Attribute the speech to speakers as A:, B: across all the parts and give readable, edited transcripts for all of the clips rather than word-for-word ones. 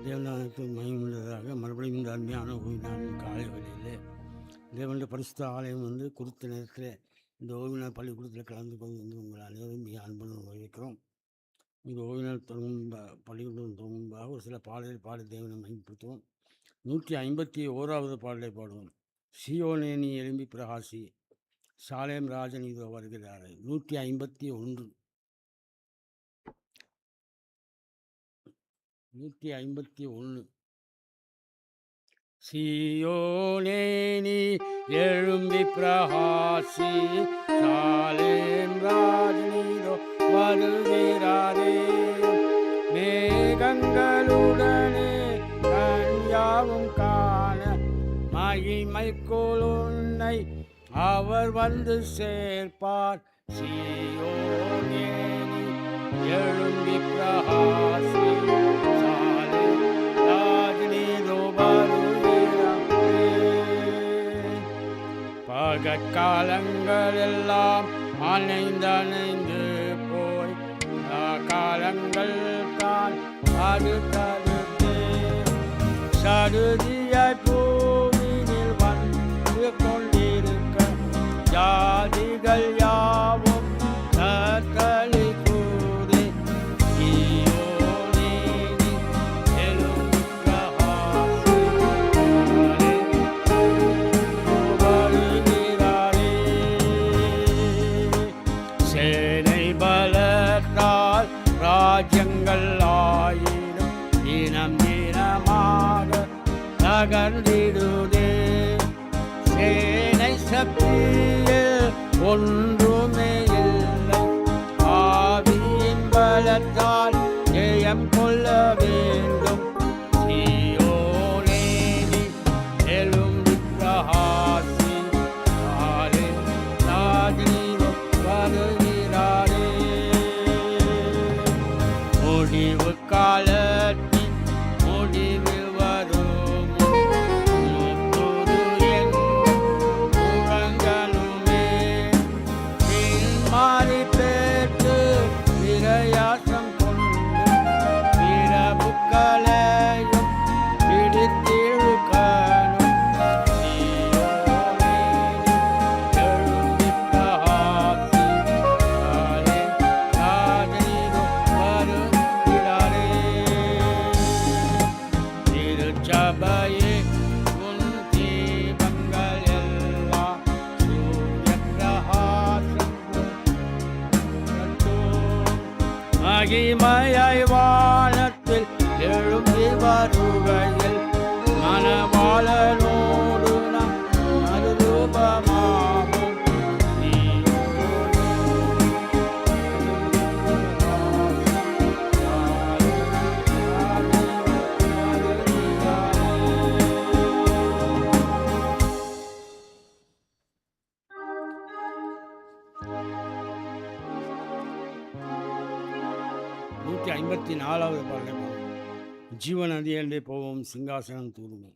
A: தேவநாதனுக்கு மகிமுள்ளதாக மறுபடியும் இந்த அருமையான ஓய்வு நாளின் காலை வேளையிலே தேவனுடைய பரிசுத்த ஆலயம் குறித்த நேரத்தில் இந்த ஓய்வு நாள் பள்ளிக்கூடத்தில் கலந்து கொண்டு உங்கள் அனைவரும் மிக அன்புடன் வரவேற்கிறோம். இந்த ஓய்வு நாள் பள்ளிக்கூடம் முன்பாக ஒரு சில பாடலில் பாடி தேவனை மகிமைப்படுத்துவோம். 151வது பாடலை பாடுவோம். சியோனேனி எழும்பி பிரகாசி, சாலேம் ராஜன் இதோ வருகிறார். 151 சியோனேனி எழும்பி பிரகாசி, சாலேம் ராஜனீதோ வருகிறாரே. மேகங்களுடனே கன்யாவும் காண மகிமைக்குள் உன்னை அவர் வந்து சேர்ப்பார். சியோனேனி எழும்பி பிரகாசி, பகற்காலங்கள் எல்லாம் அணைந்து போய் காலங்கள் தான் அது தடுத்து சடுதியாய் பூமியில் வந்து கொண்டிருக்க ஜாதிகள் யாவும் தற்களி கூறி ராஜ்யங்கள் ஆயிரம் தினம் தினமாக நகர்ந்திடுதே. சேனை சக்தியில் ஒன்றுமே இல்லை, ஆவியின் பலத்தால் ஜெயம் கொள்ள வேண்டும். சியோனேனி எழும்பி பிரகாசி, சாலேம் ராஜனீதோ வருகிறாரே. முடிவு காலத்தின் முடிவில் வரும் முகங்களுமே மாறி பெற்று பிரயாசம் கொண்டு பிரபுக்களையும் பிடித்திழுக்கணும். எழும்பி பிரகாசி, சாலேம் ராஜனீதோ வருகிறாரே. திருச்சபையே உன் தீபங்கள் எல்லாம் சூரிய பிரகாசம் மகிமையாய் வானத்தில் எழும்பி வருகையில் மனவாளனோடு நாம் மறுரூபமாகும். நூற்றி 54வது பாடலை ஜீவ நதியண்டே போவோம் சிங்காசனம் தூருமே.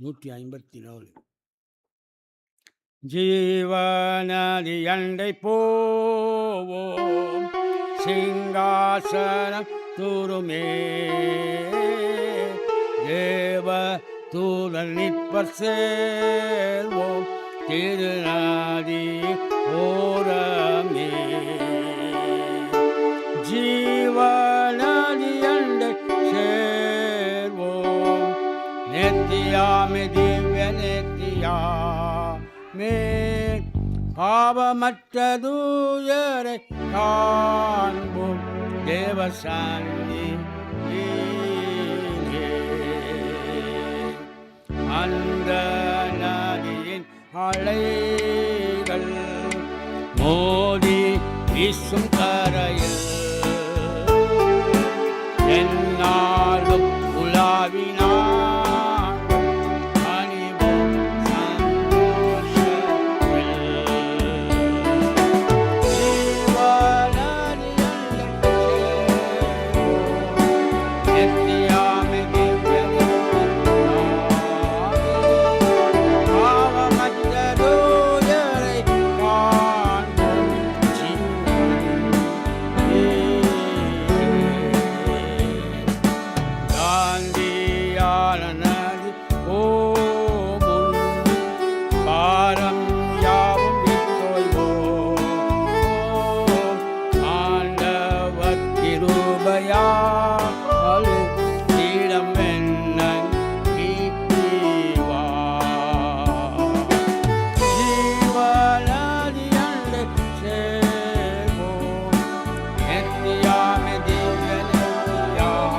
A: 154 ஜீவநதி அண்டை போவோம் சிங்காசனம் தூருமே. தேவ தூதர் நிற்பர் சேர்வோம் திருநதி ஓரமே. ஜீவநதி அண்டை சேர்வோம் நெத்தியாமே, திவ்ய நெத்தியாமே. பாவமற்ற தூயரை காண்போம் தேவசாந்தி அந்த நதியின் அலைகள் மோதி வீசும் கரையில் என்னாலும் உலாவினான் அணிவோம் சந்தோஷத்தில். ஜீவநதியில் சேருவோம் நித்தியாமை பாவமற்ற தூயரை காண்போம் காந்தியான நதி ஓமுன் பாரம் யாவும் விட்டோய்வோம் ஆண்டவர் கிருபையால் இடம் என்னன் மீட்பீவா. ஜீவநதியண்டை சேர்வோம் நித்தியாமை திவ்யநித்தியாமே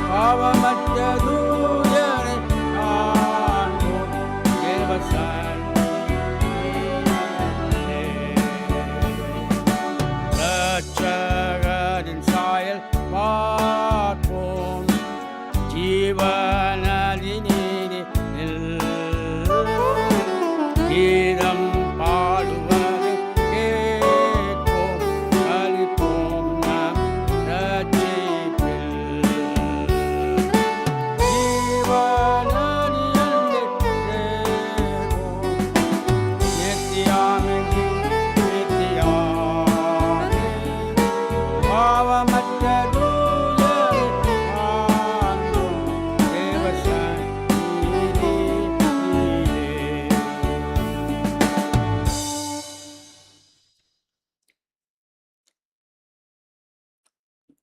A: பாவமற்ற தூயரை காண்போம் தேவசந்நிதியிலே. இரட்சகரின் சாயல் பார்ப்போம் ஜீவநதி நீரில் கீதம் பாடுவது கேட்போம் களிப்போம் நம் ரட்சிப்பில். ஜீவநதியண்டை சேர்வோம் நித்தியாமை நித்தியாமே பாவமற்ற தூயரை காண்போம் தேவசந்நிதியிலே.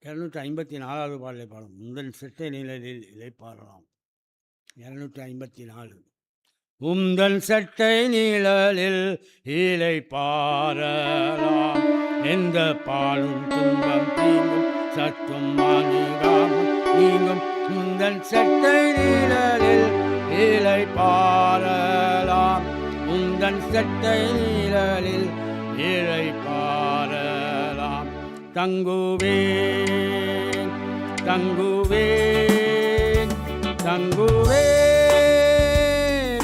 A: 254வது பாடலை பாடும். முந்தன் செட்டை நிழலில் இளைப்பாறலாம். 254. உந்தன் சட்டை நிழலில் இளைப்பாறலாம் எந்த பாலும் துன்பம் தீங்கும் சற்றும் அணுகாமல் நீங்கும். உந்தன் சட்டை நிழலில் இளைப்பாறலாம் உந்தன் சட்டை நிழலில் இளைப்பாறலாம். தங்குவேன் தங்குவேன் தங்குவேன்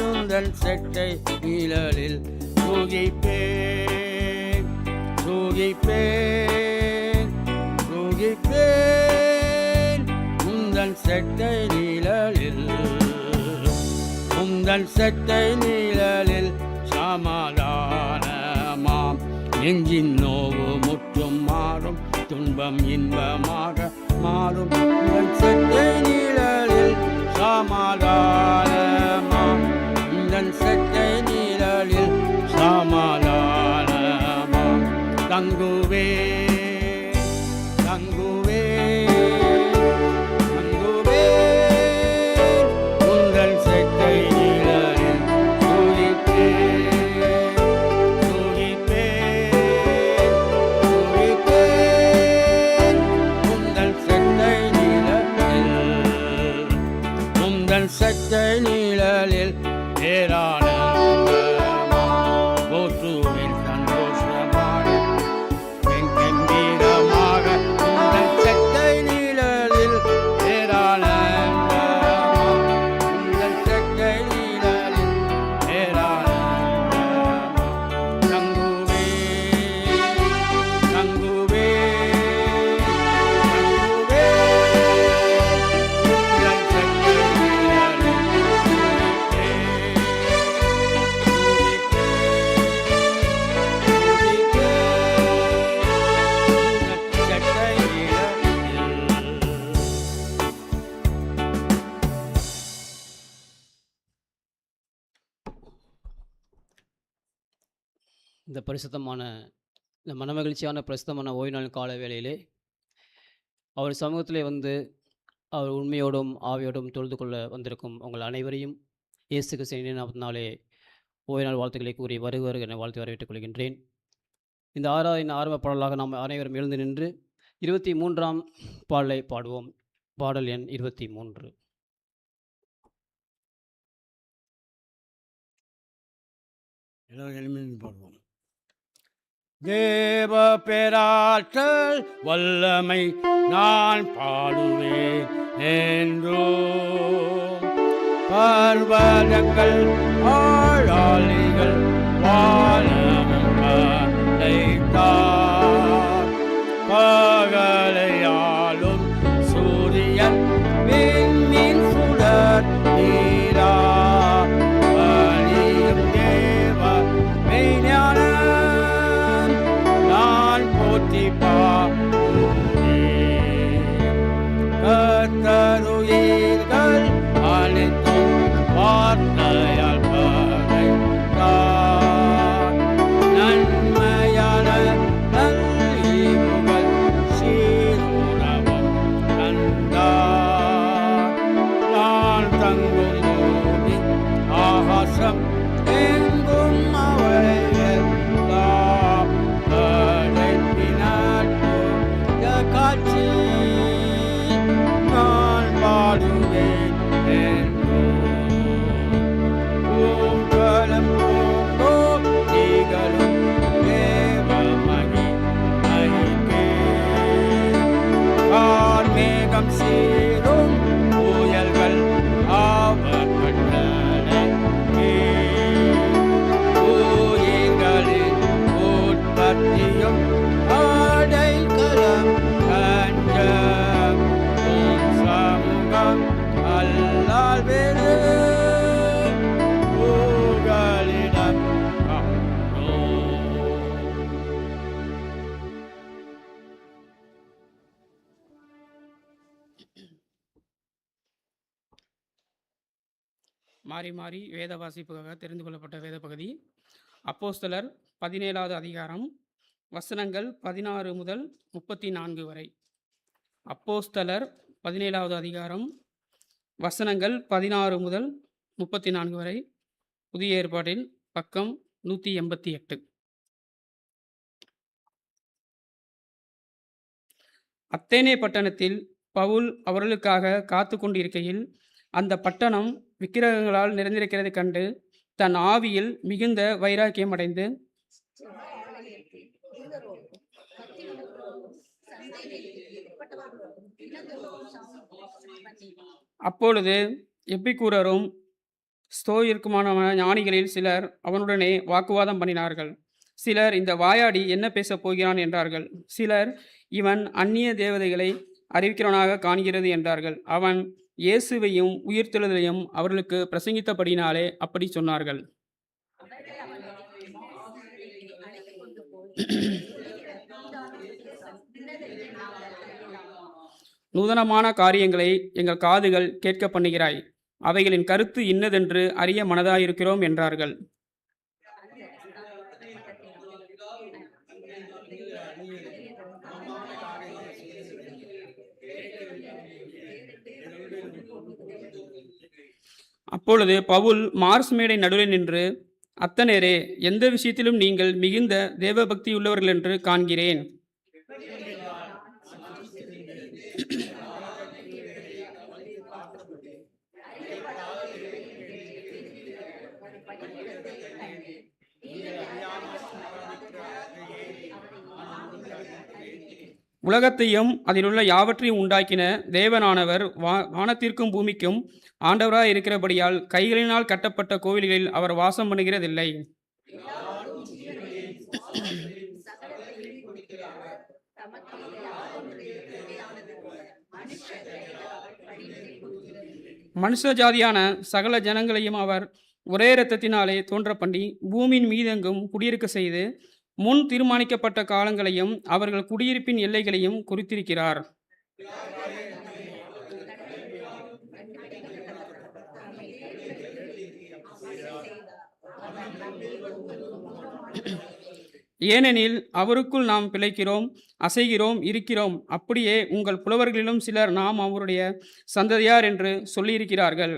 A: உந்தன் செட்டை நிழலில் தூகிப்பேன் தூகிப்பேன் தூகிப்பேன் உந்தன் செட்டை நிழலில் உந்தன் செட்டை நிழலில் சமாதானமாம் நெஞ்சின் நோவு முற்றும் மாறும் துன்பம் இன்பமாக மாறும். உந்தன் செட்டை நிழலில் சமாதானமாம் உந்தன் செட்டை நிழலில் சமாதானமாம். தங்குவேன் தங்குவேன் தங்குவேன் உந்தன் செட்டை நிழலில் தூகிப்பேன் தூகிப்பேன் தூகிப்பேன் உந்தன் செட்டை நிழலில் உந்தன் செட்டை நிழலில் பேரானந்தமாம் போற்றுவேன் சந்தோஷமாக என் கம்பீரமாக உந்தன் செட்டை நிழலில் பேரானந்தமாம் உந்தன் செட்டை நிழலில் பேரானந்தமாம். தங்குவேன் தங்குவேன்
B: இந்த பரிசுத்தமான இந்த மனமகிழ்ச்சியான பரிசுத்தமான ஓய்வு நாள் கால வேளையிலே அவர் சமூகத்திலே வந்து அவர் உண்மையோடும் ஆவியோடும் தொழுது கொள்ள வந்திருக்கும் உங்கள் அனைவரையும் இயேசு கிறிஸ்துவின் நாமத்தினாலே ஓய்வு நாள் வாழ்த்துக்களை கூறி வருவார் என வாழ்த்து வரவேற்றுக் கொள்கின்றேன். இந்த ஆராதனை ஆரம்ப பாடலாக நாம் அனைவரும் எழுந்து நின்று 23ஆம் பாடலை பாடுவோம். பாடல் எண் 23.
A: எல்லாரும் எளிமையில் பாடுவோம். தேவ பேராற்றல் வல்லமை நான் பாடுவேன் என்றோ, பர்வதங்கள் ஆழாளிகள் வானமும் அடைத்தார், பகலையாளும் சூரியன் விண்மீன் சுடர் நீரா பணியும் தேவ மெய்ஞானம் நான் போற்றி பாடுவேன். கர்த்தருயிர்கள் அனைத்தும் வார்த்தையால் படைத்தார், நன்மையான நல்லிவுகள் சீருணவும் தந்தார். நான் தங்கும் பூமி ஆகாசம் எங்கும் அவையெல்லாம் படைப்பினாற்போல காட்சி நான் பாடுவேன் என்றோ, பூக்களும் பூங்கோடிகளும் தேவ மகிமைக்கே, கார்மேகம் சீரும் புயல்கள் அவர் கட்டளைக்கே, உயிர்களின் உற்பத்தியும் அடைக்கலம் தஞ்சம், உம் சமூகம் அல்லால் வேறு புகலிடம் காணோம்.
C: மாறி மாறி வேத வாசிப்புக்காக தெரிந்து கொள்ளப்பட்ட வேத பகுதி அப்போஸ்தலர் 17வது அதிகாரம் வசனங்கள் 16 முதல் 34 வரை. அப்போஸ்தலர் 17வது அதிகாரம் வசனங்கள் 16 முதல் 34 வரை. புதிய ஏற்பாட்டில் பக்கம் 188. அத்தேனே பட்டணத்தில் பவுல் அவர்களுக்காக காத்து கொண்டிருக்கையில் அந்த பட்டணம் விக்கிரகங்களால் நிறைந்திருக்கிறது கண்டு தன் ஆவியில் மிகுந்த வைராக்கியம் அடைந்து அப்பொழுது எப்பிக்கூரரும் ஸ்தோயிற்குமான ஞானிகளில் சிலர் அவனுடனே வாக்குவாதம் பண்ணினார்கள். சிலர், இந்த வாயாடி என்ன பேசப் போகிறான் என்றார்கள். சிலர், இவன் அந்நிய தேவதைகளை அறிவிக்கிறவனாக காண்கிறது என்றார்கள். அவன் இயேசுவையும் உயிர்த்தெழுதலையும் அவர்களுக்கு பிரசங்கித்தபடினாலே அப்படி சொன்னார்கள். நூதனமான காரியங்களை எங்கள் காதுகள் கேட்க பண்ணுகிறாய், அவைகளின் கருத்து இன்னதென்று அறிய மனதாயிருக்கிறோம் என்றார்கள். அப்பொழுது பவுல் மார்ஸ் மேடை நடுவில் நின்று, அத்தனரே, எந்த விஷயத்திலும் நீங்கள் மிகுந்த தேவபக்தியுள்ளவர்கள் என்று காண்கிறேன். உலகத்தையும் அதிலுள்ள யாவற்றையும் உண்டாக்கின தேவனானவர் வானத்திற்கும் பூமிக்கும் ஆண்டவராய் இருக்கிறபடியால் கைகளினால் கட்டப்பட்ட கோவில்களில் அவர் வாசம் பண்ணுகிறதில்லை. மனுஷ ஜாதியான சகல ஜனங்களையும் அவர் ஒரே இரத்தத்தினாலே தோன்ற பண்ணி பூமியின் மீதெங்கும் குடியிருக்க செய்து முன் தீர்மானிக்கப்பட்ட காலங்களையும் அவர்கள் குடியிருப்பின் எல்லைகளையும் குறித்திருக்கிறார். ஏனெனில் அவருக்குள் நாம் பிழைக்கிறோம், அசைகிறோம், இருக்கிறோம். அப்படியே உங்கள் புலவர்களிலும் சிலர் நாம் அவருடைய சந்ததியார் என்று சொல்லியிருக்கிறார்கள்.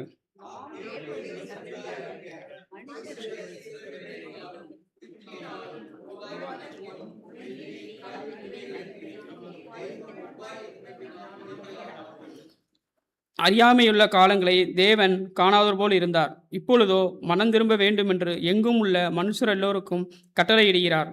C: அறியாமையுள்ள காலங்களை தேவன் காணாதவர் போல் இருந்தார். இப்பொழுதோ மனம் திரும்ப வேண்டும் என்று எங்கும் உள்ள மனுஷர் எல்லோருக்கும் கட்டளையிடுகிறார்.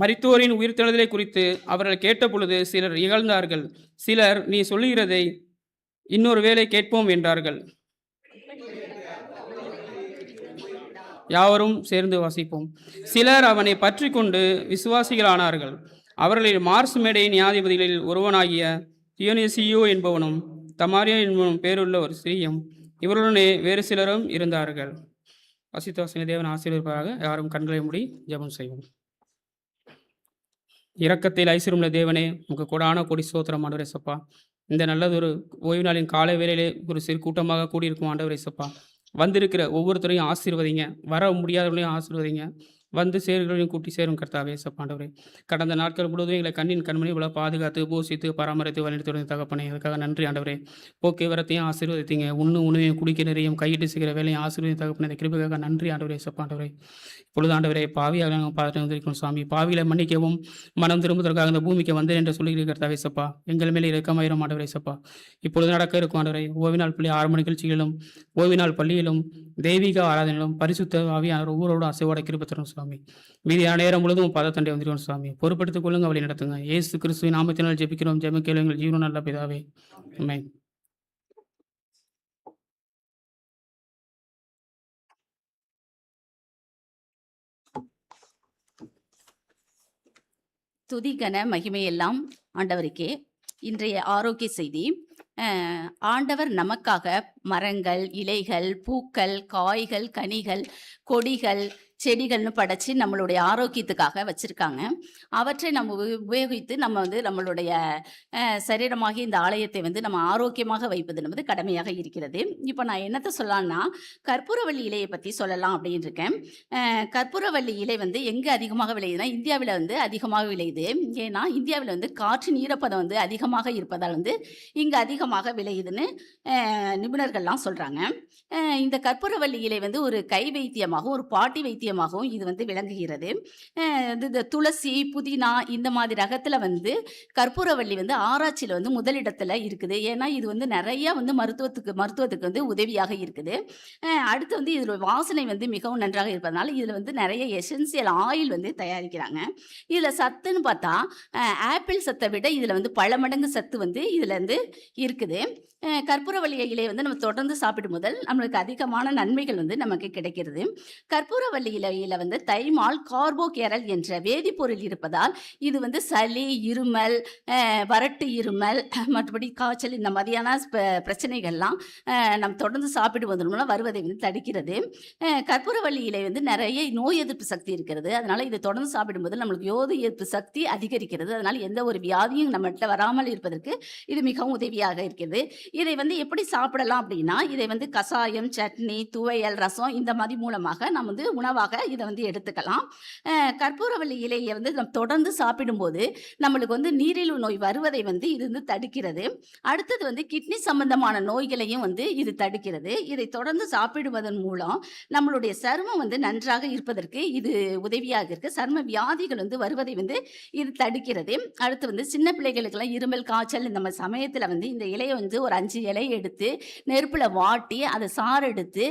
C: மரித்தோரின் உயிர்த்தெழுதலை குறித்து அவர்கள் கேட்டபொழுது சிலர் இகழ்ந்தார்கள். சிலர், நீ சொல்லுகிறதை இன்னொரு வேளை கேட்போம் என்றார்கள். யாவரும் சேர்ந்து வாசிப்போம். சிலர் அவனை பற்றி கொண்டு விசுவாசிகளானார்கள். அவர்களில் மார்ஸ் மேடை நியாயாதிபதிகளில் ஒருவனாகிய தியோனேசியோ என்பவனும் தமாரியா என்பவனும் பேருள்ள ஒரு ஸ்திரீயும் இவருடனே வேறு சிலரும் இருந்தார்கள். வசித்தவாசின தேவன் ஆசீர்வதிப்பாராக. யாரும் கண்களை மூடி ஜெபம் செய்வோம். இரக்கத்தில் ஐஸ்வர்யமுள்ள தேவனே, உங்கள் கொடான கொடி ஸ்தோத்திரம் ஆண்டவரே சப்பா. இந்த நல்லதொரு ஓய்வு நாளின் காலை வேளையிலே ஒரு சிறு கூட்டமாக கூடியிருக்கும் ஆண்டவரே சப்பா. வந்திருக்கிற ஒவ்வொருத்தரையும் ஆசீர்வதிங்க, வர முடியாதவர்களையும் ஆசீர்வதிங்க, வந்து சேர்கிறவரையும் கூட்டி சேரும் கர்த்தாவே சப்பாண்டவரே. கடந்த நாட்கள் முழுவதும் எங்களை கண்ணின் கண்மணி இவ்வளோ பாதுகாத்து போஷித்து பராமரித்து வழிநடத்தி தகப்பனே, அதுக்காக நன்றி ஆண்டவரே. போக்குவரத்தையும் ஆசீர்வதித்தீங்க, உணவையும் குடிக்க நிறையும் கையிட்டு செய்கிற வேலையும் ஆசீர்வதி தகப்பனே. இந்த கிருபைக்காக நன்றி ஆண்டவரே சப்பாண்டவரே. இப்பொழுது ஆண்டவரே, பாவியாக நாங்கள் பார்த்துட்டு வந்திருக்கோம் சாமி. பாவிகளை மன்னிக்கவும் மனம் திரும்புவதற்காக இந்த பூமிக்கு வந்தேன் என்று சொல்லுகிறீர்கள் கர்த்தாவே சப்பா. எங்கள் மேலே இரக்கமாயிரம் ஆண்டவரே சப்பா. இப்பொழுது நடக்க இருக்கும் ஆண்டவரே, ஓய்வினால் பள்ளி 6 மணி நிகழ்ச்சிகளிலும் ஓய்வினால் பள்ளியிலும் தெய்வீக ஆராதனையிலும் பரிசுத்த ஆவியானவர் ஒவ்வொருவரோட அசைவோட கிருபை தரும் சுவாமி. மீதியான நேரம் முழுவதும் பதத்தண்டை வந்துடுவோம் சுவாமி. பொறுப்படுத்திக் கொள்ளுங்க, வழி நடத்துங்க. இயேசு கிறிஸ்துவின் நாமத்தினால் ஜெபிக்கிறோம். ஜெபக்கேளு எங்கள் ஜீவனம் நல்ல பிதாவே, ஆமென்.
D: துதி கன மகிமையெல்லாம் ஆண்டவருக்கே. இன்றைய ஆரோக்கிய செய்தி, ஆண்டவர் நமக்காக மரங்கள், இலைகள், பூக்கள், காய்கள், கனிகள், கொடிகள், செடிகள்னு படைச்சு நம்மளுடைய ஆரோக்கியத்துக்காக வச்சிருக்காங்க. அவற்றை நம்ம உபயோகித்து நம்ம நம்மளுடைய சரீரமாகி இந்த ஆலயத்தை நம்ம ஆரோக்கியமாக வைப்பது என்பது கடமையாக இருக்கிறது. இப்போ நான் என்னத்தை சொல்லலாம்னா, கற்பூரவள்ளி இலையை பற்றி சொல்லலாம் அப்படின்னு இருக்கேன். கற்பூரவள்ளி இலை எங்கே அதிகமாக விளையுதுன்னா, இந்தியாவில் அதிகமாக விளையுது. ஏன்னா இந்தியாவில் காற்றின் ஈரப்பதம் அதிகமாக இருப்பதால் இங்கே அதிகமாக விளையுதுன்னு நிபுணர்கள்லாம் சொல்கிறாங்க. இந்த கற்பூரவள்ளி இலை ஒரு கை வைத்தியமாகவும் ஒரு பாட்டி வைத்தியமாகவும் இது விளங்குகிறது. இந்த துளசி, புதினா இந்த மாதிரி ரகத்தில் கற்பூரவள்ளி ஆராய்ச்சியில் முதலிடத்தில் இருக்குது. ஏன்னா இது நிறைய மருத்துவத்துக்கு உதவியாக இருக்குது. அடுத்து இதில் வாசனை மிகவும் நன்றாக இருப்பதனால இதில் நிறைய எசென்சியல் ஆயில் தயாரிக்கிறாங்க. இதில் சத்துன்னு பார்த்தா ஆப்பிள் சத்தை விட இதில் பல மடங்கு சத்து இதில் இருக்குது. கற்பூரவள்ளி இலையை நம்ம தொடர்ந்து சாப்பிடும் முதல் நம்மளுக்கு அதிகமான நன்மைகள் நமக்கு கிடைக்கிறது. கற்பூரவள்ளி இலையில தைமால் கார்போகேரல் என்ற வேதிப்பொருள் இருப்பதால் இது சளி, இருமல், வறட்டு இருமல், மற்றபடி காய்ச்சல் இந்த மாதிரியான பிரச்சனைகள்லாம் நம்ம தொடர்ந்து சாப்பிடுவதன் மூலம் வருவதை தடுக்கிறது. கற்பூரவள்ளி இலை நிறைய நோய் எதிர்ப்பு சக்தி இருக்கிறது. அதனால இதை தொடர்ந்து சாப்பிடும்போது நம்மளுக்கு நோய் எதிர்ப்பு சக்தி அதிகரிக்கிறது. அதனால எந்த ஒரு வியாதியும் நம்மகிட்ட வராமல் இருப்பதற்கு இது மிகவும் உதவியாக இருக்கிறது. இதை எப்படி சாப்பிடலாம் அப்படின்னா, இதை கசாயம், சட்னி, துவையல், ரசம் இந்த மாதிரி மூலமாக நம்ம உணவாக இதை எடுத்துக்கலாம். கற்பூரவள்ளி இலையை நம்ம தொடர்ந்து சாப்பிடும்போது நம்மளுக்கு நீரிழிவு நோய் வருவதை இது தடுக்கிறது. அடுத்தது கிட்னி சம்பந்தமான நோய்களையும் இது தடுக்கிறது. இதை தொடர்ந்து சாப்பிடுவதன் மூலம் நம்மளுடைய சருமம் நன்றாக இருப்பதற்கு இது உதவியாக இருக்கு. சரும வியாதிகள் வருவதை இது தடுக்கிறது. அடுத்து சின்ன பிள்ளைகளுக்கெல்லாம் இருமல், காய்ச்சல் இந்த மாதிரி சமயத்தில் இந்த இலையை ஒரு 5 இலையை எடுத்து நெருப்பில் வாட்டி அதை சாறு எடுத்து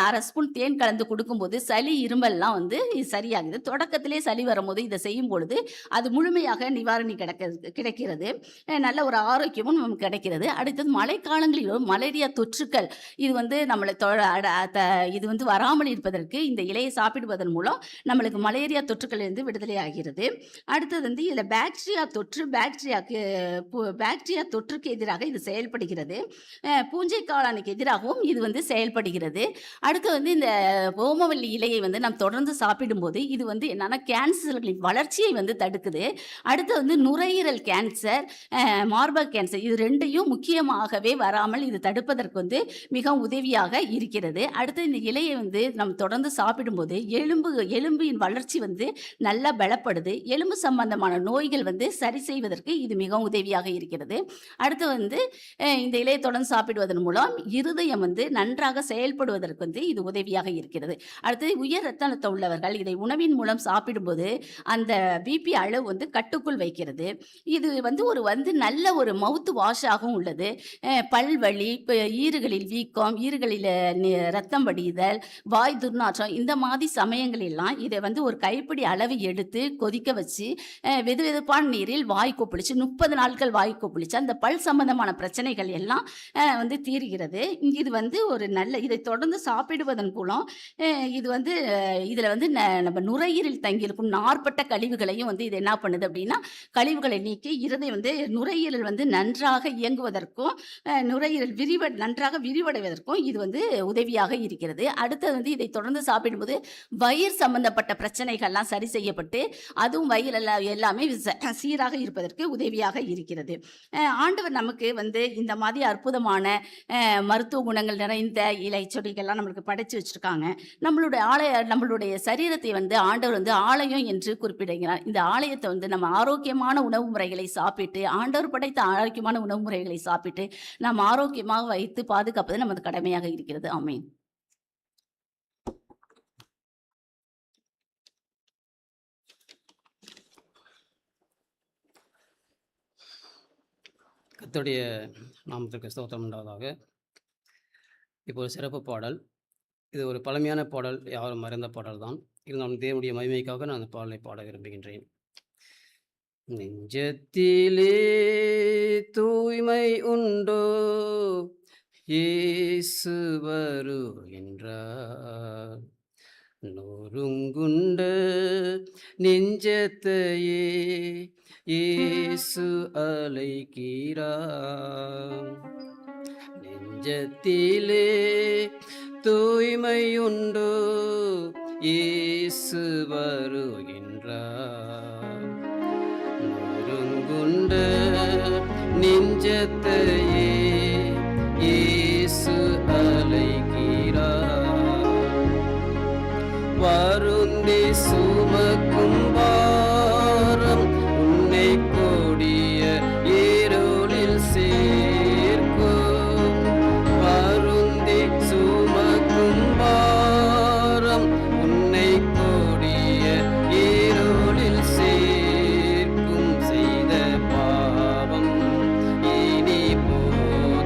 D: 1/2 ஸ்பூன் தேன் கலந்து கொடுக்கும்போது சளி, இருமல்லாம் இது சரியாகுது. தொடக்கத்திலே சளி வரும்போது இதை செய்யும் பொழுது அது முழுமையாக நிவாரணி கிடைக்கிறது. நல்ல ஒரு ஆரோக்கியமும் நமக்கு கிடைக்கிறது. அடுத்தது மழைக்காலங்களிலும் மலேரியா தொற்றுக்கள் இது நம்மளை இது வராமல் இருப்பதற்கு இந்த இலையை சாப்பிடுவதன் மூலம் நம்மளுக்கு மலேரியா தொற்றுக்களிலிருந்து விடுதலை ஆகிறது. அடுத்தது இதில் பாக்டீரியா தொற்றுக்கு எதிராக இது செயல்படுகிறது. பூஞ்சை காளானுக்கு எதிராகவும் இது செயல்படுகிறது. அடுத்து இந்த ஓமவல்லி இலையை வந்து நாம் தொடர்ந்து சாப்பிடும்போது இது வந்து என்னன்னா கேன்சர்களின் வளர்ச்சியை வந்து தடுக்குது. அடுத்து வந்து நுரையீரல் கேன்சர், மார்பக கேன்சர் இது 2யும் முக்கியமாகவே வராமல் இது தடுப்பதற்கு வந்து மிகவும் உதவியாக இருக்கிறது. அடுத்து இந்த இலையை வந்து நம்ம தொடர்ந்து சாப்பிடும்போது எலும்பின் வளர்ச்சி வந்து நல்லா பலப்படுது. எலும்பு சம்பந்தமான நோய்கள் வந்து சரி செய்வதற்கு இது மிகவும் உதவியாக இருக்கிறது. அடுத்து வந்து இந்த இலையை தொடர்ந்து சாப்பிடுவதன் மூலம் இருதயம் வந்து நன்றாக செயல்படுவதற்கு வந்து இது உதவியாக இருக்கிறது. அடுத்து உயர் இரத்த அழுத்தம் உள்ளவர்கள் இதை உணவின் மூலம் சாப்பிடும்போது அந்த பிபி அளவு வந்து கட்டுக்குள் வைக்கிறது. இது வந்து நல்ல ஒரு மவுத் வாஷாகவும் உள்ளது. பல்வலி, ஈறுகளில் வீக்கம், ஈறுகளில் ரத்தம் வடிதல், வாய் துர்நாற்றம் இந்த மாதிரி சமயங்களெல்லாம் இதை வந்து ஒரு கைப்பிடி அளவு எடுத்து கொதிக்க வச்சு வெதுவெதுப்பான நீரில் வாய் கொப்பளிச்சு 30 நாட்கள் வாய் கொப்பளிச்சு அந்த பல் சம்பந்தமான பிரச்சனைகள் எல்லாம் வந்து தீர்கிறது. இது வந்து ஒரு நல்ல இதை தொடர்ந்து சாப்பிடுவதன் மூலம் இது வந்து இதில் வந்து நம்ம நுரையீரல் தங்கியிருக்கும் நார்ப்பட்ட கழிவுகளையும் வந்து இது என்ன பண்ணுது அப்படின்னா கழிவுகளை நீக்கி இருதை வந்து நுரையீரல் வந்து நன்றாக இயங்குவதற்கும் நுரையீரல் நன்றாக விரிவடைவதற்கும் இது வந்து உதவியாக இருக்கிறது. அடுத்தது வந்து இதை தொடர்ந்து சாப்பிடும்போது வயிறு சம்பந்தப்பட்ட பிரச்சனைகள்லாம் சரி செய்யப்பட்டு அதுவும் வயிறு எல்லாமே சீராக இருப்பதற்கு உதவியாக இருக்கிறது. ஆண்டவர் நமக்கு வந்து இந்த மாதிரி அற்புதமான மருத்துவ குணங்கள் நிறைந்த இலை செடிகள்லாம் நம்மளுக்கு படைச்சு வச்சிருக்காங்க. நம்மளுடைய சரீரத்தை வந்து ஆண்டவர் வந்து ஆலயம் என்று குறிப்பிடுகிறார். இந்த ஆலயத்தை வந்து நம்ம ஆரோக்கியமான உணவு முறைகளை சாப்பிட்டு ஆண்டவர் படைத்த ஆரோக்கியமான உணவு முறைகளை சாப்பிட்டு நாம் ஆரோக்கியமாக வைத்து பாதுகாப்பது நமது கடமையாக இருக்கிறது. ஆமென்.
B: கர்த்தருடைய நாமத்திற்கு ஸ்தோத்திரம் உண்டாவதாக. இப்போ ஒரு சிறப்பு பாடல். இது ஒரு பழமையான பாடல், யாரும் மறந்த பாடல் தான். இருந்தாலும் தேவனுடைய மகிமைக்காக நான் அந்த பாடலை பாட விரும்புகின்றேன். நெஞ்சத்திலே தூய்மை உண்டோ, இயேசு வருகின்றார். நொறுங்குண்ட நெஞ்சத்தையே இயேசு அழைக்கிறார். நெஞ்சத்திலே தூய்மையுண்டோ, இயேசு வருகின்றார். நொறுங்குண்ட நெஞ்சத்தையே இயேசு அழைக்கிறார். வருந்தி சுமக்கும் பாரம் உன்னை கொடிய இருளில் சேர்க்கும். வருந்தி சுமக்கும் பாரம் உன்னை கொடிய இருளில் சேர்க்கும். செய்த பாவம் இனி போகும்,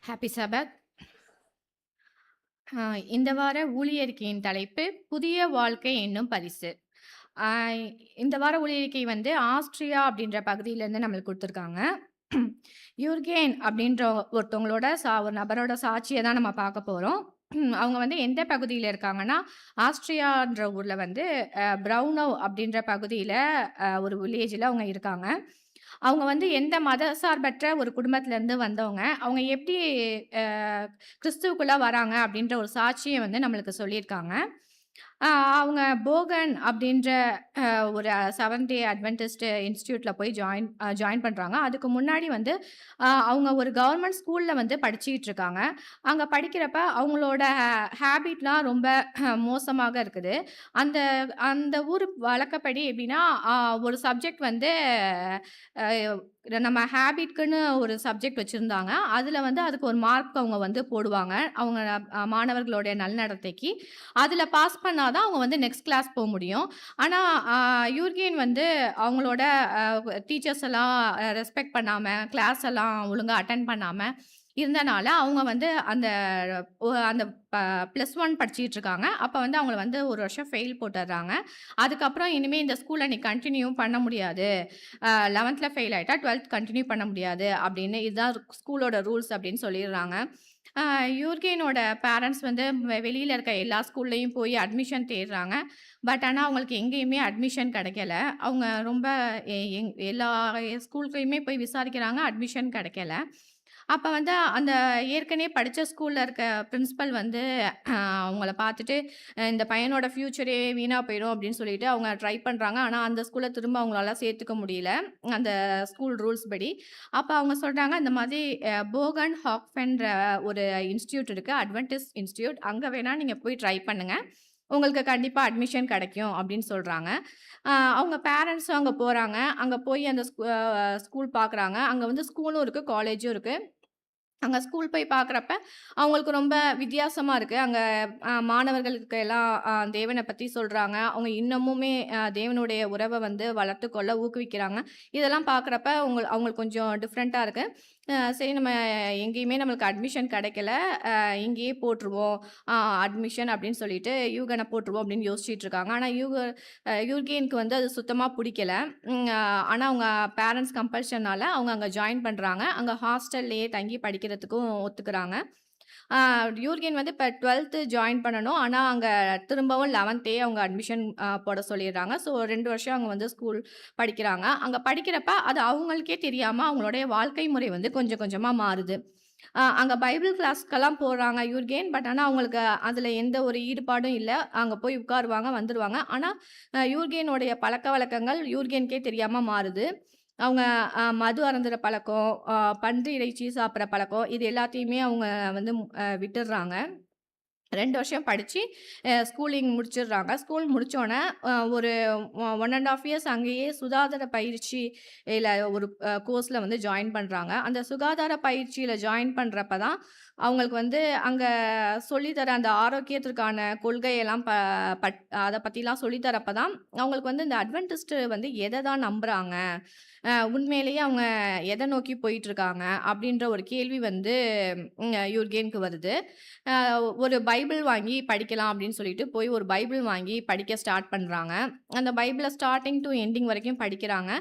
E: ஹாப்பி சபத். இந்த வார ஊழியறிக்கையின் தலைப்பு புதிய வாழ்க்கை என்னும் பரிசு. ஆ, இந்த வார ஊழியறிக்கை வந்து ஆஸ்ட்ரியா அப்படின்ற பகுதியிலேருந்து நம்மளுக்கு கொடுத்துருக்காங்க. யூர்கேன் அப்படின்ற ஒருத்தவங்களோட ஒரு நபரோட சாட்சியை தான் நம்ம பார்க்க போகிறோம். அவங்க வந்து எந்த பகுதியில் இருக்காங்கன்னா ஆஸ்ட்ரியான்ற ஊரில் வந்து ப்ரௌனவ் அப்படின்ற பகுதியில் ஒரு வில்லேஜில் அவங்க இருக்காங்க. அவங்க வந்து எந்த மதசார்பற்ற ஒரு குடும்பத்திலேருந்து வந்தவங்க. அவங்க எப்படி அ கிறிஸ்துவுக்குள்ள வராங்க அப்படின்ற ஒரு சாட்சிய வந்து நம்மளுக்கு சொல்லியிருக்காங்க. அ அவங்க போகன் அப்படின்ற ஒரு செவன்த் டே அட்வென்டிஸ்ட் இன்ஸ்டிடியூட்ல போய் ஜாயின் பண்றாங்க. அதுக்கு முன்னாடி வந்து அவங்க ஒரு கவர்மெண்ட் ஸ்கூல்ல வந்து படிச்சுக்கிட்டு இருக்காங்க. அங்க படிக்கிறப்ப அவங்களோட ஹேபிட்லாம் ரொம்ப மோசமாக இருக்குது. அந்த அந்த ஊர் வழக்கப்படி எப்படின்னா, ஒரு சப்ஜெக்ட் வந்து அ நம்ம ஹேபிட்க்குன்னு ஒரு சப்ஜெக்ட் வச்சிருந்தாங்க. அதுல வந்து அதுக்கு ஒரு மார்க் அவங்க வந்து போடுவாங்க. அவங்க மாணவர்களுடைய நல்நடத்தைக்கு. அதுல பாஸ் பண்ணா தான் அவங்க வந்து நெக்ஸ்ட் கிளாஸ் போ முடியும். ஆனா, யூர்கேன் வந்து அவங்களோட டீச்சர்ஸ் எல்லாம் ரெஸ்பெக்ட் பண்ணாம, கிளாஸ் எல்லாம் ஒழுங்கா அட்டெண்ட் பண்ணாம இருந்தனால, அவங்க வந்து அந்த +1 படிச்சுட்டு இருக்காங்க. அப்ப வந்து அவங்கள வந்து 1 வருஷம் ஃபெயில் போட்டுர்றாங்க. அதுக்கப்புறம் இனிமே இந்த ஸ்கூல்ல நீ கன்டின்யூ பண்ண முடியாது. 11th ஃபெயில் ஆயிட்டா 12th கன்டின்யூ பண்ண முடியாது அப்படின்னு, இதுதான் ஸ்கூலோட ரூல்ஸ் அப்படின்னு சொல்லிடுறாங்க. யூர்கேனோட பேரண்ட்ஸ் வந்து வெளியில இருக்க எல்லா ஸ்கூல்லயும் போய் அட்மிஷன் தேடுறாங்க. பட் ஆனா அவங்களுக்கு எங்கேயுமே அட்மிஷன் கிடைக்கல. அவங்க ரொம்ப எல்லா ஸ்கூல்கயுமே போய் விசாரிக்கிறாங்க. அட்மிஷன் கிடைக்கல. அப்ப வந்து அந்த ஏற்கனவே படிச்ச ஸ்கூல்ல இருக்க பிரின்சிபல் வந்து அவங்கள பார்த்துட்டு, இந்த பையனோட ஃப்யூச்சரே வீணா போயிரும் அப்படின்னு சொல்லிட்டு அவங்க ட்ரை பண்றாங்க. ஆனா அந்த ஸ்கூல்ல திரும்ப அவங்களால சேர்த்துக்க முடியல. அந்த ஸ்கூல் ரூல்ஸ் படி. அப்ப அவங்க சொல்றாங்க, இந்த மாதிரி போகன் ஹாக்ஃபென்ற ஒரு இன்ஸ்டிடியூட் இருக்கு. Adventist institute. அங்க வேணா நீங்க போய் ட்ரை பண்ணுங்க. உங்களுக்கு கண்டிப்பா அட்மிஷன் கிடைக்கும் அப்படின்னு சொல்றாங்க. அவங்க பேரண்ட்ஸும் அங்க போறாங்க. அங்க போய் அந்த ஸ்கூல் பார்க்குறாங்க. அங்க வந்து ஸ்கூலும் இருக்கு, காலேஜும் இருக்கு. அங்க ஸ்கூல் போய் பார்க்குறப்ப, அவங்களுக்கு ரொம்ப வித்தியாசமா இருக்கு. அங்க மாணவர்களுக்கு எல்லாம் தேவன பத்தி சொல்றாங்க. அவங்க இன்னமுமே தேவனுடைய உறவ வந்து வளர்த்துக்கொள்ள ஊக்குவிக்கிறாங்க. இதெல்லாம் பார்க்குறப்ப அவங்களுக்கு கொஞ்சம் டிஃப்ரெண்ட்டா இருக்கு. சரி நம்ம எங்கேயுமே நம்மளுக்கு அட்மிஷன் கிடைக்கல. இங்கேயே போட்டுருவோம். அட்மிஷன் அப்படின்னு சொல்லிட்டு யூகன போட்டுருவோம் அப்படின்னு யோசிச்சுட்டு இருக்காங்க. ஆனா யூர்கேனுக்கு வந்து அது சுத்தமா புடிக்கல. ஆனா அவங்க பேரண்ட்ஸ் கம்பல்ஷனால அவங்க அங்க ஜாயின் பண்றாங்க. அங்க ஹாஸ்டல்லயே தங்கி படிக்கிறதுக்கும் ஒத்துக்குறாங்க. யூர்கேன் வந்து இப்ப 12th ஜாயின் பண்ணணும். ஆனா அங்க திரும்பவும் 11th அவங்க அட்மிஷன் போட சொல்லிடுறாங்க. ஸோ 2 வருஷம் அவங்க வந்து ஸ்கூல் படிக்கிறாங்க. அங்க படிக்கிறப்ப அது அவங்களுக்கே தெரியாம அவங்களுடைய வாழ்க்கை முறை வந்து கொஞ்சம் கொஞ்சமா மாறுது. அங்க பைபிள் கிளாஸ்க்கெல்லாம் போறாங்க யூர்கேன். பட் ஆனா அவங்களுக்கு அதுல எந்த ஒரு ஈடுபாடும் இல்ல. அங்க போய் உட்காருவாங்க, வந்துருவாங்க. ஆனா யூர்கேனுடைய பழக்கவழக்கங்கள் யூர்கேனுக்கே தெரியாம மாறுது. அவங்க மது அருந்துற பழக்கம், பன்றி இறைச்சி சாப்பிடுற பழக்கம், இது எல்லாத்தையுமே அவங்க வந்து விட்டுர்றாங்க. 2 வருஷம் படிச்சு ஸ்கூலிங் முடிச்சிடுறாங்க. ஸ்கூல் முடிச்சோனே ஒரு 1 1/2 இயர்ஸ் அங்கேயே சுகாதார பயிற்சியில ஒரு கோர்ஸ்ல வந்து ஜாயின் பண்றாங்க. அந்த சுகாதார பயிற்சியில ஜாயின் பண்றப்ப தான் அவங்களுக்கு வந்து அங்க சொல்லி தர அந்த ஆரோக்கியத்திற்கான கொள்கையெல்லாம் அத பத்திலாம் சொல்லி தரப்ப தான் அவங்களுக்கு வந்து இந்த அட்வென்டிஸ்ட் வந்து எத தான் நம்புறாங்க, உண்மையிலேயே அவங்க எத நோக்கி போயிட்டுருக்காங்க அப்படின்ற ஒரு கேள்வி வந்து யூர்கேனுக்கு வருது. ஒரு பைபிள் வாங்கி படிக்கலாம் அப்படின்னு சொல்லிட்டு போய் ஒரு பைபிள் வாங்கி படிக்க ஸ்டார்ட் பண்றாங்க. அந்த பைபிள ஸ்டார்ட்டிங் டூ எண்டிங் வரைக்கும் படிக்கிறாங்க.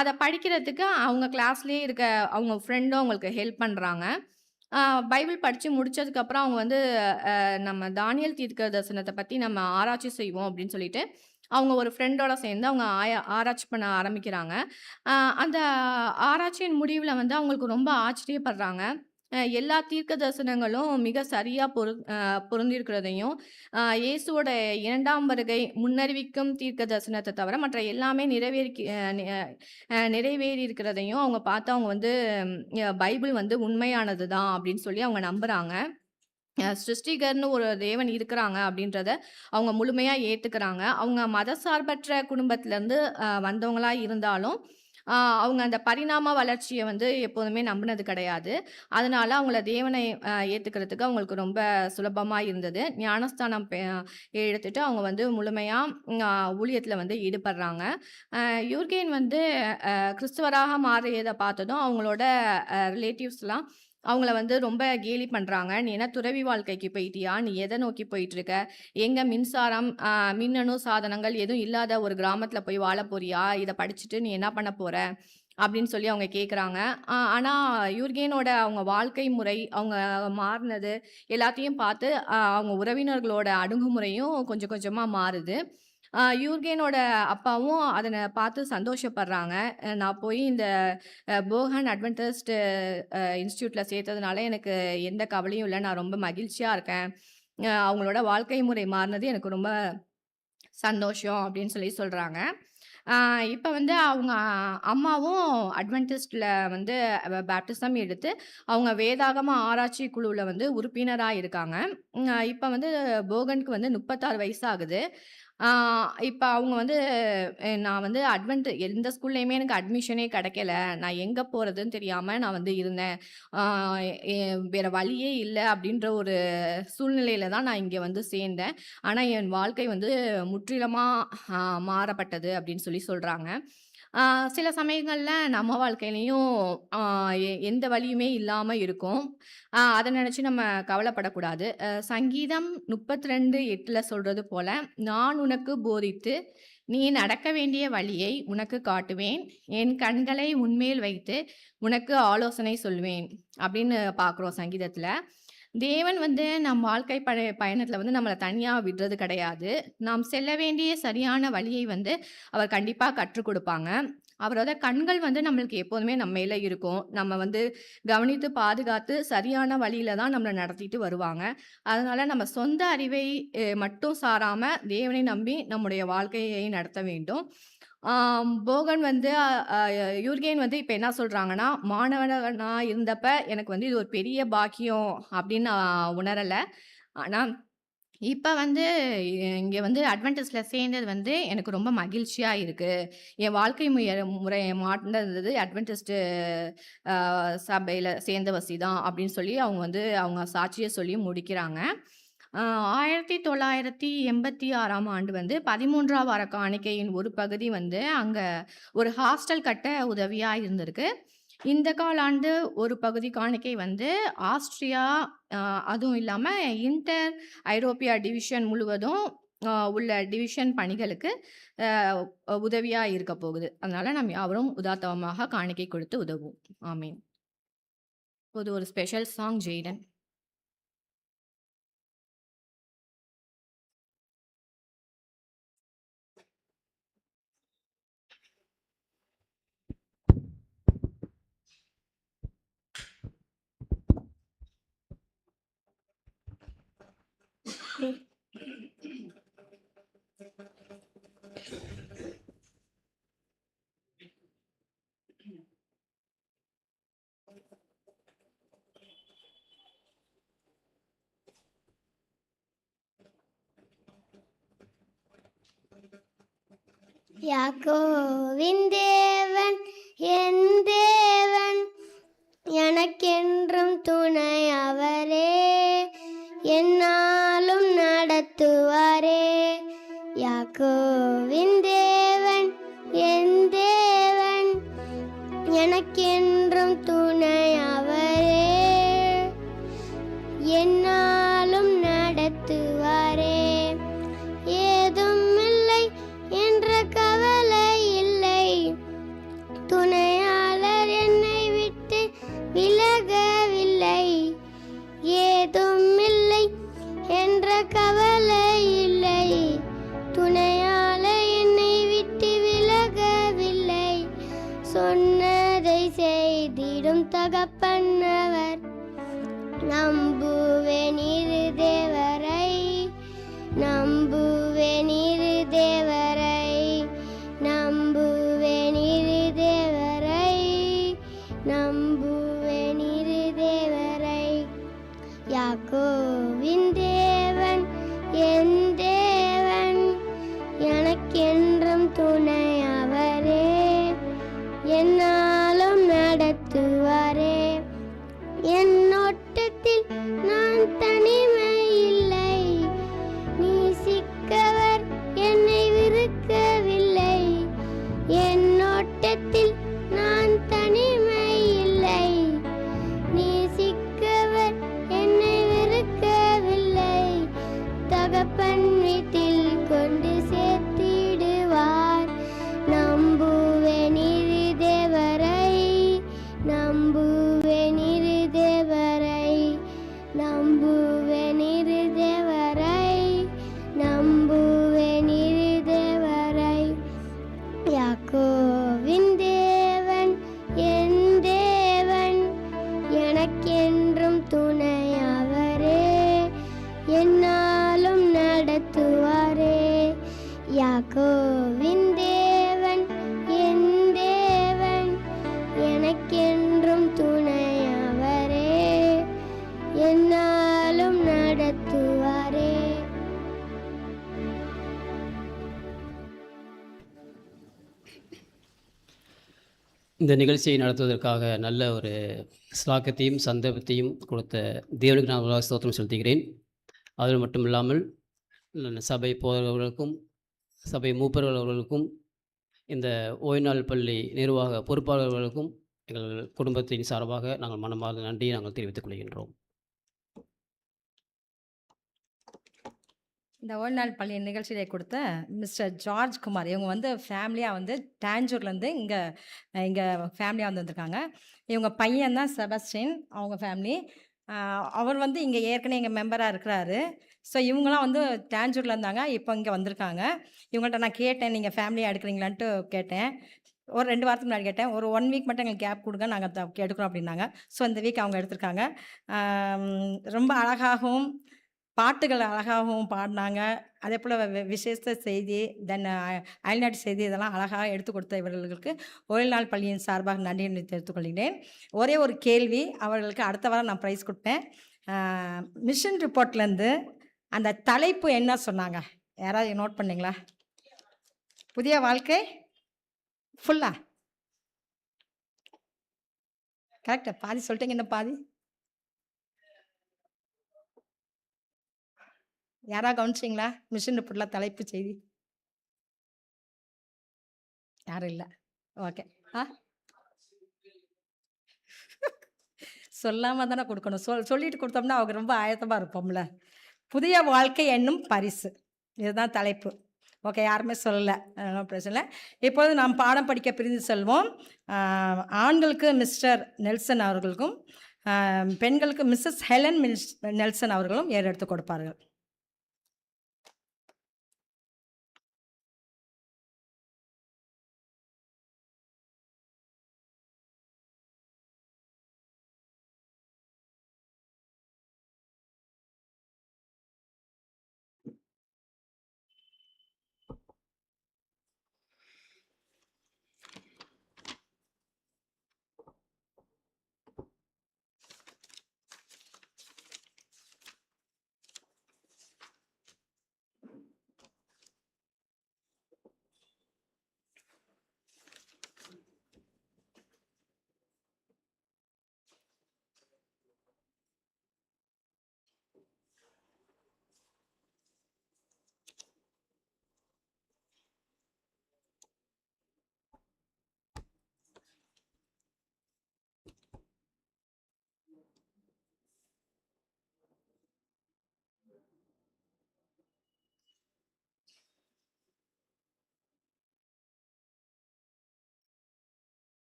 E: அத படிக்கிறதுக்கு அவங்க கிளாஸ்லயே இருக்க அவங்க ஃப்ரெண்டும் அவங்களுக்கு ஹெல்ப் பண்றாங்க. பைபிள் படிச்சு முடிச்சதுக்கப்புறம் அவங்க வந்து நம்ம தானியேல் தீர்க்கதரிசனத்த பத்தி நம்ம ஆராய்ச்சி செய்வோம் அப்படின்னு சொல்லிட்டு, அவங்க ஒரு ஃப்ரெண்டோட சேர்ந்து அவங்க ஆராய்ச்சி பண்ண ஆரம்பிக்கிறாங்க. அந்த ஆராய்ச்சியின் முடிவுல வந்து அவங்களுக்கு ரொம்ப ஆச்சரியப்படுறாங்க. எல்லா தீர்க்க தரிசனங்களும் மிக சரியா பொருந்தியிருக்கிறதையும், இயேசுவோட 2ஆம் வருகை முன்னறிவிக்கும் தீர்க்க தரிசனத்த தவிர மற்ற எல்லாமே நிறைவேறி இருக்கிறதையும் அவங்க பார்த்து அவங்க வந்து பைபிள் வந்து உண்மையானது தான் அப்படின்னு சொல்லி அவங்க நம்புறாங்க. சிருஷ்டிகர்ன்னு ஒரு தேவன் இருக்கிறாங்க அப்படின்றத அவங்க முழுமையா ஏத்துக்கிறாங்க. அவங்க மதசார்பற்ற குடும்பத்திலேருந்து வந்தவங்களா இருந்தாலும், அவங்க அந்த பரிணாம வளர்ச்சிய வந்து எப்போதுமே நம்பினது கிடையாது. அதனால அவங்கள தேவனை ஏத்துக்கிறதுக்கு அவங்களுக்கு ரொம்ப சுலபமா இருந்தது. ஞானஸ்தானம் எடுத்துட்டு அவங்க வந்து முழுமையா ஊழியத்தில வந்து ஈடுபடுறாங்க. யூர்கேன் வந்து கிறிஸ்துவராக மாறியத பார்த்ததும் அவங்களோட ரிலேட்டிவ்ஸ்லாம் அவங்கள வந்து ரொம்ப கேலி பண்றாங்க. "நீ என்ன துறவி வாழ்க்கைக்கு போயிட்டியா? நீ எத நோக்கி போயிட்டுருக்க? எங்க மின்சாரம், மின்னணு சாதனங்கள் எதுவும் இல்லாத ஒரு கிராமத்துல போய் வாழப் போறியா? இத படிச்சுட்டு நீ என்ன பண்ண போற?" அப்படின்னு சொல்லி அவங்க கேட்குறாங்க. ஆனா யூர்கேனோட அவங்க வாழ்க்கை முறை, அவங்க மாறுனது எல்லாத்தையும் பார்த்து அவங்க உறவினர்களோட அணுகுமுறையும் கொஞ்சம் கொஞ்சமா மாறுது. யூர்கேனோட அப்பாவும் அதன பார்த்து சந்தோஷப்படுறாங்க. நான் போய் இந்த போஹன் அட்வென்டிஸ்ட் இன்ஸ்டிடியூட்ல சேர்த்ததுனால எனக்கு எந்த கவலையும் இல்ல. நான் ரொம்ப மகிழ்ச்சியா இருக்கேன். அவங்களோட வாழ்க்கை முறை மாறுனது எனக்கு ரொம்ப சந்தோஷம் அப்படின்னு சொல்லி சொல்றாங்க. இப்ப வந்து அவங்க அம்மாவும் அட்வென்டிஸ்ட்ல வந்து பேப்டிசம் எடுத்து, அவங்க வேதாகம ஆராய்ச்சி குழுவுல வந்து உறுப்பினரா இருக்காங்க. இப்ப வந்து போகனுக்கு வந்து 36 வயசு ஆகுது. ஆ இப்ப அவங்க வந்து நான் வந்து எந்த ஸ்கூல்லயுமே எனக்கு அட்மிஷனே கிடைக்கல. நான் எங்க போறதுன்னு தெரியாம நான் வந்து இருந்தேன். ஆ எ வேற வழியே இல்ல அப்படின்ற ஒரு சூழ்நிலையில தான் நான் இங்க வந்து சேர்ந்தேன். ஆனா என் வாழ்க்கை வந்து முற்றிலுமா ஆ மாறப்பட்டது அப்படின்னு சொல்லி சொல்றாங்க. ஆ சில சமயங்கள்ல நம்ம வாழ்க்கையிலயும் ஆ எந்த வழியுமே இல்லாம இருக்கும். அத நினைச்சு நம்ம கவலைப்படக்கூடாது. சங்கீதம் 32:8 சொல்றது போல, "நான் உனக்கு போதித்து, நீ நடக்க வேண்டிய வழியை உனக்கு காட்டுவேன். என் கண்களை உன்மேல் வைத்து, உனக்கு ஆலோசனை சொல்வேன்." அப்படின்னு பார்க்குறோம் சங்கீதத்துல. தேவன் வந்து நம் வாழ்க்கை பயணத்துல வந்து நம்மள தனியா விடுறது கிடையாது. நாம் செல்ல வேண்டிய சரியான வழியை வந்து அவர் கண்டிப்பா கற்றுக் குடுப்பாங்க. அவரோட கண்கள் வந்து நம்மளுக்கு எப்போதுமே நம்ம மேல இருக்கும். நம்ம வந்து கவனித்து பாதுகாத்து சரியான வழியில தான் நம்மள நடத்திட்டு வருவாங்க. அதனால நம்ம சொந்த அறிவை மட்டும் சாராம தேவனை நம்பி நம்முடைய வாழ்க்கையை நடத்த வேண்டும். போகன் வந்து யூர்கேன் வந்து இப்ப என்ன சொல்றாங்கன்னா, "மாணவனா இருந்தப்ப எனக்கு வந்து இது ஒரு பெரிய பாக்கியம் அப்படின்னு நான் உணரல. ஆனா இப்ப வந்து இங்க வந்து அட்வென்டிஸ்ட்ல சேர்ந்தது வந்து எனக்கு ரொம்ப மகிழ்ச்சியா இருக்கு. என் வாழ்க்கை முறைய மாற்றுனது அட்வென்டிஸ்ட் சபையில சேர்ந்தவசி தான்." அப்படின்னு சொல்லி அவங்க வந்து அவங்க சாட்சிய சொல்லி முடிக்கிறாங்க. 1986ஆம் ஆண்டு வந்து 13ஆம் வார காணிக்கையின் ஒரு பகுதி வந்து அங்க ஒரு ஹாஸ்டல் கட்ட உதவியா இருந்திருக்கு. இந்த காலாண்டு ஒரு பகுதி காணிக்கை வந்து ஆஸ்ட்ரியா, அ அதுவும் இல்லாம இன்டர் ஐரோப்பியா டிவிஷன் முழுவதும் உள்ள டிவிஷன் பணிகளுக்கு அ உதவியா இருக்க போகுது. அதனால நாம் யாவரும் உதார்த்தமாக காணிக்கை கொடுத்து உதவுவோம். ஆமென். இப்போது ஒரு ஸ்பெஷல் சாங் ஜெய்டன்.
F: யாக்கோவின் தேவன் என் தேவன், எனக்கென்றும் துணை அவரே, என்னாலும் நடத்துவாரே. யாக்கோவின் தேவன் என் தேவன், எனக்கென்றும் துணை அவரே, என்னாலும் நடத்துவாரே. ஏதும் இல்லை என்ற கவலை இல்லை, துணையாளர் என்னை விட்டு விலகவில்லை. ஏதும் இல்லை என்ற கவலை இல்லை, துணையாளர் என்னை விட்டு விலகவில்லை. சொன்னதை செய்திடும் தகப்பனவர், நம்புவேன் இரு தேவரை, நம்புவேன் இரு தேவரை, நம்புவேன் இரு தேவரை, நம்புவேன் இரு தேவரை. யாக்கோவின் தேவன் என் தேவன், எனக்கென்றும் துணை அவரே, என்னாலும் நடத்துவாரே. என் ஓட்டத்தில் நான் தனிமை இல்லை, நேசிக்கவர் என்னை வெறுக்கவில்லை. என் ஓட்டத்தில் நான் தனிமை இல்லை, நேசிக்க
B: இந்த நிகழ்ச்சியை நடத்துவதற்காக நல்ல ஒரு ஸ்லாக்கத்தையும் சந்தர்ப்பத்தையும் கொடுத்த தேவனுக்கு நான் முதலாவது ஸ்தோத்திரம் செலுத்துகிறேன். அது மட்டும் இல்லாமல் சபை போதகர்களுக்கும் சபை மூப்பர்கள் அவர்களுக்கும் இந்த ஓய்நாள் பள்ளி நிர்வாக பொறுப்பாளர்களுக்கும் எங்கள் குடும்பத்தின் சார்பாக நாங்கள் மனமார்ந்த நன்றியை நாங்கள் தெரிவித்துக் கொள்கின்றோம்.
G: இந்த ஓய்நாள் பள்ளி நிகழ்ச்சியை கொடுத்த மிஸ்டர் ஜார்ஜ் குமார், இவங்க வந்து ஃபேமிலியாக வந்து டாஞ்சூர்லேருந்து இங்கே இங்கே ஃபேமிலியாக வந்திருக்காங்க. இவங்க பையன் தான் செபஸ்டின், அவங்க ஃபேமிலி. அவர் வந்து இங்கே ஏற்கனவே இங்கே மெம்பராக இருக்கிறாரு. ஸோ இவங்களாம் வந்து டாஞ்சூரில் இருந்தாங்க, இப்போ இங்கே வந்திருக்காங்க. இவங்கள்ட்ட நான் கேட்டேன், நீங்கள் ஃபேமிலியாக எடுக்கிறீங்களான்ட்டு கேட்டேன். ஒரு 2 வாரத்துக்கு முன்னாடி கேட்டேன். ஒரு 1 வீக் மட்டும் எங்களுக்கு கேப் கொடுங்க, நாங்கள் எடுக்கிறோம் அப்படின்னாங்க. ஸோ இந்த வீக் அவங்க எடுத்திருக்காங்க. ரொம்ப அழகாகவும் பாட்டுகள் அழகாகவும் பாடினாங்க. அதே போல் விசேஷ செய்தி, தென் அயல்நாட்டு செய்தி இதெல்லாம் அழகாக எடுத்து கொடுத்த இவர்களுக்கு ஓய்நாள் பள்ளியின் சார்பாக நன்றி தெரிவித்துக் கொள்கிறேன். ஒரே ஒரு கேள்வி, அவர்களுக்கு அடுத்த வாரம் நான் ப்ரைஸ் கொடுப்பேன். மிஷன் ரிப்போர்ட்லேருந்து அந்த தலைப்பு என்ன சொன்னாங்க? யாராவது நோட் பண்ணீங்களா? புதிய வாழ்க்கை ஃபுல்லா கரெக்டா? பாதி சொல்லிட்டீங்க, இன்னும் பாதி யாரா கவனிச்சிங்களா? மிஷன் ரிப்போர்ட்ல தலைப்பு செய்தி யாரும் இல்லை. ஓகே. சொல்லாம தானே கொடுக்கணும். சொல்லிட்டு கொடுத்தோம்னா அவங்க ரொம்ப ஆயத்தமாக இருப்போம்ல. புதிய வாழ்க்கை என்னும் பரிசு, இதுதான் தலைப்பு. ஓகே, யாருமே சொல்லலை, பிரச்சனை இல்லை. இப்போது நாம் பாடம் படிக்க பிரிந்து செல்வோம். ஆண்களுக்கு மிஸ்டர் நெல்சன் அவர்களுக்கும் பெண்களுக்கு மிஸ்ஸஸ் ஹெலன் நெல்சன் அவர்களும் ஏறெடுத்து கொடுப்பார்கள்.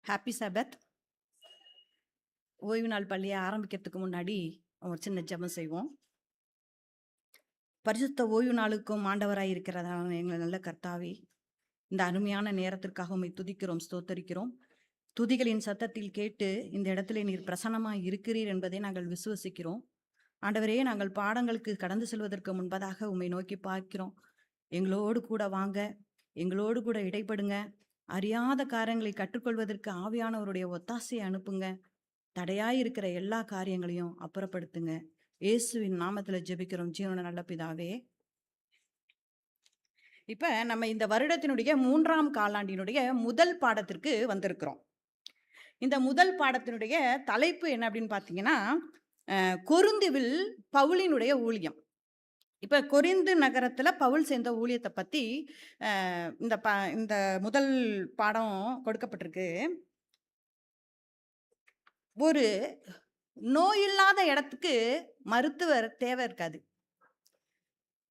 H: ஹாப்பி சபத். ஓய்வு நாள் பள்ளியை ஆரம்பிக்கிறதுக்கு முன்னாடி ஒரு சின்ன ஜெபம் செய்வோம். பரிசுத்த ஓய்வு நாளுக்கும் ஆண்டவராய் இருக்கிறதான எங்கள் நல்ல கர்த்தாவே, இந்த அருமையான நேரத்திற்காக உம்மை துதிக்கிறோம், ஸ்தோத்தரிக்கிறோம். துதிகளின் சத்தத்தில் கேட்டு இந்த இடத்துல நீர் பிரசன்னமாய் இருக்கிறீர் என்பதை நாங்கள் விசுவசிக்கிறோம். ஆண்டவரே, நாங்கள் பாடங்களுக்கு கடந்து செல்வதற்கு முன்பதாக உம்மை நோக்கி பார்க்கிறோம். எங்களோடு கூட வாங்க, எங்களோடு கூட இடைப்படுங்க. அறியாத காரியங்களை கற்றுக்கொள்வதற்கு ஆவியானவருடைய ஒத்தாசையை அனுப்புங்க. தடையாயிருக்கிற எல்லா காரியங்களையும் அப்புறப்படுத்துங்க. இயேசுவின் நாமத்துல ஜெபிக்கிறோம் ஜீவன நல்ல பிதாவே. இப்ப நம்ம இந்த வருடத்தினுடைய 3ஆம் காலாண்டினுடைய முதல் பாடத்திற்கு வந்திருக்கிறோம். இந்த முதல் பாடத்தினுடைய தலைப்பு என்ன அப்படின்னு பார்த்தீங்கன்னா, கொரிந்துவில் பவுலினுடைய ஊழியம். இப்ப கொரிந்து நகரத்துல பவுல் சேர்ந்த ஊழியத்தை பத்தி இந்த முதல் பாடம் கொடுக்கப்பட்டிருக்கு. ஒரு நோய் இல்லாத இடத்துக்கு மருத்துவர் தேவை இருக்காது.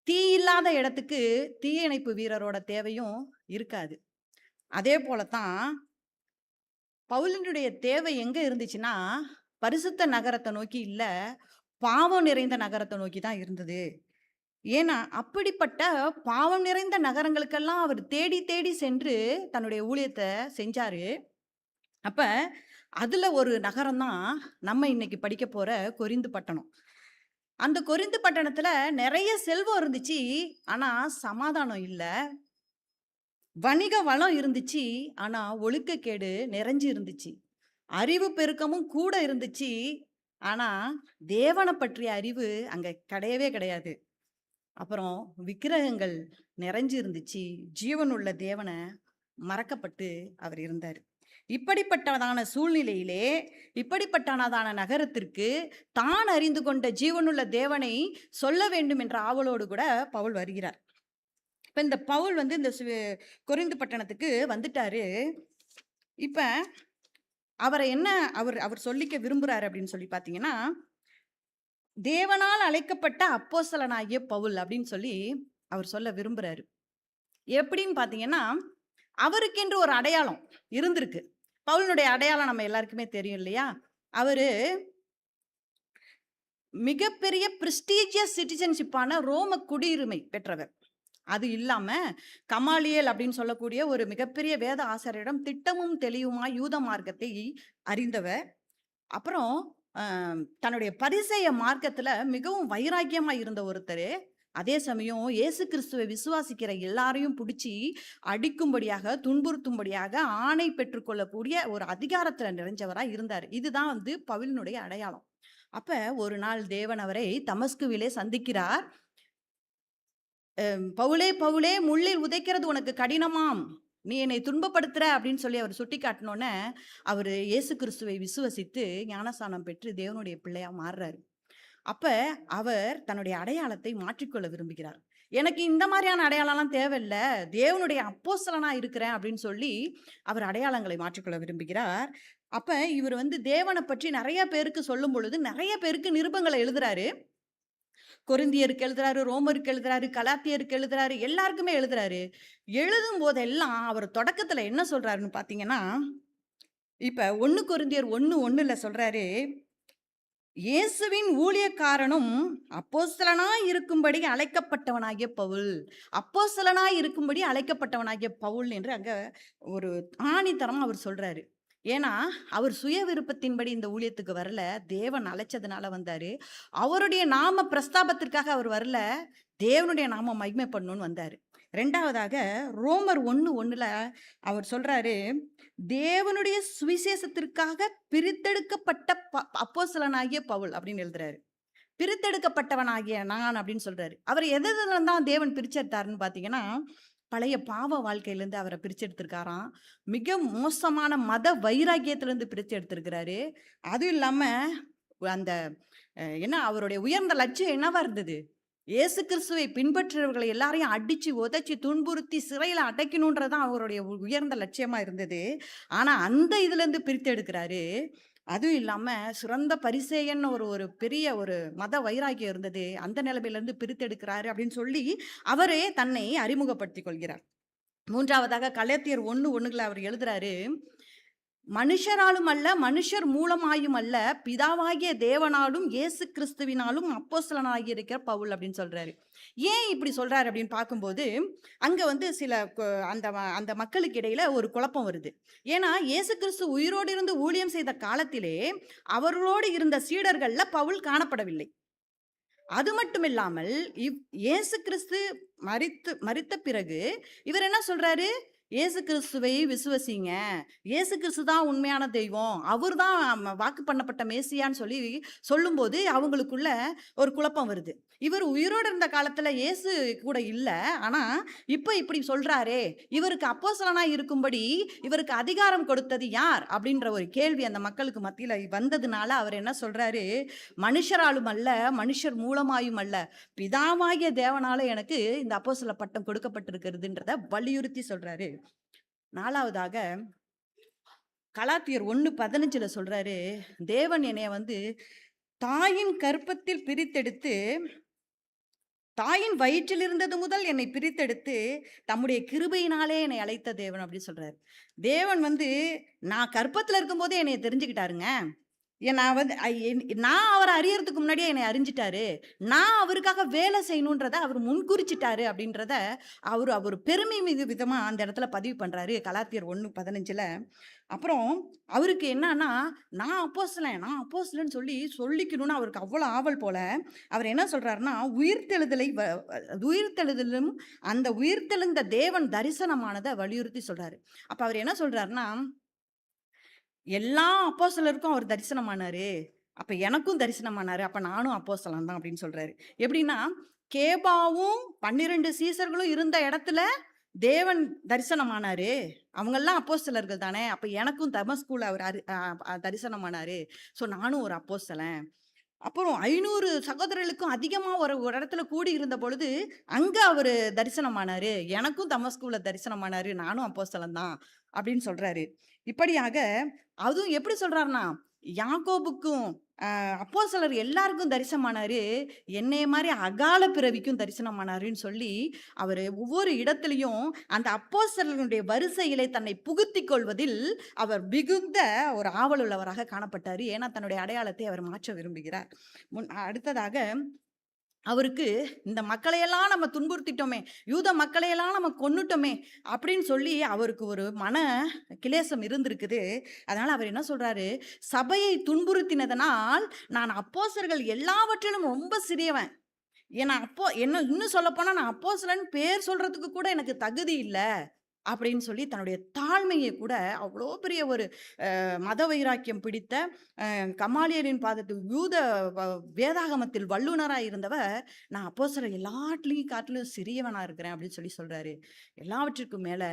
H: தீ இல்லாத இடத்துக்கு தீயணைப்பு வீரரோட தேவையும் இருக்காது. அதே போலதான் பவுலினுடைய தேவை எங்க இருந்துச்சுன்னா, பரிசுத்த நகரத்தை நோக்கி இல்ல, பாவம் நிறைந்த நகரத்தை நோக்கி தான் இருந்தது. ஏன்னா அப்படிப்பட்ட பாவம் நிறைந்த நகரங்களுக்கெல்லாம் அவர் தேடி தேடி சென்று தன்னுடைய ஊழியத்தை செஞ்சாரு. அப்ப அதுல ஒரு நகரம் தான் நம்ம இன்னைக்கு படிக்க போற கொரிந்து பட்டணம். அந்த கொரிந்து பட்டணத்துல நிறைய செல்வம் இருந்துச்சு, ஆனா சமாதானம் இல்ல. வணிக வளம் இருந்துச்சு, ஆனா ஒழுக்கக்கேடு நிறைஞ்சு இருந்துச்சு. அறிவு பெருக்கமும் கூட இருந்துச்சு, ஆனா தேவனை பற்றிய அறிவு அங்க கிடையவே கிடையாது. அப்புறம் விக்கிரகங்கள் நிறைஞ்சு இருந்துச்சு. ஜீவனுள்ள தேவனை மறக்கப்பட்டு அவர் இருந்தார். இப்படிப்பட்டதான சூழ்நிலையிலே, இப்படிப்பட்டதான நகரத்திற்கு தான் அறிந்து கொண்ட ஜீவனுள்ள தேவனை சொல்ல வேண்டும் என்ற ஆவலோடு கூட பவுல் வருகிறார். இப்ப இந்த பவுல் வந்து இந்த கொரிந்து பட்டணத்துக்கு வந்துட்டாரு. இப்ப அவரை என்ன அவர் சொல்லிக்க விரும்புறாரு அப்படின்னு சொல்லி பார்த்தீங்கன்னா, தேவனால் அழைக்கப்பட்ட அப்போஸ்தலனாகிய பவுல் அப்படின்னு சொல்லி அவர் சொல்ல விரும்புறாரு. எப்படின்னு பார்த்தீங்கன்னா, அவருக்கென்று ஒரு அடையாளம் இருந்திருக்கு. பவுலினுடைய அடையாளம் நம்ம எல்லாருக்குமே தெரியும் இல்லையா? அவரு மிகப்பெரிய பிரெஸ்டீஜியஸ் சிட்டிசன்ஷிப்பான ரோம குடியுரிமை பெற்றவர். அது இல்லாம கமாலியேல் அப்படின்னு சொல்லக்கூடிய ஒரு மிகப்பெரிய வேத ஆசாரியரிடம் திட்டமும் தெளிவுமாய் யூத மார்க்கத்தை அறிந்தவர். அப்புறம் தன்னுடைய பரிசேய மார்க்கத்துல மிகவும் வைராக்கியமா இருந்த ஒருத்தர். அதே சமயம் இயேசு கிறிஸ்துவை விசுவாசிக்கிற எல்லாரையும் பிடிச்சி அடிக்கும்படியாக, துன்புறுத்தும்படியாக ஆணை பெற்றுக்கொள்ளக்கூடிய ஒரு அதிகாரத்துல நிறைஞ்சவரா இருந்தார். இதுதான் வந்து பவுலினுடைய அடையாளம். அப்ப ஒரு நாள் தேவன் அவரை தமஸ்குவிலே சந்திக்கிறார். பவுலே பவுலே, முள்ளில் உதைக்கிறது உனக்கு கடினமாம், நீ என்னை துன்பப்படுத்துற அப்படின்னு சொல்லி அவர் சுட்டி காட்டினோன்னே அவர் இயேசு கிறிஸ்துவை விசுவசித்து ஞானஸ்நானம் பெற்று தேவனுடைய பிள்ளையா மாறுறாரு. அப்ப அவர் தன்னுடைய அடையாளத்தை மாற்றிக்கொள்ள விரும்புகிறார். எனக்கு இந்த மாதிரியான அடையாளம்லாம் தேவையில்லை, தேவனுடைய அப்போஸ்தலனா இருக்கிறேன் அப்படின்னு சொல்லி அவர் அடையாளங்களை மாற்றிக்கொள்ள விரும்புகிறார். அப்ப இவர் வந்து தேவனை பற்றி நிறைய பேருக்கு சொல்லும் பொழுது நிறைய பேருக்கு நிருபங்களை எழுதுறாரு. கொரிந்தியருக்கு எழுதுறாரு, ரோமருக்கு எழுதுறாரு, கலாத்தியருக்கு எழுதுறாரு, எல்லாருக்குமே எழுதுறாரு. எழுதும் போதெல்லாம் அவர் தொடக்கத்துல என்ன சொல்றாருன்னு பாத்தீங்கன்னா, இப்ப 1 கொரிந்தியர் 1:1 சொல்றாரு, இயேசுவின் ஊழியக்காரனும் அப்போஸ்தலனாய் இருக்கும்படி அழைக்கப்பட்டவனாகிய பவுல். அப்போஸ்தலனாய் இருக்கும்படி அழைக்கப்பட்டவனாகிய பவுல் என்று அங்க ஒரு ஆணித்தரமா அவர் சொல்றாரு. ஏன்னா அவர் சுய விருப்பத்தின்படி இந்த ஊழியத்துக்கு வரல, தேவன் அழைச்சதுனால வந்தாரு. அவருடைய நாம பிரஸ்தாபத்திற்காக அவர் வரல, தேவனுடைய நாம மகிமை பண்ணணும்னு வந்தாரு. ரெண்டாவதாக ரோமர் 1:1 அவர் சொல்றாரு, தேவனுடைய சுவிசேஷத்திற்காக பிரித்தெடுக்கப்பட்ட அப்போஸ்தலனாகிய பவுல் அப்படின்னு எழுதுறாரு. பிரித்தெடுக்கப்பட்டவனாகிய நான் அப்படின்னு சொல்றாரு. அவர் எதுல தான் தேவன் பிரிச்செடுத்தாருன்னு பாத்தீங்கன்னா, பழைய பாவ வாழ்க்கையிலேருந்து அவரை பிரிச்செடுத்திருக்காராம். மிக மோசமான மத வைராக்கியத்திலேருந்து பிரித்து எடுத்திருக்கிறாரு. அதுவும் இல்லாம அந்த என்ன அவருடைய உயர்ந்த லட்சியம் என்னவா இருந்தது? இயேசு கிறிஸ்துவை பின்பற்றுறவர்களை எல்லாரையும் அடிச்சு உதைச்சி துன்புறுத்தி சிறையில் அடைக்கணுன்றதான் அவருடைய உயர்ந்த லட்சியமா இருந்தது. ஆனா அந்த இதுல இருந்து பிரித்து எடுக்கிறாரு. அதுவும் இல்லாம சிறந்த பரிசேயன் ஒரு பெரிய ஒரு மத வைராக்கியம் இருந்தது, அந்த நிலைமையில இருந்து பிரித்து எடுக்கிறாரு அப்படின்னு சொல்லி அவரே தன்னை அறிமுகப்படுத்திக் கொள்கிறார். மூன்றாவதாக கலாத்தியர் 1:1 அவர் எழுதுறாரு, மனுஷராலும் அல்ல, மனுஷர் மூலமாயும் அல்ல, பிதாவாகிய தேவனாலும் இயேசு கிறிஸ்துவினாலும் அப்போஸ்தலனாகி இருக்கிற பவுல் அப்படின்னு சொல்றாரு. ஏன் இப்படி சொல்றாரு அப்படின்னு பார்க்கும்போது அங்க வந்து சில அந்த மக்களுக்கு இடையில ஒரு குழப்பம் வருது. ஏன்னா இயேசு கிறிஸ்து உயிரோடு இருந்து ஊழியம் செய்த காலத்திலே அவர்களோடு இருந்த சீடர்கள்ல பவுல் காணப்படவில்லை. அது மட்டும் இல்லாமல் இயேசு கிறிஸ்து மரித்த பிறகு இவர் என்ன சொல்றாரு, இயேசு கிறிஸ்துவை விசுவசிங்க, இயேசு கிறிஸ்து தான் உண்மையான தெய்வம், அவர் தான் வாக்கு பண்ணப்பட்ட மேசியான்னு சொல்லி சொல்லும்போது அவங்களுக்குள்ள ஒரு குழப்பம் வருது. இவர் உயிரோடு இருந்த காலத்துல இயேசு கூட இல்லை, ஆனா இப்ப இப்படி சொல்றாரே, இவருக்கு அப்போஸ்தலனா இருக்கும்படி இவருக்கு அதிகாரம் கொடுத்தது யார் அப்படின்ற ஒரு கேள்வி அந்த மக்களுக்கு மத்தியில வந்ததுனால அவர் என்ன சொல்றாரு, மனுஷராலும் அல்ல, மனுஷர் மூலமாயும் அல்ல, பிதாவாகிய தேவனால எனக்கு இந்த அப்போஸ்தல பட்டம் கொடுக்கப்பட்டிருக்கிறதுன்றத வலியுறுத்தி சொல்றாரு. நாலாவதாக கலாத்தியர் 1:15 சொல்றாரு, தேவன் என்னைய வந்து தாயின் கர்ப்பத்தில் பிரித்தெடுத்து, தாயின் வயிற்றில் இருந்தது முதல் என்னை பிரித்தெடுத்து தம்முடைய கிருபையினாலே என்னை அழைத்த தேவன் அப்படின்னு சொல்றாரு. தேவன் வந்து நான் கர்ப்பத்துல இருக்கும் போதே என்னை தெரிஞ்சுக்கிட்டாருங்க. நான் அவரை அறியறதுக்கு முன்னாடியே என்னை அறிஞ்சிட்டாரு, நான் அவருக்காக வேலை செய்யணுன்றத அவர் முன்குறிச்சிட்டாரு அப்படின்றத அவர் பெருமை மிகு விதமா அந்த இடத்துல பதிவு பண்றாரு கலாத்தியர் 1:15. அப்புறம் அவருக்கு என்னன்னா, நான் அப்போஸ்தலன்னு சொல்லிக்கணும்னு அவருக்கு அவ்வளோ ஆவல் போல அவர் என்ன சொல்றாருன்னா, உயிர்த்தெழுதலும் அந்த உயிர்த்தெழுந்த தேவன் தரிசனமானதை வலியுறுத்தி சொல்றாரு. அப்ப அவர் என்ன சொல்றாருன்னா, எல்லா அப்போஸ்தலருக்கும் அவர் தரிசனமானாரு, அப்ப எனக்கும் தரிசனமானாரு, அப்ப நானும் அப்போஸ்தலன் தான் அப்படின்னு சொல்றாரு. எப்படின்னா, கேபாவும் 12 சீசர்களும் இருந்த இடத்துல தேவன் தரிசனமானாரு, அவங்கெல்லாம் அப்போஸ்தலர்கள் தானே, அப்ப எனக்கும் தமஸ்குல அவர் தரிசனமானாரு. ஸோ நானும் ஒரு அப்போஸ்தலன். அப்புறம் 500 சகோதரர்களுக்கும் அதிகமா ஒரு ஒரு இடத்துல கூடி இருந்த பொழுது, அங்க அவரு தரிசனமானாரு. எனக்கும் தமஸ்குல தரிசனமானாரு. நானும் அப்போஸ்தலன் தான் அப்படின்னு சொல்றாரு. இப்படியாக அதுவும் எப்படி சொல்றாருன்னா, யாக்கோபுக்கும் அப்போஸ்தலர் எல்லாருக்கும் தரிசனமானாரு. என்னைய மாரி அகால பிறவிக்கும் தரிசனமானாருன்னு சொல்லி, அவரு ஒவ்வொரு இடத்திலயும் அந்த அப்போஸ்தலர்களுடைய வரிசையிலே தன்னை புகுத்திக் கொள்வதில் அவர் மிகுந்த ஒரு ஆவல் உள்ளவராக காணப்பட்டாரு. ஏன்னா, தன்னுடைய அடையாளத்தை அவர் மாற்ற விரும்புகிறார். அடுத்ததாக அவருக்கு இந்த மக்களையெல்லாம் நம்ம துன்புறுத்திட்டோமே, யூத மக்களையெல்லாம் நம்ம கொன்னுட்டோமே அப்படின்னு சொல்லி அவருக்கு ஒரு மன கிளேசம் இருந்திருக்குது. அதனால அவர் என்ன சொல்றாரு, சபையை துன்புறுத்தினதனால் நான் அப்போஸ்தலர்கள் எல்லாவற்றிலும் ரொம்ப சிறியவன். ஏன்னா என்ன இன்னும் சொல்லப்போனா நான் அப்போஸ்தலன் பேர் சொல்றதுக்கு கூட எனக்கு தகுதி இல்ல அப்படின்னு சொல்லி தன்னுடைய தாழ்மையை கூட அவ்வளோ பெரிய ஒரு மத வைராக்கியம் பிடித்த கமாலியலின் பாதத்தில் யூத வேதாகமத்தில் வல்லுனராக இருந்தவர், நான் அப்போஸ்தலர் எல்லாத்துலேயும் காட்டிலும் சிறியவனா இருக்கிறேன் அப்படின்னு சொல்லி சொல்றாரு. எல்லாவற்றிற்கும் மேல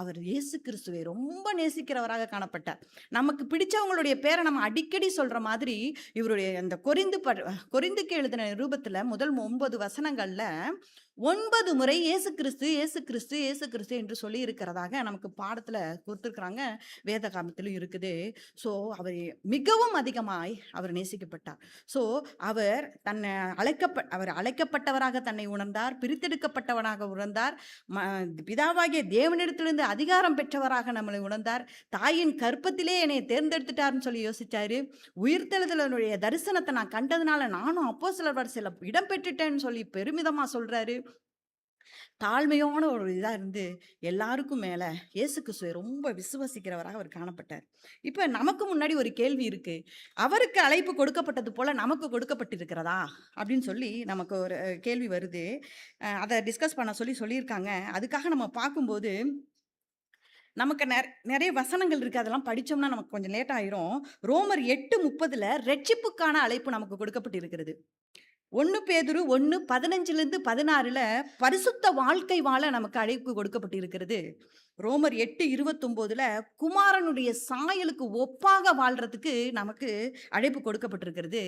H: அவர் இயேசு கிறிஸ்துவை ரொம்ப நேசிக்கிறவராக காணப்பட்டார். நமக்கு பிடிச்சவங்களுடைய பேரை நம்ம அடிக்கடி சொல்ற மாதிரி இவருடைய அந்த கொரிந்துக்கு எழுதின நிருபத்துல முதல் 9 வசனங்கள்ல 9 முறை இயேசு கிறிஸ்து இயேசு கிறிஸ்து இயேசு கிறிஸ்து என்று சொல்லி இருக்கிறதாக நமக்கு பாடத்துல கொடுத்துருக்குறாங்க. வேதகாமத்திலும் இருக்குது. ஸோ அவர் மிகவும் அதிகமாய் அவர் நேசிக்கப்பட்டார். ஸோ அவர் அவர் அழைக்கப்பட்டவராக தன்னை உணர்ந்தார், பிரித்தெடுக்கப்பட்டவனாக உணர்ந்தார், பிதாவாகிய தேவனிடத்திலிருந்து அதிகாரம் பெற்றவராக நம்மளை உணர்ந்தார், தாயின் கற்பத்திலே என்னை தேர்ந்தெடுத்துட்டாருன்னு சொல்லி யோசிச்சாரு, உயிர்த்தெழுதலுடைய தரிசனத்தை நான் கண்டதுனால நானும் அப்போஸ்தலர் வரிசையில இடம் பெற்றுட்டேன்னு சொல்லி பெருமிதமா சொல்றாரு. தாழ்மையான ஒரு இதா இருந்து எல்லாருக்கும் மேல இயேசு கிறிஸ்துவை ரொம்ப விசுவாசிக்கிறவராக அவர் காணப்பட்டார். இப்ப நமக்கு முன்னாடி ஒரு கேள்வி இருக்கு, அவருக்கு அழைப்பு கொடுக்கப்பட்டது போல நமக்கு கொடுக்கப்பட்டிருக்கிறதா அப்படின்னு சொல்லி நமக்கு ஒரு கேள்வி வருது. அதை டிஸ்கஸ் பண்ண சொல்லியிருக்காங்க. அதுக்காக நம்ம பார்க்கும்போது நமக்கு நிறைய வசனங்கள் இருக்கு, அதெல்லாம் படிச்சோம்னா நமக்கு கொஞ்சம் லேட் ஆயிரும். ரோமர் 8:30 ரட்சிப்புக்கான அழைப்பு நமக்கு கொடுக்கப்பட்டிருக்கிறது. 1 பேதுரு 1:15-16 பரிசுத்த வாழ்க்கை வாழ நமக்கு அழைப்பு கொடுக்கப்பட்டிருக்கிறது. ரோமர் 8:29 குமாரனுடைய சாயலுக்கு ஒப்பாக வாழ்றதுக்கு நமக்கு அழைப்பு கொடுக்கப்பட்டிருக்கிறது.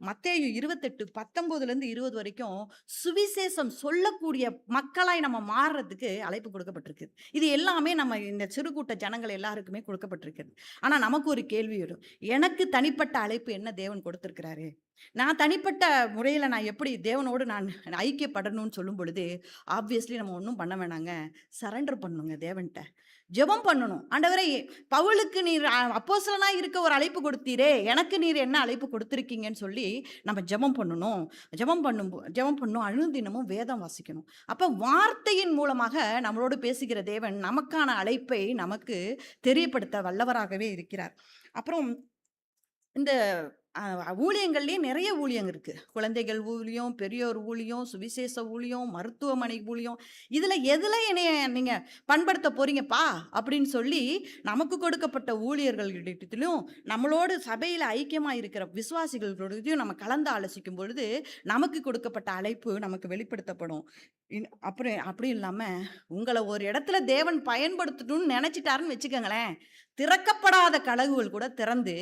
H: மத்தேயு 28:19-20 வரைக்கும் சுவிசேஷம் சொல்லக்கூடிய மக்களாய் நம்ம மாறுறதுக்கு அழைப்பு கொடுக்கப்பட்டிருக்கு. இது எல்லாமே நம்ம இந்த சிறுகூட்ட ஜனங்கள் எல்லாருக்குமே கொடுக்கப்பட்டிருக்கிறது. ஆனா நமக்கு ஒரு கேள்வி வரும், எனக்கு தனிப்பட்ட அழைப்பு என்ன தேவன் கொடுத்திருக்கிறாரு, நான் தனிப்பட்ட முறையில் நான் எப்படி தேவனோடு நான் ஐக்கியப்படணும்னு சொல்லும் பொழுது ஆப்வியஸ்லி நம்ம ஒன்றும் பண்ண வேணாங்க, சரண்டர் பண்ணணுங்க, தேவன்கிட்ட ஜெபம் பண்ணணும். ஆண்டவரே, பவுலுக்கு நீர் அப்போஸ்தலனா இருக்க ஒரு அழைப்பு கொடுத்தீரே, எனக்கு நீர் என்ன அழைப்பு கொடுத்துருக்கீங்கன்னு சொல்லி நம்ம ஜெபம் பண்ணணும். ஜெபம் பண்ணணும், அனுதினமும் வேதம் வாசிக்கணும். அப்போ வார்த்தையின் மூலமாக நம்மளோடு பேசுகிற தேவன் நமக்கான அழைப்பை நமக்கு தெரியப்படுத்த வல்லவராகவே இருக்கிறார். அப்புறம் இந்த ஊழியங்கள்லேயே நிறைய ஊழியம் இருக்குது. குழந்தைகள் ஊழியம், பெரியோர் ஊழியம், சுவிசேஷ ஊழியம், மருத்துவமனை ஊழியம். எதில் என்னைய நீங்கள் பண்படுத்த போறீங்கப்பா அப்படின்னு சொல்லி நமக்கு கொடுக்கப்பட்ட ஊழியர்களிடத்திலும் நம்மளோடு சபையில் ஐக்கியமாக இருக்கிற விசுவாசிகளோடையும் நம்ம கலந்து ஆலோசிக்கும் பொழுது நமக்கு கொடுக்கப்பட்ட அழைப்பு நமக்கு வெளிப்படுத்தப்படும். அப்படி இல்லாமல் உங்களை ஒரு இடத்துல தேவன் பயன்படுத்தணும்னு நினச்சிட்டாருன்னு வச்சுக்கோங்களேன், திறக்கப்படாத கதவுகள் கூட திறந்து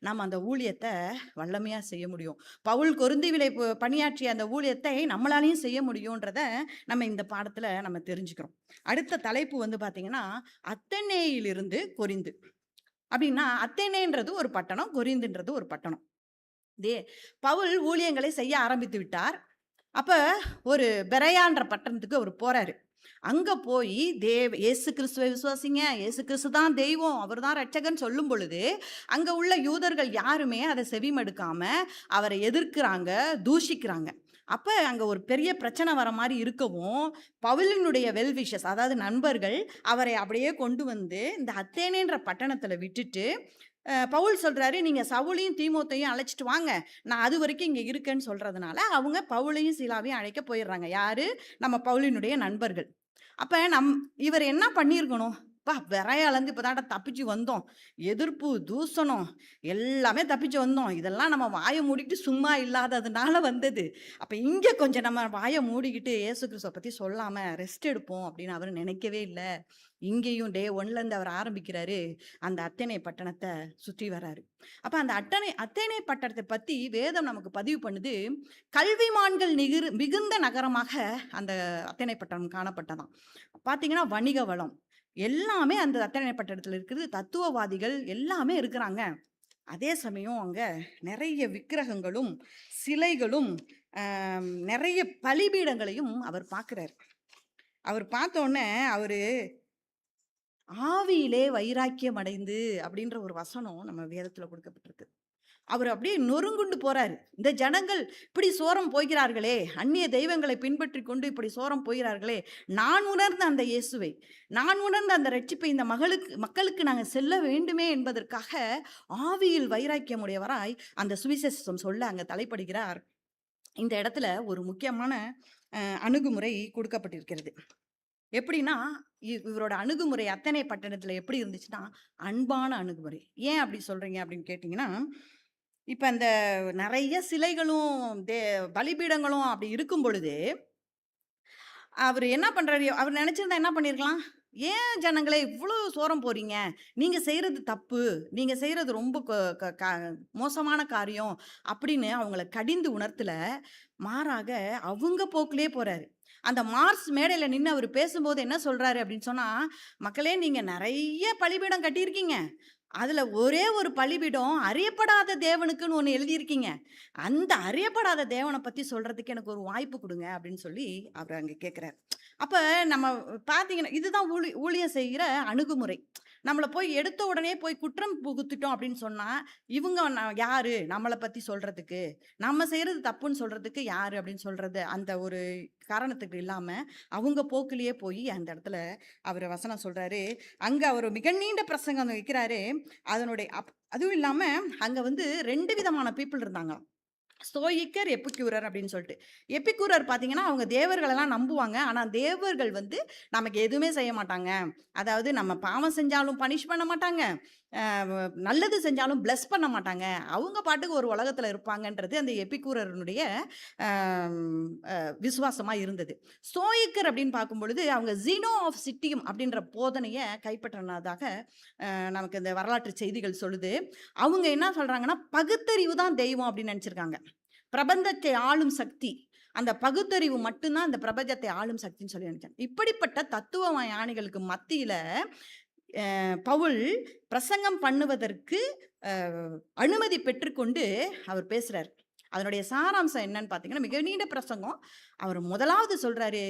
H: நம்ம அந்த ஊழியத்தை வல்லமையாக செய்ய முடியும். பவுல் கொரிந்துவிலே பணியாற்றிய அந்த ஊழியத்தை நம்மளாலையும் செய்ய முடியுன்றத நம்ம இந்த பாடத்தில் நம்ம தெரிஞ்சுக்கிறோம். அடுத்த தலைப்பு பார்த்தீங்கன்னா அத்தேனேயிலிருந்து கொரிந்து. அப்படின்னா அத்தேனேன்றது ஒரு பட்டணம், கொரிந்துன்றது ஒரு பட்டணம். பவுல் ஊழியங்களை செய்ய ஆரம்பித்து விட்டார். அப்போ ஒரு பெரையான்ற பட்டணத்துக்கு அவர் போறாரு. அங்க போய் இயேசு கிறிஸ்துவை விசுவாசிங்க, இயேசு கிறிஸ்து தான் தெய்வம், அவர் தான் ரட்சகன் சொல்லும் பொழுது அங்க உள்ள யூதர்கள் யாருமே அதை செவிமடுக்காம அவரை எதிர்க்கிறாங்க, தூஷிக்கிறாங்க. அப்போ அங்கே ஒரு பெரிய பிரச்சனை வர மாதிரி இருக்கவும் பவுலினுடைய வெல்விஷஸ், அதாவது நண்பர்கள், அவரை அப்படியே கொண்டு வந்து இந்த அத்தேனேன்ற பட்டணத்தில் விட்டுட்டு பவுல் சொல்கிறாரு, நீங்கள் சவுலையும் தீமோத்தையும் அழைச்சிட்டு வாங்க, நான் அது வரைக்கும் இங்கே இருக்கேன்னு சொல்கிறதுனால அவங்க பவுலையும் சீலாவையும் அழைக்க போயிடுறாங்க. யார்? நம்ம பவுலினுடைய நண்பர்கள். அப்போ இவர் என்ன பண்ணியிருக்கணும், விரையாலேருந்து இப்போ தாண்டா தப்பிச்சு வந்தோம். எதிர்ப்பு, தூசணம் எல்லாமே தப்பிச்சு வந்தோம். இதெல்லாம் நம்ம வாயை மூடிக்கிட்டு சும்மா இல்லாததுனால வந்தது. அப்போ இங்கே கொஞ்சம் நம்ம வாயை மூடிக்கிட்டு இயேசு கிறிஸ்துவை பற்றி சொல்லாமல் ரெஸ்ட் எடுப்போம் அப்படின்னு அவர் நினைக்கவே இல்லை. இங்கேயும் டே ஒன்லேருந்து அவர் ஆரம்பிக்கிறாரு. அந்த அத்தேனே பட்டணத்தை சுற்றி வராரு. அப்போ அந்த அத்தேனே பட்டணத்தை பற்றி வேதம் நமக்கு பதிவு பண்ணுது. கல்விமான்கள் மிகுந்த நகரமாக அந்த அத்தேனே பட்டணம் காணப்பட்டதாம். பார்த்தீங்கன்னா வணிக வளம் எல்லாமே அந்த அத்தேனே பட்டணத்தில் இருக்குது. தத்துவவாதிகள் எல்லாமே இருக்கிறாங்க. அதே சமயம் அங்கே நிறைய விக்கிரகங்களும் சிலைகளும் நிறைய பலிபீடங்களையும் அவர் பார்க்குறாரு. அவர் பார்த்தோன்னே அவர் ஆவியிலே வைராக்கியம் அடைந்து அப்படின்ற ஒரு வசனம் நம்ம வேதத்தில் கொடுக்கப்பட்டிருக்கு. அவர் அப்படியே நொறுங்குண்டு போறாரு. இந்த ஜனங்கள் இப்படி சோரம் போகிறார்களே, அந்நிய தெய்வங்களை பின்பற்றி கொண்டு இப்படி சோரம் போகிறார்களே, நான் உணர்ந்த அந்த இயேசுவை, நான் உணர்ந்த அந்த ரட்சிப்பை இந்த மக்களுக்கு நாங்கள் செல்ல வேண்டுமே என்பதற்காக ஆவியில் வைராக்கியம் உடையவராய் அந்த சுவிசேஷம் சொல்ல அங்கே தலைப்படுகிறார். இந்த இடத்துல ஒரு முக்கியமான அணுகுமுறை கொடுக்கப்பட்டிருக்கிறது. எப்படின்னா இவரோட அணுகுமுறை அத்தனை பட்டணத்துல எப்படி இருந்துச்சுன்னா அன்பான அணுகுமுறை. ஏன் அப்படி சொல்றீங்க அப்படின்னு கேட்டிங்கன்னா, இப்போ அந்த நிறைய சிலைகளும் பலிபீடங்களும் அப்படி இருக்கும் பொழுது அவர் என்ன பண்றாரு? அவர் நினைச்சிருந்தா என்ன பண்ணிருக்கலாம்? ஏன் ஜனங்களே இவ்வளோ சோரம் போறீங்க? நீங்க செய்யறது தப்பு, நீங்க செய்யறது ரொம்ப மோசமான காரியம் அப்படின்னு அவங்கள கடிந்து உணர்த்தல. மாறாக அவங்க போக்கிலே போறாரு. அந்த மார்ஸ் மேடையில நின்று அவர் பேசும்போது என்ன சொல்றாரு அப்படின்னு சொன்னா, மக்களே நீங்க நிறைய பலிபீடம் கட்டியிருக்கீங்க, அதுல ஒரே ஒரு பலிபீடம் அறியப்படாத தேவனுக்குன்னு ஒன்று எழுதியிருக்கீங்க. அந்த அறியப்படாத தேவனை பத்தி சொல்றதுக்கு எனக்கு ஒரு வாய்ப்பு கொடுங்க அப்படின்னு சொல்லி அவர் அங்கே கேட்குறாரு. அப்ப நம்ம பார்த்தீங்கன்னா இதுதான் ஊழியம் செய்கிற அணுகுமுறை. நம்மளை போய் எடுத்த உடனே போய் குற்றம் புகுத்திட்டோம் அப்படின்னு சொன்னா இவங்க யாரு நம்மளை பத்தி சொல்றதுக்கு, நம்ம செய்யறது தப்புன்னு சொல்றதுக்கு யாரு அப்படின்னு சொல்றது அந்த ஒரு காரணத்துக்கு இல்லாம அவங்க போக்கிலேயே போய் அந்த இடத்துல அவர் வசனம் சொல்றாரு. அங்க அவர் மிக நீண்ட பிரசங்கம் வைக்கிறாரு. அதனுடைய அதுவும் இல்லாம அங்க வந்து 2 விதமான பீப்புள் இருந்தாங்க, ஸ்தோயிக்கர், எப்பிக்யூரர் அப்படின்னு சொல்லிட்டு. எப்பிக்யூரர் பார்த்தீங்கன்னா அவங்க தேவர்களெல்லாம் நம்புவாங்க. ஆனால் தேவர்கள் வந்து நமக்கு எதுவுமே செய்ய மாட்டாங்க. அதாவது நம்ம பாவம் செஞ்சாலும் பனிஷ் பண்ண மாட்டாங்க, நல்லது செஞ்சாலும் பிளஸ் பண்ண மாட்டாங்க. அவங்க பாட்டுக்கு ஒரு உலகத்தில் இருப்பாங்கன்றது அந்த எப்பிக்யூரனுடைய விசுவாசமாக இருந்தது. ஸ்தோயிக்கர் அப்படின்னு பார்க்கும் பொழுது அவங்க ஜீனோ ஆஃப் சிட்டியும் அப்படின்ற போதனையை கைப்பற்றினதாக நமக்கு இந்த வரலாற்று செய்திகள் சொல்லுது. அவங்க என்ன சொல்கிறாங்கன்னா பகுத்தறிவு தான் தெய்வம் அப்படின்னு நினச்சிருக்காங்க. பிரபஞ்சத்தை ஆளும் சக்தி, அந்த பகுத்தறிவு மட்டும்தான் அந்த பிரபஞ்சத்தை ஆளும் சக்தின்னு சொல்லி நினைச்சாங்க. இப்படிப்பட்ட தத்துவ ஞானிகளுக்கு மத்தியில பவுல் பிரசங்கம் பண்ணுவதற்கு அனுமதி பெற்றுக்கொண்டு அவர் பேசுறார். அதனுடைய சாராம்சம் என்னன்னு பார்த்தீங்கன்னா மிக நீண்ட பிரசங்கம். அவர் முதலாவது சொல்றாரு,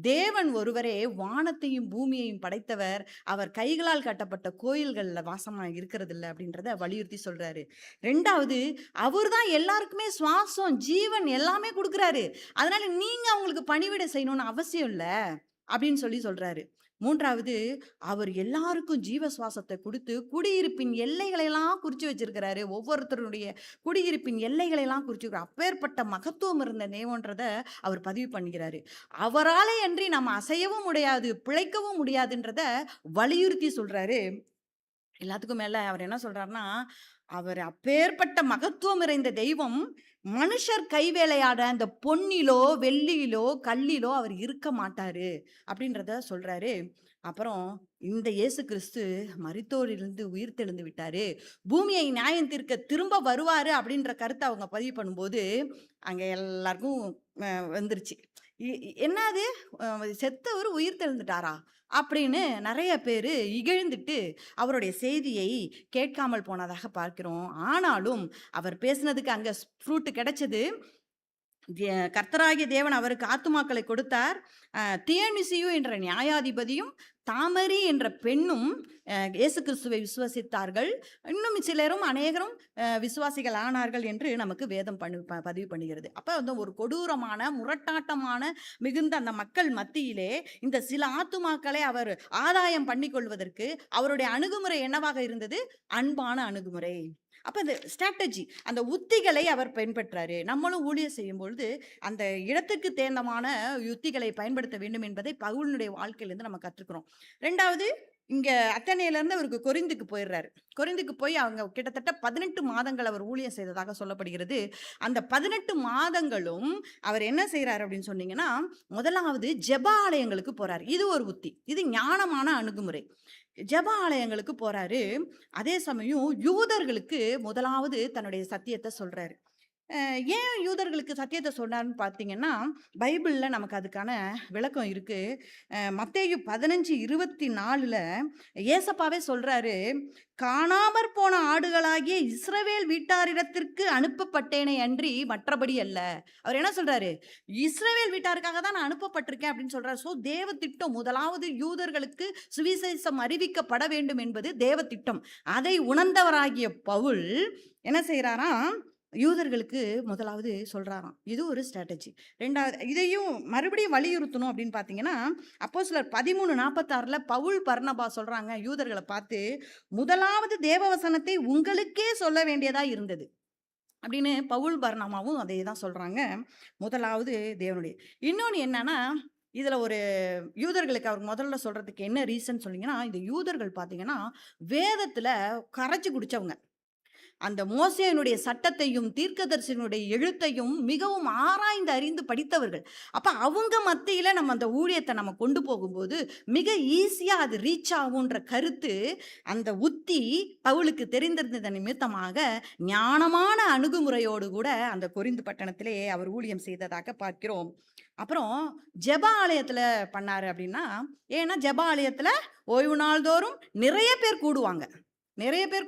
H: தேவன் ஒருவரே வானத்தையும் பூமியையும் படைத்தவர், அவர் கைகளால் கட்டப்பட்ட கோயில்களில் வாசமாக இருக்கிறது இல்லை அப்படின்றத வலியுறுத்தி சொல்றாரு. 2வது அவர் தான் எல்லாருக்குமே சுவாசம் ஜீவன் எல்லாமே கொடுக்குறாரு, அதனால நீங்க அவங்களுக்கு பணிவிடை செய்யணும்னு அவசியம் இல்லை அப்படின்னு சொல்றாரு. 3வது அவர் எல்லாருக்கும் ஜீவ சுவாசத்தை கொடுத்து குடியிருப்பின் எல்லைகளெல்லாம் குறித்து வச்சிருக்கிறாரு. ஒவ்வொருத்தருடைய குடியிருப்பின் எல்லைகளெல்லாம் குறிச்சு அப்பேற்பட்ட மகத்துவம் இருந்த தேவன்றத அவர் பதிவு பண்ணுகிறாரு. அவராலே அன்றி நம்ம அசையவும் முடியாது, பிழைக்கவும் முடியாதுன்றத வலியுறுத்தி சொல்றாரு. எல்லாத்துக்கும் மேல அவர் என்ன சொல்றாருன்னா, அவர் அப்பேற்பட்ட மகத்துவம் நிறைந்த தெய்வம் மனுஷர் கைவேலையாட அந்த பொன்னிலோ வெள்ளியிலோ கல்லிலோ அவர் இருக்க மாட்டாரு அப்படின்றத சொல்றாரு. அப்புறம் இந்த இயேசு கிறிஸ்து மரித்தோரிலிருந்து உயிர் தெழுந்து விட்டாரு, பூமியை நியாயம் தீர்க்க திரும்ப வருவாரு அப்படின்ற கருத்தை அவங்க பதிவு பண்ணும்போது அங்க எல்லாருக்கும் வந்துருச்சு. என்னது செத்தவர் உயிர் தெழுந்துட்டாரா அப்படின்னு நிறைய பேர் இகழ்ந்துட்டு அவருடைய செய்தியை கேட்காமல் போனதாக பார்க்கிறோம். ஆனாலும் அவர் பேசினதுக்கு அங்கே ஃப்ரூட்டு கிடைச்சது. கர்த்தராகிய தேவன் அவருக்கு ஆத்துமாக்களை கொடுத்தார். தியனிசியு என்ற நியாயாதிபதியும் தாமரி என்ற பெண்ணும் இயேசு கிறிஸ்துவை விசுவாசித்தார்கள். இன்னும் சிலரும் அநேகரும் விசுவாசிகள் ஆனார்கள் என்று நமக்கு வேதம் பதிவு பண்ணுகிறது. அப்போ வந்து ஒரு கொடூரமான முரட்டாட்டமான மிகுந்த அந்த மக்கள் மத்தியிலே இந்த சில ஆத்துமாக்களை அவர் ஆதாயம் பண்ணி கொள்வதற்கு அவருடைய அணுகுமுறை என்னவாக இருந்தது? அன்பான அணுகுமுறை. அப்போ அந்த ஸ்ட்ராட்டஜி, அந்த உத்திகளை அவர் பயன்படுறாரு. நம்மளும் ஊழியர் செய்யும் பொழுது அந்த இடத்துக்கு தேர்ந்தமான யுத்திகளை பயன்படுத்த வேண்டும் என்பதை பவுலினுடைய வாழ்க்கையிலிருந்து நம்ம கற்றுக்கிறோம். 2வது இங்கே அத்தனையிலேருந்து அவருக்கு கொரிந்துக்கு போயிடுறாரு. கொரிந்துக்கு போய் அவங்க கிட்டத்தட்ட 18 மாதங்கள் அவர் ஊழியம் செய்ததாக சொல்லப்படுகிறது. அந்த 18 மாதங்களும் அவர் என்ன செய்கிறார் அப்படின்னு சொன்னீங்கன்னா, முதலாவது ஜெப ஆலயங்களுக்கு போகிறார். இது ஒரு உத்தி, இது ஞானமான அணுகுமுறை. ஜெப ஆலயங்களுக்கு போகிறாரு. அதே சமயம் யூதர்களுக்கு முதலாவது தன்னுடைய சத்தியத்தை சொல்கிறாரு. ஏன் யூதர்களுக்கு சத்தியத்தை சொன்னார்னு பார்த்தீங்கன்னா, பைபிளில் நமக்கு அதுக்கான விளக்கம் இருக்குது. மத்தேயு 15:24 ஏசப்பாவே சொல்கிறாரு, காணாமற் போன ஆடுகளாகிய இஸ்ரவேல் வீட்டாரிடத்திற்கு அனுப்பப்பட்டேனே அன்றி மற்றபடி அல்ல. அவர் என்ன சொல்கிறாரு? இஸ்ரவேல் வீட்டாருக்காக தான் நான் அனுப்பப்பட்டிருக்கேன் அப்படின்னு சொல்கிறார். ஸோ தேவ திட்டம் முதலாவது யூதர்களுக்கு சுவிசேஷம் அறிவிக்கப்பட வேண்டும் என்பது தேவ திட்டம். அதை உணர்ந்தவராகிய பவுல் என்ன செய்கிறாராம்? யூதர்களுக்கு முதலாவது சொல்கிறாராம். இது ஒரு ஸ்ட்ராட்டஜி. ரெண்டாவது, இதையும் மறுபடியும் வலியுறுத்தணும் அப்படின்னு பார்த்தீங்கன்னா, அப்போஸ்தலர் 13:46 பவுல் பர்னபா சொல்கிறாங்க யூதர்களை பார்த்து, முதலாவது தேவவசனத்தை உங்களுக்கே சொல்ல வேண்டியதாக இருந்தது அப்படின்னு பவுல் பர்னபாவும் அதே தான் சொல்கிறாங்க. முதலாவது தேவனுடைய. இன்னொன்று என்னன்னா, இதில் ஒரு யூதர்களுக்கு அவர் முதல்ல சொல்கிறதுக்கு என்ன ரீசன் சொன்னீங்கன்னா, இந்த யூதர்கள் பார்த்தீங்கன்னா வேதத்தில் கரைச்சி குடித்தவங்க. அந்த மோசேயினுடைய சட்டத்தையும் தீர்க்கதரிசனுடைய எழுத்தையும் மிகவும் ஆராய்ந்து அறிந்து படித்தவர்கள். அப்போ அவங்க மத்தியில் நம்ம அந்த ஊழியத்தை நம்ம கொண்டு போகும்போது மிக ஈஸியாக அது ரீச் ஆகுன்ற கருத்து, அந்த உத்தி பவுலுக்கு தெரிந்திருந்த நிமித்தமாக ஞானமான அணுகுமுறையோடு கூட அந்த கொரிந்து பட்டணத்திலே அவர் ஊழியம் செய்ததாக பார்க்கிறோம். அப்புறம் ஜெப ஆலயத்தில் பண்ணார் அப்படின்னா, ஏன்னா ஜெப ஆலயத்தில் ஓய்வு நாள்தோறும் நிறைய பேர்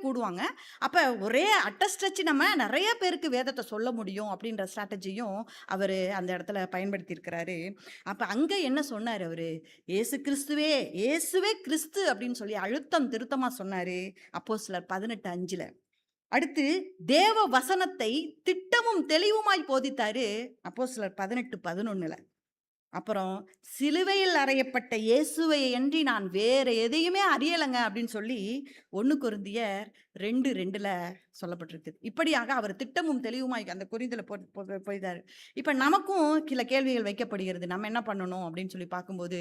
H: கூடுவாங்க. அப்போ ஒரே அட்டஸ்ட்ரச்சு நம்ம நிறைய பேருக்கு வேதத்தை சொல்ல முடியும் அப்படின்ற ஸ்ட்ராட்டஜியும் அவர் அந்த இடத்துல பயன்படுத்தியிருக்கிறாரு. அப்போ அங்கே என்ன சொன்னார் அவர்? இயேசுவே கிறிஸ்து அப்படின்னு சொல்லி அழுத்தம் திருத்தமாக சொன்னார் அப்போஸ்தலர் 18:5. அடுத்து தேவ வசனத்தை திட்டமும் தெளிவுமாய் போதித்தாரு அப்போஸ்தலர் 18:11. அப்புறம் சிலுவையில் அறையப்பட்ட இயேசுவை அன்றி நான் வேற எதையுமே அறியலைங்க அப்படின்னு சொல்லி 1 கொரிந்தியர் 2:2 சொல்லப்பட்டிருக்கு. இப்படியாக அவர் திட்டமும் தெளிவுமாய் அந்த கொரிந்தில் போய்தார். இப்போ நமக்கும் சில கேள்விகள் வைக்கப்படுகிறது. நம்ம என்ன பண்ணணும் அப்படின்னு சொல்லி பார்க்கும்போது,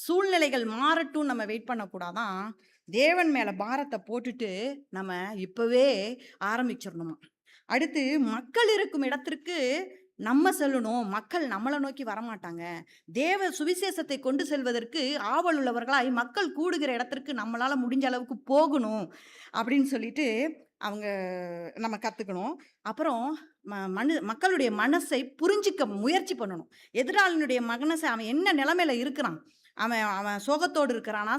H: சூழ்நிலைகள் மாறட்டும் நம்ம வெயிட் பண்ணக்கூடாதான். தேவன் மேலே பாரத்தை போட்டுட்டு நம்ம இப்போவே ஆரம்பிச்சிடணுமா. அடுத்து மக்கள் இருக்கும் இடத்திற்கு நம்ம செல்லணும். மக்கள் நம்மளை நோக்கி வரமாட்டாங்க. தேவ சுவிசேஷத்தை கொண்டு செல்வதற்கு ஆவல் உள்ளவர்களாய் மக்கள் கூடுகிற இடத்திற்கு நம்மளால் முடிஞ்ச அளவுக்கு போகணும் அப்படின்னு சொல்லிட்டு அவங்க நம்ம கற்றுக்கணும். அப்புறம் மக்களுடைய மனசை புரிஞ்சிக்க முயற்சி பண்ணணும். எதிராளினுடைய மனசை அவன் என்ன நிலைமையில இருக்கிறான், அவன் சோகத்தோடு இருக்கிறானா,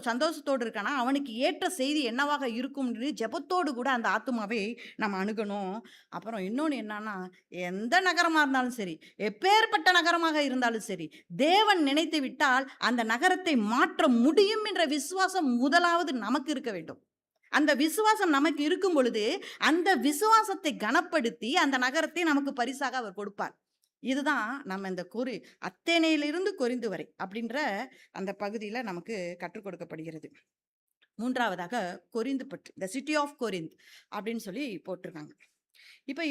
H: சந்தோஷத்தோடு இருக்கானா, அவனுக்கு ஏற்ற செய்தி என்னவாக இருக்கும்னு ஜெபத்தோடு கூட அந்த ஆத்துமாவை நம்ம அணுகணும். அப்புறம் இன்னொன்று என்னன்னா, எந்த நகரமாக இருந்தாலும் சரி, எப்பேற்பட்ட நகரமாக இருந்தாலும் சரி, தேவன் நினைத்து விட்டால் அந்த நகரத்தை மாற்ற முடியும் என்ற விசுவாசம் முதலாவது நமக்கு இருக்க வேண்டும். அந்த விசுவாசம் நமக்கு இருக்கும் பொழுது அந்த விசுவாசத்தை கனப்படுத்தி அந்த நகரத்தை நமக்கு பரிசாக அவர் கொடுப்பார். இதுதான் நம்ம இந்த அத்தேனையிலிருந்து கொரிந்து வரை அப்படின்ற அந்த பகுதியில் நமக்கு கற்றுக் கொடுக்கப்படுகிறது. மூன்றாவதாக கொரிந்து பற்று, த சிட்டி ஆஃப் கொரிந்த் அப்படின்னு சொல்லி போட்டிருக்காங்க. இப்போ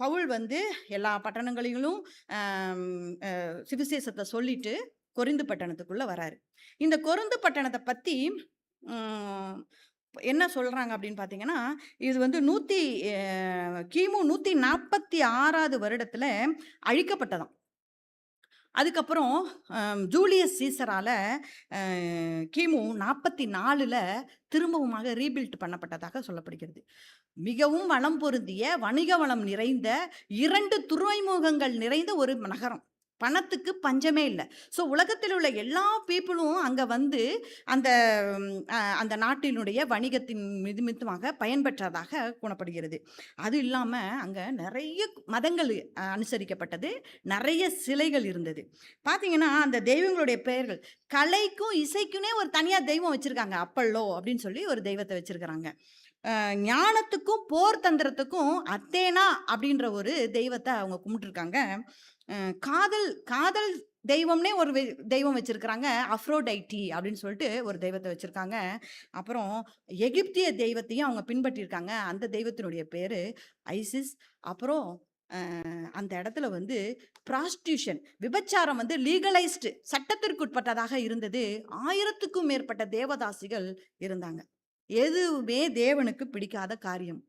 H: பவுல் எல்லா பட்டணங்களிலும் சுவிசேஷத்தை சொல்லிட்டு கொரிந்து பட்டணத்துக்குள்ளே வராரு. இந்த கொரிந்து பட்டணத்தை பற்றி என்ன சொல்கிறாங்க அப்படின்னு பார்த்தீங்கன்னா, இது கிமு 146 வருடத்தில் அழிக்கப்பட்டதாம். அதுக்கப்புறம் ஜூலியஸ் சீசரால் கிமு 44 திரும்பவுமாக ரீபில்ட் பண்ணப்பட்டதாக சொல்லப்படுகிறது. மிகவும் வளம் பொருந்திய வணிக வளம் நிறைந்த 2 துறைமுகங்கள் நிறைந்த ஒரு நகரம். பணத்துக்கு பஞ்சமே இல்லை. ஸோ உலகத்தில் உள்ள எல்லா பீப்புளும் அங்கே அந்த அந்த நாட்டினுடைய வணிகத்தின் நிமித்தமாக பயன்பெற்றதாக கூறப்படுகிறது. அது இல்லாமல் அங்கே நிறைய மதங்கள் அனுசரிக்கப்பட்டது, நிறைய சிலைகள் இருந்தது. பார்த்தீங்கன்னா அந்த தெய்வங்களுடைய பெயர்கள், கலைக்கும் இசைக்குன்னே ஒரு தனியாக தெய்வம் வச்சுருக்காங்க. அப்பல்லோ அப்படின்னு சொல்லி ஒரு தெய்வத்தை வச்சுருக்கிறாங்க. ஞானத்துக்கும் போர் தந்திரத்துக்கும் அத்தேனா அப்படின்ற ஒரு தெய்வத்தை அவங்க கும்பிட்டுருக்காங்க. காதல் தெய்வம்னே ஒரு தெய்வம் வச்சிருக்கிறாங்க, அஃப்ரோடைட்டி அப்படின்னு சொல்லிட்டு ஒரு தெய்வத்தை வச்சிருக்காங்க. அப்புறம் எகிப்திய தெய்வத்தையும் அவங்க பின்பற்றியிருக்காங்க. அந்த தெய்வத்தினுடைய பேர் ஐசிஸ். அப்புறம் அந்த இடத்துல வந்து ப்ராஸ்டியூஷன், விபச்சாரம் வந்து லீகலைஸ்டு, சட்டத்திற்குட்பட்டதாக இருந்தது. 1000க்கும் மேற்பட்ட தேவதாசிகள் இருந்தாங்க. எதுவுமே தேவனுக்கு பிடிக்காத காரியம்.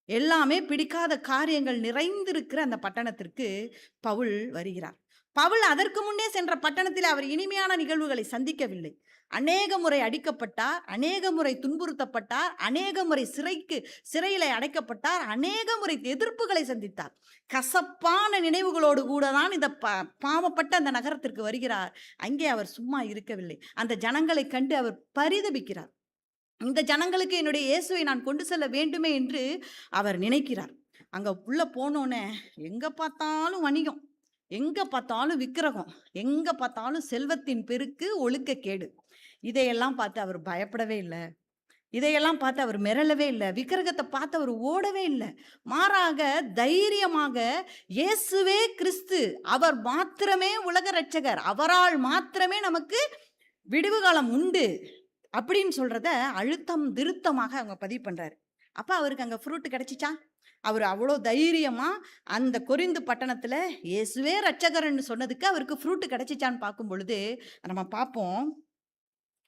H: எல்லாமே பிடிக்காத காரியங்கள் நிறைந்திருக்கிற அந்த பட்டணத்திற்கு பவுல் வருகிறார். பவுல் அதற்கு முன்னே சென்ற பட்டணத்தில் அவர் இனிமையான நிகழ்வுகளை சந்திக்கவில்லை. அநேக முறை அடிக்கப்பட்டார், அநேக முறை துன்புறுத்தப்பட்டார், அநேக முறை சிறையில அடைக்கப்பட்டார், அநேக முறை எதிர்ப்புகளை சந்தித்தார். கசப்பான நினைவுகளோடு கூட தான் இந்த பாவப்பட்ட அந்த நகரத்திற்கு வருகிறார். அங்கே அவர் சும்மா இருக்கவில்லை. அந்த ஜனங்களை கண்டு அவர் பரிதபிக்கிறார். இந்த ஜனங்களுக்கு என்னுடைய இயேசுவை நான் கொண்டு செல்ல வேண்டுமே என்று அவர் நினைக்கிறார். அங்க உள்ள போனோன்னே எங்க பார்த்தாலும் வணிகம், எங்க பார்த்தாலும் விக்கிரகம், எங்க பார்த்தாலும் செல்வத்தின் பெருக்கு, ஒழுக்கக்கேடு. இதையெல்லாம் பார்த்து அவர் பயப்படவே இல்லை. இதையெல்லாம் பார்த்து அவர் மிரளவே இல்லை. விக்கிரகத்தை பார்த்து அவர் ஓடவே இல்லை. மாறாக தைரியமாக இயேசுவே கிறிஸ்து, அவர் மாத்திரமே உலக இரட்சகர், அவரால் மாத்திரமே நமக்கு விடுவு காலம் உண்டு அப்படின்னு சொல்றத அழுத்தம் திருத்தமாக அவங்க பதிவு பண்றாரு. அப்ப அவருக்கு அங்க ஃப்ரூட் கிடைச்சிச்சா? அவர் அவ்வளோ தைரியமா அந்த கொரிந்து பட்டணத்துல இயேசுவே ரட்சகர்ன்னு சொன்னதுக்கு அவருக்கு ஃப்ரூட் கிடைச்சிச்சான்னு பார்க்கும் பொழுது நம்ம பார்ப்போம்.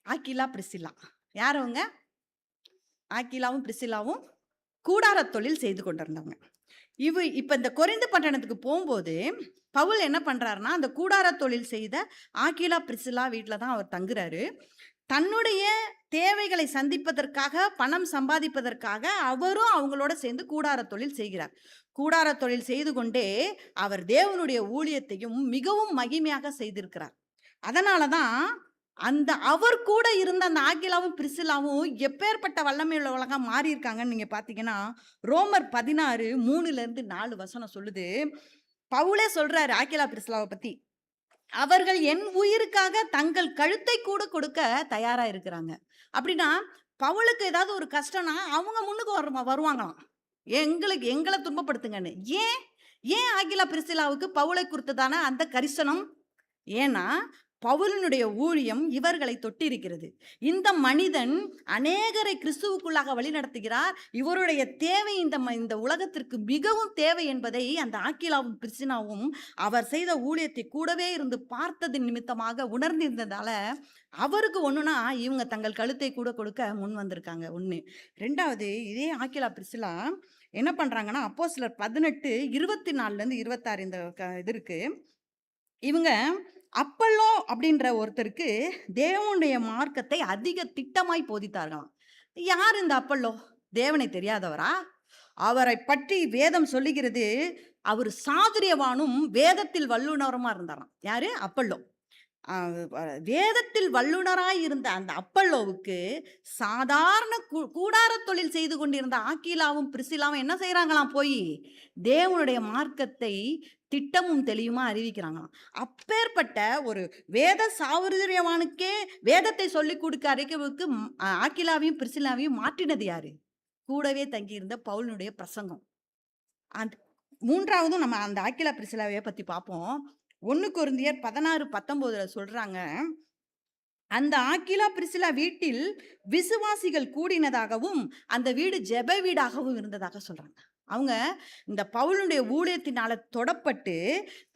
H: ஆக்கிலா பிரிசில்லா யார் அவங்க? ஆக்கிலாவும் பிரிசில்லாவும் கூடார தொழில் செய்து கொண்டிருந்தவங்க. இப்ப இந்த கொரிந்து பட்டணத்துக்கு போகும்போது பவுல் என்ன பண்றாருன்னா, அந்த கூடார தொழில் செய்த ஆக்கிலா பிரிசில்லா வீட்டில தான் அவர் தங்குறாரு. தன்னுடைய தேவைகளை சந்திப்பதற்காக, பணம் சம்பாதிப்பதற்காக அவரும் அவங்களோட சேர்ந்து கூடார தொழில் செய்கிறார். கூடார தொழில் செய்து கொண்டே அவர் தேவனுடைய ஊழியத்தையும் மிகவும் மகிமையாக செய்திருக்கிறார். அதனாலதான் அந்த அவர் கூட இருந்த அந்த ஆக்கிலாவும் பிரிசில்லாவும் எப்பேற்பட்ட வல்லமை உள்ளவளாக மாறி இருக்காங்கன்னு நீங்க பாத்தீங்கன்னா, ரோமர் 16:3-4 சொல்லுது. பவுலே சொல்றாரு ஆக்கிலா பிரிசில்லாவை பத்தி, அவர்கள் என் உயிருக்காக தங்கள் கழுத்தை கூட கொடுக்க தயாரா இருக்கிறாங்க. அப்படின்னா பவுலுக்கு ஏதாவது ஒரு கஷ்டம்னா அவங்க முன்னுக்கு வருவாங்களாம், எங்களை துன்பப்படுத்துங்கன்னு. ஏன் ஆக்கிலா பிரிசில்லாவுக்கு பவுலை குறித்ததான அந்த கரிசனம்? ஏன்னா பவுலினுடைய ஊழியம் இவர்களை தொட்டிருக்கிறது. இந்த மனிதன் அநேகரை கிறிஸ்துவுக்குள்ளாக வழி நடத்துகிறார். இவருடைய தேவை இந்த உலகத்திற்கு மிகவும் தேவை என்பதை அந்த ஆக்கிலாவும் பிரிசில்லாவும் அவர் செய்த ஊழியத்தை கூடவே இருந்து பார்த்ததின் நிமித்தமாக உணர்ந்திருந்ததால அவருக்கு ஒண்ணுனா இவங்க தங்கள் கழுத்தை கூட கொடுக்க முன் வந்திருக்காங்க. ஒண்ணு. ரெண்டாவது, இதே ஆக்கிலா பிரிசில்லா என்ன பண்றாங்கன்னா, அப்போஸ்தலர் 18:24-26 இந்த இது இருக்கு. இவங்க அப்பல்லோ அப்படின்ற ஒருத்தருக்கு தேவனுடைய மார்க்கத்தை அதிக திட்டமாய் போதித்தார்களாம். யார் இந்த அப்பல்லோ? தேவனை தெரியாதவரா? அவரை பற்றி வேதம் சொல்லுகிறது, அவர் சாதுரியவானும் வேதத்தில் வல்லுனருமா இருந்தாராம். யாரு? அப்பல்லோ. வேதத்தில் வல்லுனராய் இருந்த அந்த அப்பல்லோவுக்கு சாதாரண கூடார தொழில் செய்து கொண்டிருந்த ஆக்கிலாவும் பிரிசில்லாவும் என்ன செய்யறாங்களாம்? போய் தேவனுடைய மார்க்கத்தை திட்டமும் தெளிவுமா அறிவிக்கிறாங்களாம். அப்பேற்பட்ட ஒரு வேத சாதுரியவானுக்கே வேதத்தை சொல்லி கொடுக்க அறிக்கைக்கு ஆக்கிலாவையும் பிரிசில்லாவையும் மாற்றினது யாரு? கூடவே தங்கியிருந்த பவுலினுடைய பிரசங்கம். அந்த மூன்றாவதும் நம்ம அந்த ஆக்கிலா பிரிசில்லாவைய பத்தி பார்ப்போம். 1 கொரிந்தியர் 16:19 சொல்றாங்க, அந்த ஆக்கிலா பிரிசில்லா வீட்டில் விசுவாசிகள் கூடினதாகவும் அந்த வீடு ஜெப வீடாகவும் இருந்ததாக சொல்றாங்க. அவங்க இந்த பவுலுடைய ஊழியத்தினால தொடப்பட்டு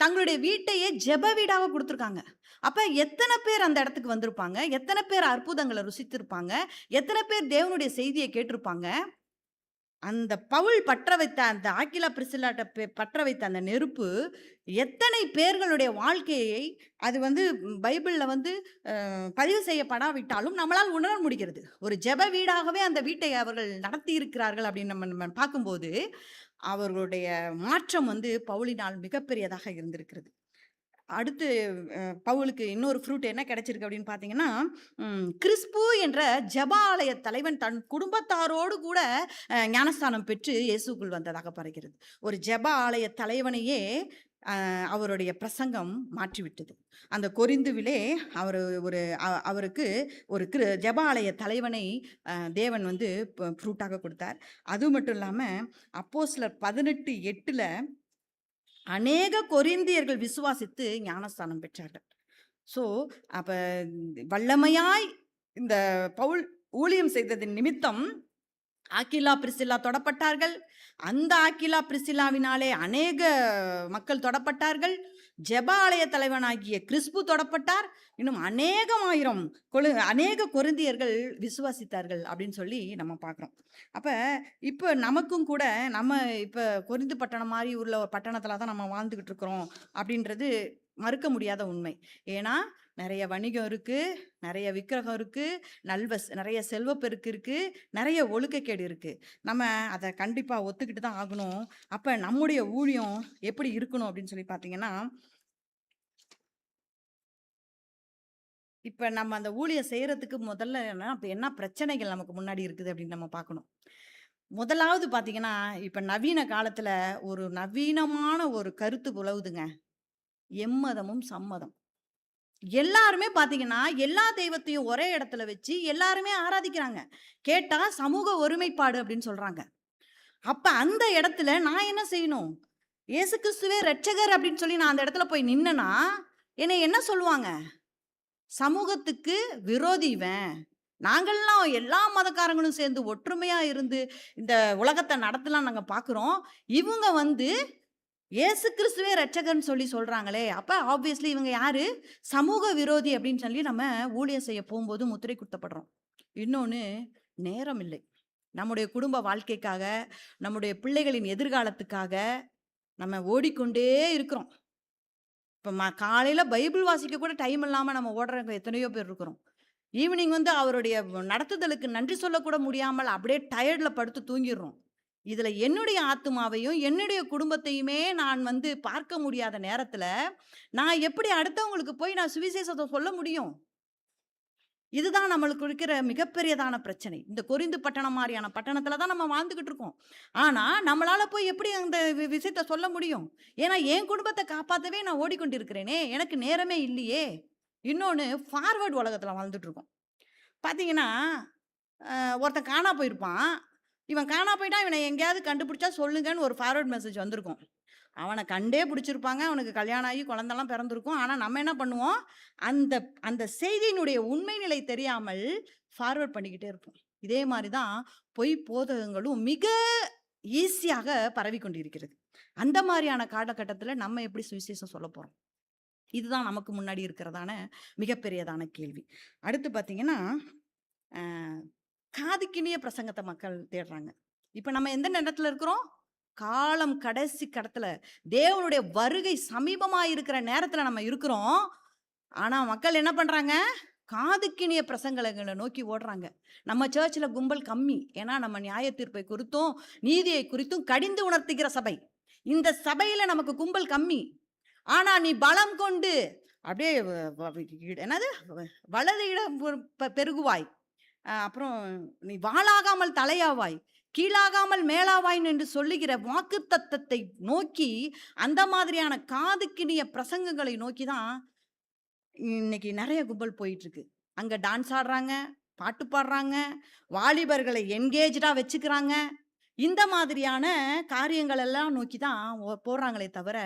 H: தங்களுடைய வீட்டையே ஜெப வீடாக கொடுத்துருக்காங்க. அப்ப எத்தனை பேர் அந்த இடத்துக்கு வந்திருப்பாங்க? எத்தனை பேர் அற்புதங்களை ருசித்திருப்பாங்க? எத்தனை பேர் தேவனுடைய செய்தியை கேட்டிருப்பாங்க? அந்த பவுல் பற்ற வைத்த அந்த ஆக்கிலா பிரிசில்லாட்ட பற்ற வைத்த அந்த நெருப்பு எத்தனை பேர்களுடைய வாழ்க்கையை அது பைபிள்ல பதிவு செய்யப்படாவிட்டாலும் நம்மளால் உணர முடிகிறது. ஒரு ஜெப வீடாகவே அந்த வீட்டை அவர்கள் நடத்தி இருக்கிறார்கள் அப்படின்னு நம்ம பார்க்கும்போது அவர்களுடைய மாற்றம் பவுலினால் மிகப்பெரியதாக இருந்திருக்கிறது. அடுத்து பவுலுக்கு இன்னொரு ஃப்ரூட் என்ன கிடைச்சிருக்கு அப்படின்னு பார்த்தீங்கன்னா, கிறிஸ்பு என்ற ஜெப ஆலய தலைவன் தன் குடும்பத்தாரோடு கூட ஞானஸ்தானம் பெற்று இயேசுக்குள் வந்ததாக பறைகிறது. ஒரு ஜெப ஆலய தலைவனையே அவருடைய பிரசங்கம் மாற்றிவிட்டது. அந்த கொரிந்துவிலே அவருக்கு ஒரு ஜெப ஆலய தலைவனை தேவன் ஃப்ரூட்டாக கொடுத்தார். அது மட்டும் இல்லாமல் அப்போஸ்தலர் 18:8 அநேக கொரிந்தியர்கள் விசுவாசித்து ஞானஸ்தானம் பெற்றார்கள். ஸோ அப்போ வல்லமையாய் இந்த பவுல் ஊழியம் செய்ததின் நிமித்தம் ஆக்கிலா பிரிசில்லா தொடப்பட்டார்கள். அந்த ஆக்கிலா பிரிசில்லாவினாலே அநேக மக்கள் தொடப்பட்டார்கள். ஜெப ஆலய தலைவனாகிய கிறிஸ்பு தொடப்பட்டார். இன்னும் அநேக கொரிந்தியர்கள் விசுவாசித்தார்கள் அப்படின்னு சொல்லி நம்ம பார்க்குறோம். அப்ப இப்ப நமக்கும் கூட நம்ம இப்ப கொரிந்து பட்டணம் மாதிரி உள்ள ஒரு பட்டணத்துல தான் நம்ம வாழ்ந்துகிட்டு இருக்கிறோம் அப்படின்றது மறுக்க முடியாத உண்மை. ஏன்னா நிறைய வணிகம் இருக்கு, நிறைய விக்கிரகம் இருக்கு, நிறைய செல்வப்பெருக்கு இருக்கு, நிறைய ஒழுக்கக்கேடு இருக்கு. நம்ம அதை கண்டிப்பா ஒத்துக்கிட்டு தான் ஆகணும். அப்ப நம்முடைய ஊழியம் எப்படி இருக்கணும் அப்படின்னு சொல்லி பார்த்தீங்கன்னா, இப்ப நம்ம அந்த ஊழியம் செய்யறதுக்கு முதல்ல அப்ப என்ன பிரச்சனைகள் நமக்கு முன்னாடி இருக்குது அப்படின்னு நம்ம பார்க்கணும். முதலாவது பார்த்தீங்கன்னா, இப்ப நவீன காலத்துல ஒரு நவீனமான ஒரு கருத்து உலவுதுங்க. எம்மதமும் சம்மதம். எல்லாருமே பார்த்தீங்கன்னா, எல்லா தெய்வத்தையும் ஒரே இடத்துல வச்சு எல்லாருமே ஆராதிக்கிறாங்க. கேட்டா சமூக ஒருமைப்பாடு அப்படின்னு சொல்றாங்க. அப்ப அந்த இடத்துல நான் என்ன செய்யணும்? இயேசு கிறிஸ்துவே இரட்சகர் அப்படின்னு சொல்லி நான் அந்த இடத்துல போய் நின்னேன்னா, என்னை என்ன சொல்லுவாங்க? சமூகத்துக்கு விரோதி இவன். நாங்கள்லாம் எல்லா மதக்காரங்களும் சேர்ந்து ஒற்றுமையா இருந்து இந்த உலகத்தை நடத்தலாம் நாங்க பார்க்குறோம். இவங்க வந்து இயேசு கிறிஸ்துவே இரட்சகர்ன்னு சொல்லி சொல்றாங்களே, அப்ப ஆப்வியஸ்லி இவங்க யாரு? சமூக விரோதி அப்படின்னு சொல்லி நம்ம ஊழியம் செய்ய போகும்போது முத்திரை குத்தப்படுறோம். இன்னொன்னு, நேரம் இல்லை. நம்முடைய குடும்ப வாழ்க்கைக்காக, நம்முடைய பிள்ளைகளின் எதிர்காலத்துக்காக நம்ம ஓடிக்கொண்டே இருக்கிறோம். இப்ப காலையில பைபிள் வாசிக்க கூட டைம் இல்லாம நம்ம ஓடுறவங்க எத்தனையோ பேர் இருக்கிறோம். ஈவினிங் வந்து அவருடைய நடத்துதலுக்கு நன்றி சொல்லக்கூட முடியாமல் அப்படியே டயர்ட்ல படுத்து தூங்கிடுறோம். இதுல என்னுடைய ஆத்துமாவையும் என்னுடைய குடும்பத்தையுமே நான் வந்து பார்க்க முடியாத நேரத்துல நான் எப்படி அடுத்தவங்களுக்கு போய் நான் சுவிசேஷத்தை சொல்ல முடியும்? இதுதான் நம்மளுக்கு இருக்கிற மிகப்பெரியதான பிரச்சனை. இந்த கொரிந்து பட்டணம் மாதிரியான பட்டணத்துல தான் நம்ம வாழ்ந்துகிட்டு இருக்கோம். ஆனா நம்மளால போய் எப்படி அந்த விஷயத்த சொல்ல முடியும்? ஏன்னா என் குடும்பத்தை காப்பாத்தவே நான் ஓடிக்கொண்டிருக்கிறேனே, எனக்கு நேரமே இல்லையே. இன்னொன்னு, ஃபார்வர்ட் உலகத்துல வாழ்ந்துட்டு இருக்கோம். பாத்தீங்கன்னா, ஒருத்தன் காணா போயிருப்பான். இவன் காணா போயிட்டான், இவனை எங்கேயாவது கண்டுபிடிச்சா சொல்லுங்கன்னு ஒரு ஃபார்வர்ட் மெசேஜ் வந்திருக்கும். அவனை கண்டே பிடிச்சிருப்பாங்க, அவனுக்கு கல்யாணம் ஆகி குழந்தெல்லாம் பிறந்திருக்கும். ஆனால் நம்ம என்ன பண்ணுவோம்? அந்த அந்த செய்தியினுடைய உண்மை நிலை தெரியாமல் ஃபார்வர்ட் பண்ணிக்கிட்டே இருப்போம். இதே மாதிரி தான் பொய் போதகங்களும் மிக ஈஸியாக பரவி கொண்டிருக்கிறது. அந்த மாதிரியான காலகட்டத்தில் நம்ம எப்படி சுவிசேஷம் சொல்ல போகிறோம்? இதுதான் நமக்கு முன்னாடி இருக்கிறதான மிகப்பெரியதான கேள்வி. அடுத்து பார்த்தீங்கன்னா, காதுக்கினிய பிரசங்கத்தை மக்கள் தேடுறாங்க. இப்ப நம்ம எந்த நேரத்துல இருக்கிறோம்? காலம் கடைசி கடத்துல தேவனுடைய வருகை சமீபமா இருக்கிற நேரத்துல நம்ம இருக்கிறோம். ஆனா மக்கள் என்ன பண்றாங்க? காதுக்கினிய பிரசங்கங்களை நோக்கி ஓடுறாங்க. நம்ம சர்ச்சில் கும்பல் கம்மி. ஏன்னா நம்ம நியாய தீர்ப்பை குறித்தும் நீதியை குறித்தும் கடிந்து உணர்த்துகிற சபை. இந்த சபையில நமக்கு கும்பல் கம்மி. ஆனா நீ பலம் கொண்டு அப்படியே என்னது வலது இடம் பெருகுவாய், அப்புறம் நீ வாளாகாமல் தலையாவாய், கீழாகாமல் மேலாவாய் என்று சொல்லுகிற வாக்கு தத்தத்தை நோக்கி, அந்த மாதிரியான காதுக்கினிய பிரசங்கங்களை நோக்கி தான் இன்னைக்கு நிறைய கும்பல் போயிட்டு இருக்கு. அங்க டான்ஸ் ஆடுறாங்க, பாட்டு பாடுறாங்க, வாலிபர்களை என்கேஜா வச்சுக்கிறாங்க. இந்த மாதிரியான காரியங்கள் எல்லாம் நோக்கி தான் போடுறாங்களே தவிர,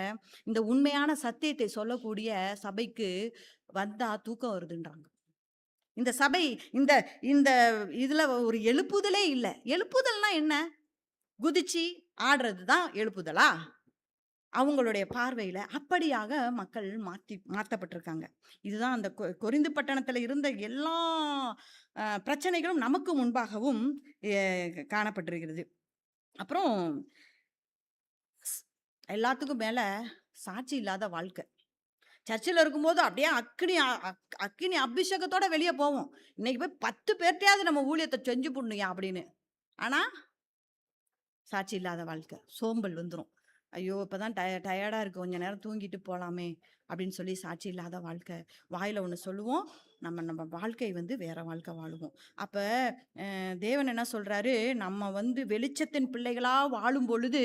H: இந்த உண்மையான சத்தியத்தை சொல்லக்கூடிய சபைக்கு வந்தா தூக்கம் வருதுன்றாங்க. இந்த சபை இந்த இந்த இதுல ஒரு எழுப்புதலே இல்லை. எழுப்புதல்னா என்ன? குதிச்சு ஆடுறது தான் எழுப்புதலா? அவங்களுடைய பார்வையில அப்படியாக மக்கள் மாற்றப்பட்டிருக்காங்க. இதுதான் அந்த கொரிந்து பட்டணத்துல இருந்த எல்லா பிரச்சனைகளும் நமக்கு முன்பாகவும் காணப்பட்டிருக்கிறது. அப்புறம் எல்லாத்துக்கும் மேல சாட்சி இல்லாத வாழ்க்கை. சர்ச்சில் இருக்கும்போது அப்படியே அக்கினி அபிஷேகத்தோட வெளியே போவோம். இன்னைக்கு போய் 10 பேர்ட்டையாவது நம்ம ஊழியத்தை செஞ்சு போடணுயா அப்படின்னு. ஆனா சாட்சி இல்லாத வாழ்க்கை, சோம்பல் வந்துடும். ஐயோ இப்பதான் டயர்டா இருக்கு, கொஞ்ச நேரம் தூங்கிட்டு போலாமே அப்படின்னு சொல்லி சாட்சி இல்லாத வாழ்க்கை. வாயில ஒன்று சொல்லுவோம், நம்ம வாழ்க்கை வந்து வேற வாழ்க்கை வாழுவோம். அப்ப தேவன் என்ன சொல்றாரு? நம்ம வெளிச்சத்தின் பிள்ளைகளா வாழும் பொழுது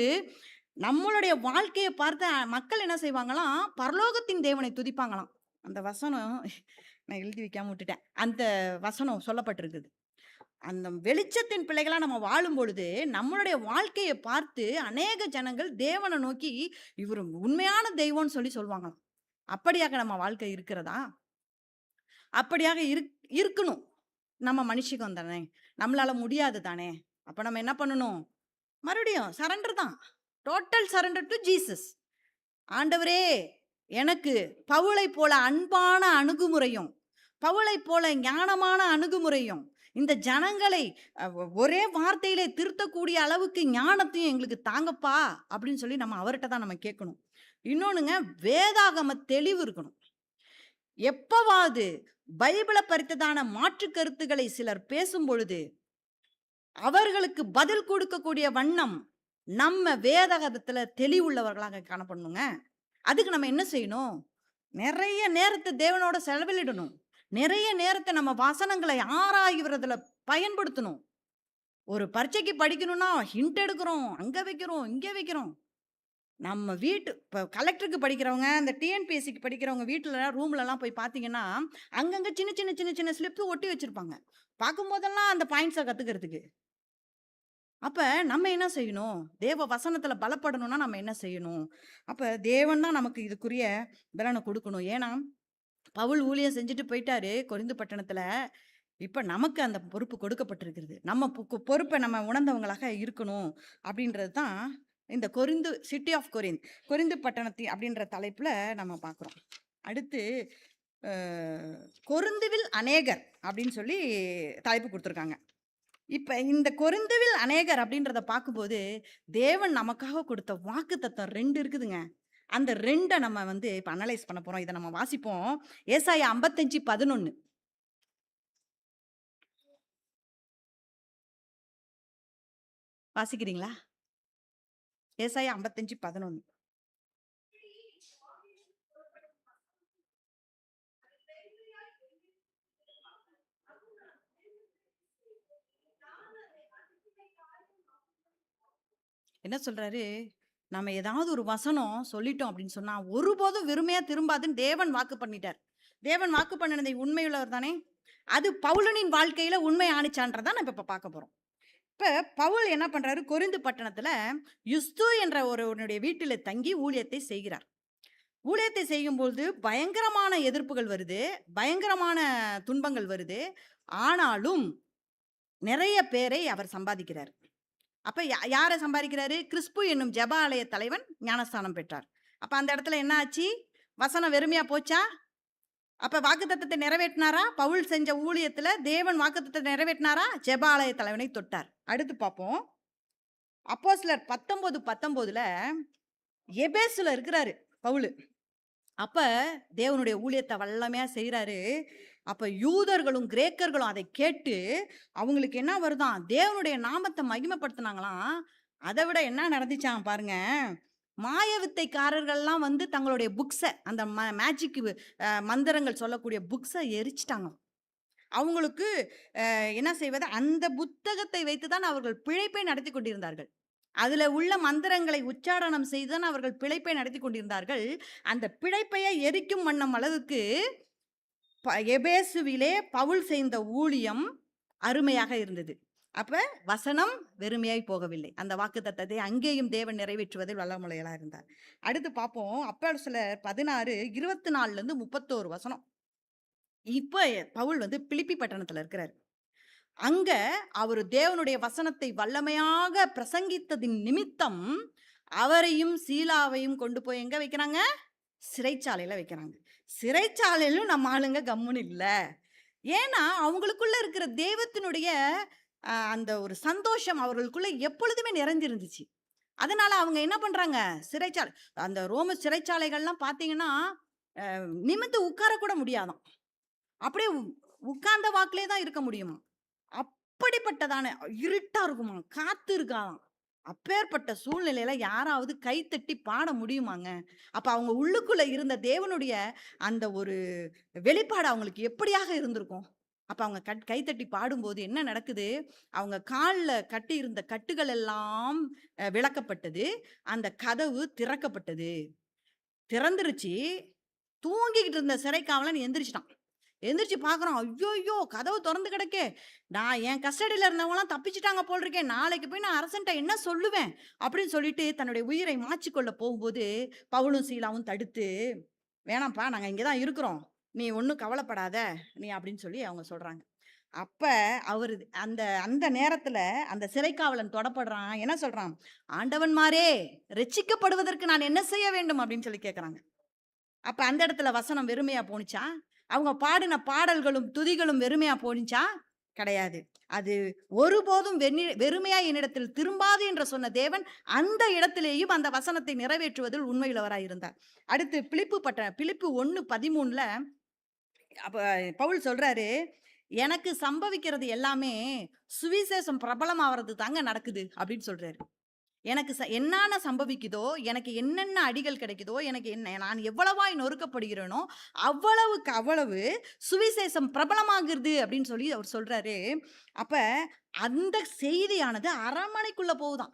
H: நம்மளுடைய வாழ்க்கையை பார்த்து மக்கள் என்ன செய்வாங்களாம்? பரலோகத்தின் தேவனை துதிப்பாங்களாம். அந்த வசனம் நான் எழுதி வைக்காம விட்டுட்டேன். அந்த வசனம் சொல்லப்பட்டிருக்குது. அந்த வெளிச்சத்தின் பிள்ளைகளா நம்ம வாழும் பொழுது நம்மளுடைய வாழ்க்கையை பார்த்து அநேக ஜனங்கள் தேவனை நோக்கி இவர் உண்மையான தெய்வம்னு சொல்லி சொல்லுவாங்களாம். அப்படியாக நம்ம வாழ்க்கை இருக்கிறதா? அப்படியாக இருக்கணும். நம்ம மனுஷிகம் தானே, நம்மளால முடியாது தானே அப்போ நம்ம என்ன பண்ணணும்? மறுபடியும் சரண்டர் தான். Total surrender to Jesus. ஆண்டவரே, எனக்கு பவுலை போல அன்பான அணுகுமுறையும், பவுலை போல ஞானமான அணுகுமுறையும், இந்த ஜனங்களை ஒரே வார்த்தையிலே திருத்தக்கூடிய அளவுக்கு ஞானத்தையும் எங்களுக்கு தாங்கப்பா அப்படின்னு சொல்லி நம்ம அவர்கிட்ட தான் நம்ம கேட்கணும். இன்னொன்னுங்க, வேதாகம தெளிவு இருக்கணும். எப்பவாவது பைபிளை பறித்ததான மாற்று கருத்துக்களை சிலர் பேசும் பொழுது அவர்களுக்கு பதில் கொடுக்கக்கூடிய வண்ணம் நம்ம வேதாகமத்துல தெளிவுள்ளவர்களாக காணப்படணுங்க. அதுக்கு நம்ம என்ன செய்யணும்? நிறைய நேரத்தை தேவனோட செலவிடணும். நிறைய நேரத்தை நம்ம வசனங்களை ஆராய்கிறதுல பயன்படுத்தணும். ஒரு பரீட்சைக்கு படிக்கணும்னா ஹிண்ட் எடுக்கிறோம், அங்க வைக்கிறோம், இங்க வைக்கிறோம். நம்ம வீட்டு இப்போ கலெக்டருக்கு படிக்கிறவங்க, இந்த டிஎன்பிஎஸ்சிக்கு படிக்கிறவங்க வீட்டில் ரூம்லலாம் போய் பார்த்தீங்கன்னா அங்கங்கே சின்ன சின்ன சின்ன சின்ன ஸ்லிப்பு ஒட்டி வச்சுருப்பாங்க. பார்க்கும்போதெல்லாம் அந்த பாயிண்ட்ஸை கற்றுக்கிறதுக்கு. அப்போ நம்ம என்ன செய்யணும்? தேவ வசனத்தில் பலப்படணும்னா நம்ம என்ன செய்யணும்? அப்போ தேவன் தான் நமக்கு இதுக்குரிய பலனை கொடுக்கணும். ஏன்னா பவுல் ஊழியம் செஞ்சுட்டு போயிட்டாரு கொரிந்து பட்டணத்தில். இப்போ நமக்கு அந்த பொறுப்பு கொடுக்கப்பட்டிருக்கிறது. நம்ம பொறுப்பை நம்ம உணர்ந்தவங்களாக இருக்கணும் அப்படின்றது தான் இந்த கொரிந்து சிட்டி ஆஃப் கொரிந்து பட்டணத்தி அப்படின்ற தலைப்பில் நம்ம பார்க்குறோம். அடுத்து கொரிந்துவில் அநேகர் அப்படின்னு சொல்லி தலைப்பு கொடுத்துருக்காங்க. இப்போ இந்த கொரிந்துவில் அநேகர் அப்படின்றத பார்க்கும்போது தேவன் நமக்காக கொடுத்த வாக்கு தத்துவம் 2 இருக்குதுங்க. அந்த 2 நம்ம இப்போ அனலைஸ் பண்ண போகிறோம். இதை நம்ம வாசிப்போம். ஏசாயா 55:11 வாசிக்கிறீங்களா? ஏசாயா 55:11. என்ன சொல்றாரு? நம்ம ஏதாவது ஒரு வசனம் சொல்லிட்டோம் அப்படின்னு சொன்னா ஒருபோதும் வெறுமையா திரும்பாதுன்னு தேவன் வாக்கு பண்ணிட்டார். தேவன் வாக்கு பண்ணினதை உண்மையுள்ளவர் தானே. அது பவுலனின் வாழ்க்கையில உண்மை ஆணிச்சான்றதான் நம்ம இப்ப பார்க்க போறோம். இப்ப பவுல் என்ன பண்றாரு? கொரிந்து பட்டணத்துல யுஸ்து என்ற ஒருவனுடைய வீட்டில தங்கி ஊழியத்தை செய்கிறார். ஊழியத்தை செய்யும்போது பயங்கரமான எதிர்ப்புகள் வருது, பயங்கரமான துன்பங்கள் வருது. ஆனாலும் நிறைய பேரை அவர் சம்பாதிக்கிறார். அப்ப யாரை சம்பாதிக்கிறாரு? கிறிஸ்பு என்னும் ஜெப ஆலய தலைவன் ஞானஸ்தானம் பெற்றார். அப்ப அந்த இடத்துல என்ன ஆச்சு? வசனம் வெறுமையா போச்சா? அப்ப வாக்குத்தத்தத்தை நிறைவேற்றினாரா? பவுல் செஞ்ச ஊழியத்துல தேவன் வாக்குத்தத்தை நிறைவேற்றினாரா? ஜெப ஆலய தலைவனை தொட்டார். அடுத்து பார்ப்போம். அப்போஸ்தலர் 19:19 எபேசுல இருக்கிறாரு பவுல். அப்ப தேவனுடைய ஊழியத்தை வல்லமையா செய்யறாரு. அப்ப யூதர்களும் கிரேக்கர்களும் அதை கேட்டு அவங்களுக்கு என்ன வருதான்? தேவனுடைய நாமத்தை மகிமைப்படுத்தினாங்களாம். அதை விட என்ன நடந்துச்சான் பாருங்க. மாய வித்தைக்காரர்கள்லாம் தங்களுடைய புக்ஸை, அந்த மேஜிக் மந்திரங்கள் சொல்லக்கூடிய புக்ஸை எரிச்சிட்டாங்க. அவங்களுக்கு என்ன செய்வது? அந்த புத்தகத்தை வைத்துதான் அவர்கள் பிழைப்பை நடத்தி கொண்டிருந்தார்கள். அதுல உள்ள மந்திரங்களை உச்சாரணம் செய்துதான் அவர்கள் பிழைப்பை நடத்தி கொண்டிருந்தார்கள். அந்த பிழைப்பையை எரிக்கும் வண்ணம் அளவுக்கு எபேசுவிலே பவுல் செய்த ஊழியம் அருமையாக இருந்தது. அப்ப வசனம் வெறுமையாய் போகவில்லை. அந்த வாக்கு தத்தத்தை அங்கேயும் தேவன் நிறைவேற்றுவதில் வல்லமுறையலா இருந்தார். அடுத்து பார்ப்போம். அப்போஸ்தலர் 16:24-31 வசனம். இப்ப பவுல் பிலிப்பி பட்டணத்துல இருக்கிறார். அங்க அவர் தேவனுடைய வசனத்தை வல்லமையாக பிரசங்கித்ததின் நிமித்தம் அவரையும் சீலாவையும் கொண்டு போய் எங்க வைக்கிறாங்க? சிறைச்சாலையில வைக்கிறாங்க. சிறைச்சாலையிலும் நம்ம ஆளுங்க கம்முன்னு இல்லை. ஏன்னா அவங்களுக்குள்ள இருக்கிற தேவத்தினுடைய அந்த ஒரு சந்தோஷம் அவர்களுக்குள்ள எப்பொழுதுமே நிறைஞ்சிருந்துச்சு. அதனால அவங்க என்ன பண்றாங்க? சிறைச்சாலை, அந்த ரோம சிறைச்சாலைகள்லாம் பார்த்தீங்கன்னா நிமிர்ந்து உட்கார கூட முடியாதான். அப்படியே உட்கார்ந்த வாக்கிலே தான் இருக்க முடியுமா. அப்படிப்பட்டதான இருட்டா இருக்குமா, காத்து இருக்காதான். அப்பேற்பட்ட சூழ்நிலையில யாராவது கைத்தட்டி பாட முடியுமாங்க? அப்ப அவங்க உள்ளுக்குள்ள இருந்த தேவனுடைய அந்த ஒரு வெளிப்பாடு அவங்களுக்கு எப்படியாக இருந்திருக்கும்? அப்ப அவங்க கைத்தட்டி பாடும்போது என்ன நடக்குது? அவங்க காலில் கட்டி இருந்த கட்டுகள் எல்லாம் விளக்கப்பட்டது. அந்த கதவு திறக்கப்பட்டது. திறந்துருச்சு. தூங்கிக்கிட்டு இருந்த சிறை காவலன் எந்திரிச்சிட்டான். எந்திரிச்சு பார்க்குறோம். ஐயோ, கதவு திறந்து கிடக்கே. நான் என் கஸ்டடியில் இருந்தவங்களாம் தப்பிச்சிட்டாங்க போல் இருக்கேன். நாளைக்கு போய் நான் அரசன்ட்ட என்ன சொல்லுவேன் அப்படின்னு சொல்லிட்டு தன்னுடைய உயிரை மாற்றிக்கொள்ள போகும்போது பவுலும் சீலாவும் தடுத்து, வேணாம்ப்பா, நாங்கள் இங்கே தான் இருக்கிறோம், நீ ஒன்றும் கவலைப்படாத நீ அப்படின்னு சொல்லி அவங்க சொல்கிறாங்க. அப்ப அவரு அந்த அந்த நேரத்துல அந்த சிறைக்காவலன் தொடப்படுறான். என்ன சொல்றான்? ஆண்டவன்மாரே, ரட்சிக்கப்படுவதற்கு நான் என்ன செய்ய வேண்டும் அப்படின்னு சொல்லி கேட்கறாங்க. அப்ப அந்த இடத்துல வசனம் வெறுமையா போணுச்சா? அவங்க பாடின பாடல்களும் துதிகளும் வெறுமையா போணுச்சா? கிடையாது. அது ஒருபோதும் வெறுமையா என்னிடத்தில் திரும்பாது என்று சொன்ன தேவன் அந்த இடத்திலேயும் அந்த வசனத்தை நிறைவேற்றுவதில் உண்மையுள்ளவராய் இருந்தார். அடுத்து பிலிப்பு 1:13 அப்ப பவுல் சொல்றாரு, எனக்கு சம்பவிக்கிறது எல்லாமே சுவிசேஷம் பிரபலமாவது தாங்க நடக்குது அப்படின்னு சொல்றாரு. எனக்கு என்னான சம்பவிக்குதோ, எனக்கு என்னென்ன அடிகள் கிடைக்குதோ, எனக்கு என்ன நான் எவ்வளவாய் நொறுக்கப்படுகிறேனோ அவ்வளவுக்கு அவ்வளவு சுவிசேஷம் பிரபலமாகிறது அப்படின்னு சொல்லி அவர் சொல்றாரு. அப்ப அந்த செய்தியானது அரண்மனைக்குள்ள போகுதாம்.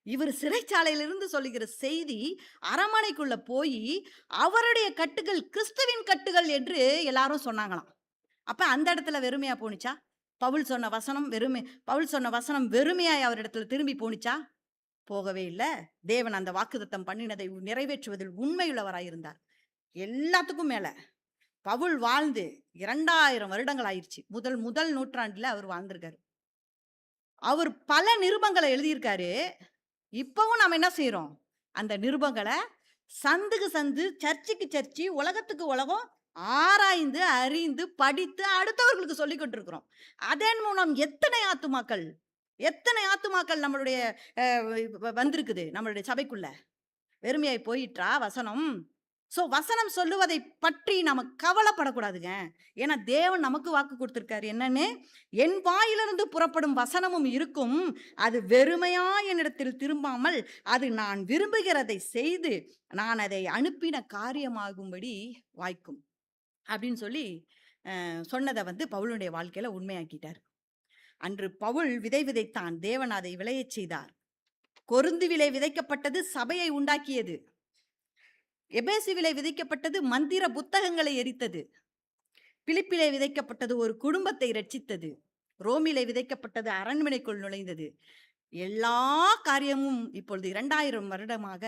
H: இவர் சிறைச்சாலையிலிருந்து சொல்லுகிற செய்தி அரண்மனைக்குள்ள போய் அவருடைய கட்டுகள் கிறிஸ்துவின் கட்டுகள் என்று எல்லாரும் சொன்னாங்களாம். அப்ப அந்த இடத்துல வெறுமையா போணுச்சா? பவுல் சொன்ன வசனம் வெறுமையாய் அவரிடத்துல திரும்பி போணுச்சா? போகவே இல்லை. தேவன் அந்த வாக்குத்தத்தம் பண்ணினதை நிறைவேற்றுவதில் உண்மையுள்ளவராயிருந்தார். எல்லாத்துக்கும் மேல பவுல் வாழ்ந்து 2000 வருடங்கள் ஆயிடுச்சு. முதல் நூற்றாண்டுல அவர் வாழ்ந்திருக்காரு. அவர் பல நிருபங்களை எழுதியிருக்காரு. இப்பவும் நாம என்ன செய்யறோம்? அந்த நிருபங்களை சந்துக்கு சந்து, சர்ச்சுக்கு சர்ச்சு, உலகத்துக்கு உலகம் ஆராய்ந்து அறிந்து படித்து அடுத்தவர்களுக்கு சொல்லிக் கொண்டிருக்கிறோம். அதன் மூலம் எத்தனை ஆத்துமாக்கள் நம்மளுடைய வந்திருக்குது நம்மளுடைய சபைக்குள்ள. வெறுமையாய் போயிட்டா வசனம்? வசனம் சொல்லுவதை பற்றி நம்ம கவலைப்படக்கூடாதுங்க. ஏன்னா தேவன் நமக்கு வாக்கு கொடுத்திருக்காரு. என்னன்னு? என் வாயிலிருந்து புறப்படும் வசனமும் இருக்கும், அது வெறுமையா என்னிடத்தில் திரும்பாமல் அது நான் விரும்புகிறதை செய்து நான் அதை அனுப்பின காரியமாகும்படி வாய்க்கும் அப்படின்னு சொல்லி சொன்னதை பவுலுடைய வாழ்க்கையில உண்மையாக்கிட்டார். அன்று பவுல் விதை விதைத்தான், தேவன் அதை விளையச் செய்தார். கொரிந்துவிலே விதைக்கப்பட்டது சபையை உண்டாக்கியது. எபேசுவிலே விதைக்கப்பட்டது மந்திர புத்தகங்களை எரித்தது. பிலிப்பிலே விதைக்கப்பட்டது ஒரு குடும்பத்தை ரட்சித்தது. ரோமிலே விதைக்கப்பட்டது அரண்மனைக்குள் நுழைந்தது. எல்லா காரியமும் இப்பொழுது 2000 வருடமாக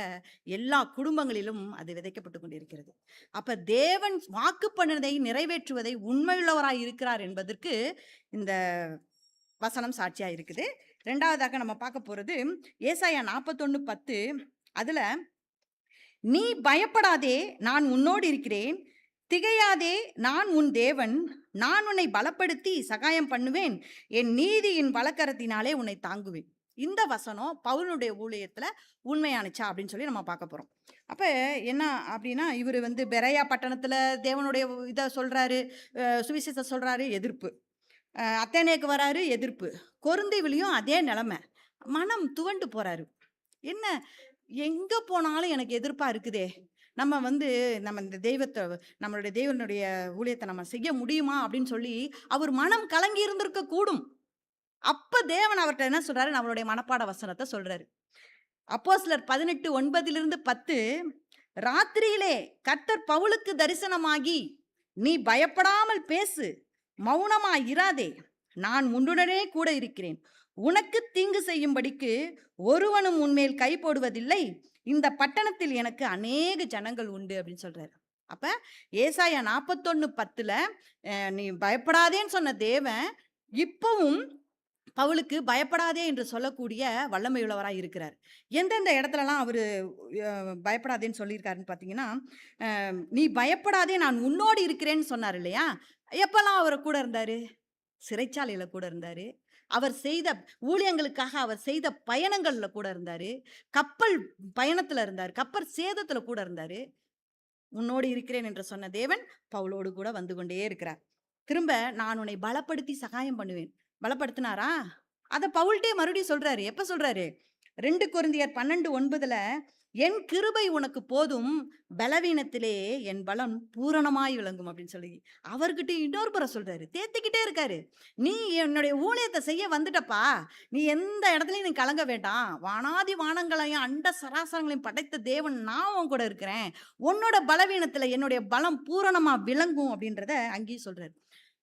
H: எல்லா குடும்பங்களிலும் அது விதைக்கப்பட்டு கொண்டிருக்கிறது. அப்ப தேவன் வாக்கு பண்ணினதை நிறைவேற்றுவதை உண்மையுள்ளவராய் இருக்கிறார் என்பதற்கு இந்த வசனம் சாட்சியா இருக்குது. இரண்டாவதாக நம்ம பார்க்க போறது ஏசாயா 41:10. அதுல, நீ பயப்படாதே, நான் உன்னோடு இருக்கிறேன், திகையாதே, நான் உன் தேவன், நான் உன்னை பலப்படுத்தி சகாயம் பண்ணுவேன், என் நீதியின் பலக்கரத்தினாலே உன்னை தாங்குவேன். இந்த வசனம் பவுலுடைய ஊழியத்துல உண்மையானுச்சா அப்படின்னு சொல்லி நம்ம பார்க்க போறோம். அப்ப என்ன அப்படின்னா, இவர் பெரையா பட்டணத்துல தேவனுடைய இதை சொல்றாரு, சுவிசேஷம் சொல்றாரு, எதிர்ப்பு. அத்தேனேக்கு வராரு, எதிர்ப்பு. கொரிந்துவிலையும் அதே நிலைமை. மனம் துவண்டு போறாரு. என்ன, எங்க போனாலும் எனக்கு எதிர்ப்பா இருக்குதே, நம்ம நம்ம இந்த நம்மளுடைய தேவனுடைய ஊழியத்தை நம்ம செய்ய முடியுமா அப்படின்னு சொல்லி அவர் மனம் கலங்கி இருந்திருக்க கூடும். அப்ப தேவன் அவர்கிட்ட என்ன சொல்றாரு? நம்மளுடைய மனப்பாட வசனத்தை சொல்றாரு. அப்போஸ்தலர் 18:9-10. ராத்திரியிலே கர்த்தர் பவுலுக்கு தரிசனமாகி, நீ பயப்படாமல் பேசு, மௌனமா இராதே, நான் உன்னுடனே கூட இருக்கிறேன், உனக்கு தீங்கு செய்யும்படிக்கு ஒருவனும் உன்மேல் கை போடுவதில்லை, இந்த பட்டணத்தில் எனக்கு அநேக ஜனங்கள் உண்டு அப்படின்னு சொல்றாரு. அப்ப ஏசாயா 41:10 நீ பயப்படாதேன்னு சொன்ன தேவன் இப்பவும் பவுலுக்கு பயப்படாதே என்று சொல்லக்கூடிய வல்லமையுள்ளவராக இருக்கிறார். எந்தெந்த இடத்துலலாம் அவர் பயப்படாதேன்னு சொல்லியிருக்காருன்னு பார்த்தீங்கன்னா, நீ பயப்படாதே, நான் உன்னோடு இருக்கிறேன்னு சொன்னார் இல்லையா? எப்பெல்லாம் அவர் கூட இருந்தாரு? சிறைச்சாலையில கூட இருந்தாரு. அவர் செய்த ஊழியங்களுக்காக அவர் செய்த பயணங்கள்ல கூட இருந்தாரு. கப்பல் பயணத்துல இருந்தார். கப்பல் சேதத்துல கூட இருந்தாரு. உன்னோடு இருக்கிறேன் என்று சொன்ன தேவன் பவுலோடு கூட வந்து கொண்டே இருக்கிறார். திரும்ப, நான் உன்னை பலப்படுத்தி சகாயம் பண்ணுவேன். பலப்படுத்தினாரா? அதை பவுல்ட்டே மறுபடியும் சொல்றாரு. எப்ப சொல்றாரு? 2 கொரிந்தியர் 12:9, என் கிருபை உனக்கு போதும், பலவீனத்திலே என் பலம் பூரணமாய் விளங்கும் அப்படின்னு சொல்லி அவர்கிட்ட இன்னொரு புறம் சொல்றாரு. தேத்திக்கிட்டே இருக்காரு. நீ என்னுடைய ஊழியத்தை செய்ய வந்துட்டப்பா, நீ எந்த இடத்துலையும் நீ கலங்க வேண்டாம், வானாதி வானங்களையும் அண்ட சராசரங்களையும் படைத்த தேவன் நான் உன் கூட இருக்கிறேன், உன்னோட பலவீனத்துல என்னுடைய பலம் பூரணமா விளங்கும் அப்படின்றத அங்கேயும் சொல்றாரு.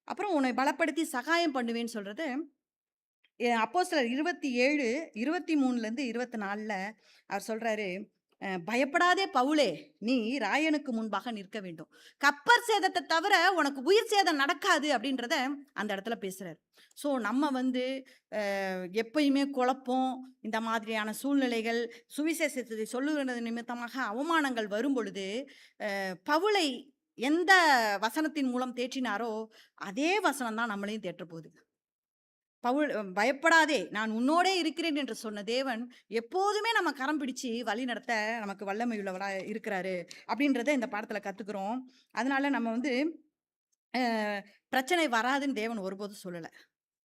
H: அப்புறம் உன்னை பலப்படுத்தி சகாயம் பண்ணுவேன்னு சொல்றது அப்போஸ்தலர் 27:23-24 அவர் சொல்றாரு. பயப்படாதே பவுலே, நீ ராயனுக்கு முன்பாக நிற்க வேண்டும். கப்பர் சேதத்தை தவிர உனக்கு உயிர் சேதம் நடக்காது அப்படின்றத அந்த இடத்துல பேசுறாரு. ஸோ நம்ம எப்பயுமே குழப்பம், இந்த மாதிரியான சூழ்நிலைகள், சுவிசேஷத்தை சொல்லுகிறது நிமித்தமாக அவமானங்கள் வரும் பொழுது பவுலை எந்த வசனத்தின் மூலம் தேற்றினாரோ அதே வசனம் தான் நம்மளையும் தேற்ற போகுது. பவுல் பயப்படாதே நான் உன்னோடே இருக்கிறேன் என்று சொன்ன தேவன் எப்போதுமே நம்ம கரம் பிடிச்சு வழி நடத்த நமக்கு வல்லமை உள்ளவரா இருக்கிறாரு அப்படின்றத இந்த பாடத்துல கத்துக்கிறோம். அதனால நம்ம பிரச்சனை வராதுன்னு தேவன் ஒருபோதும் சொல்லலை.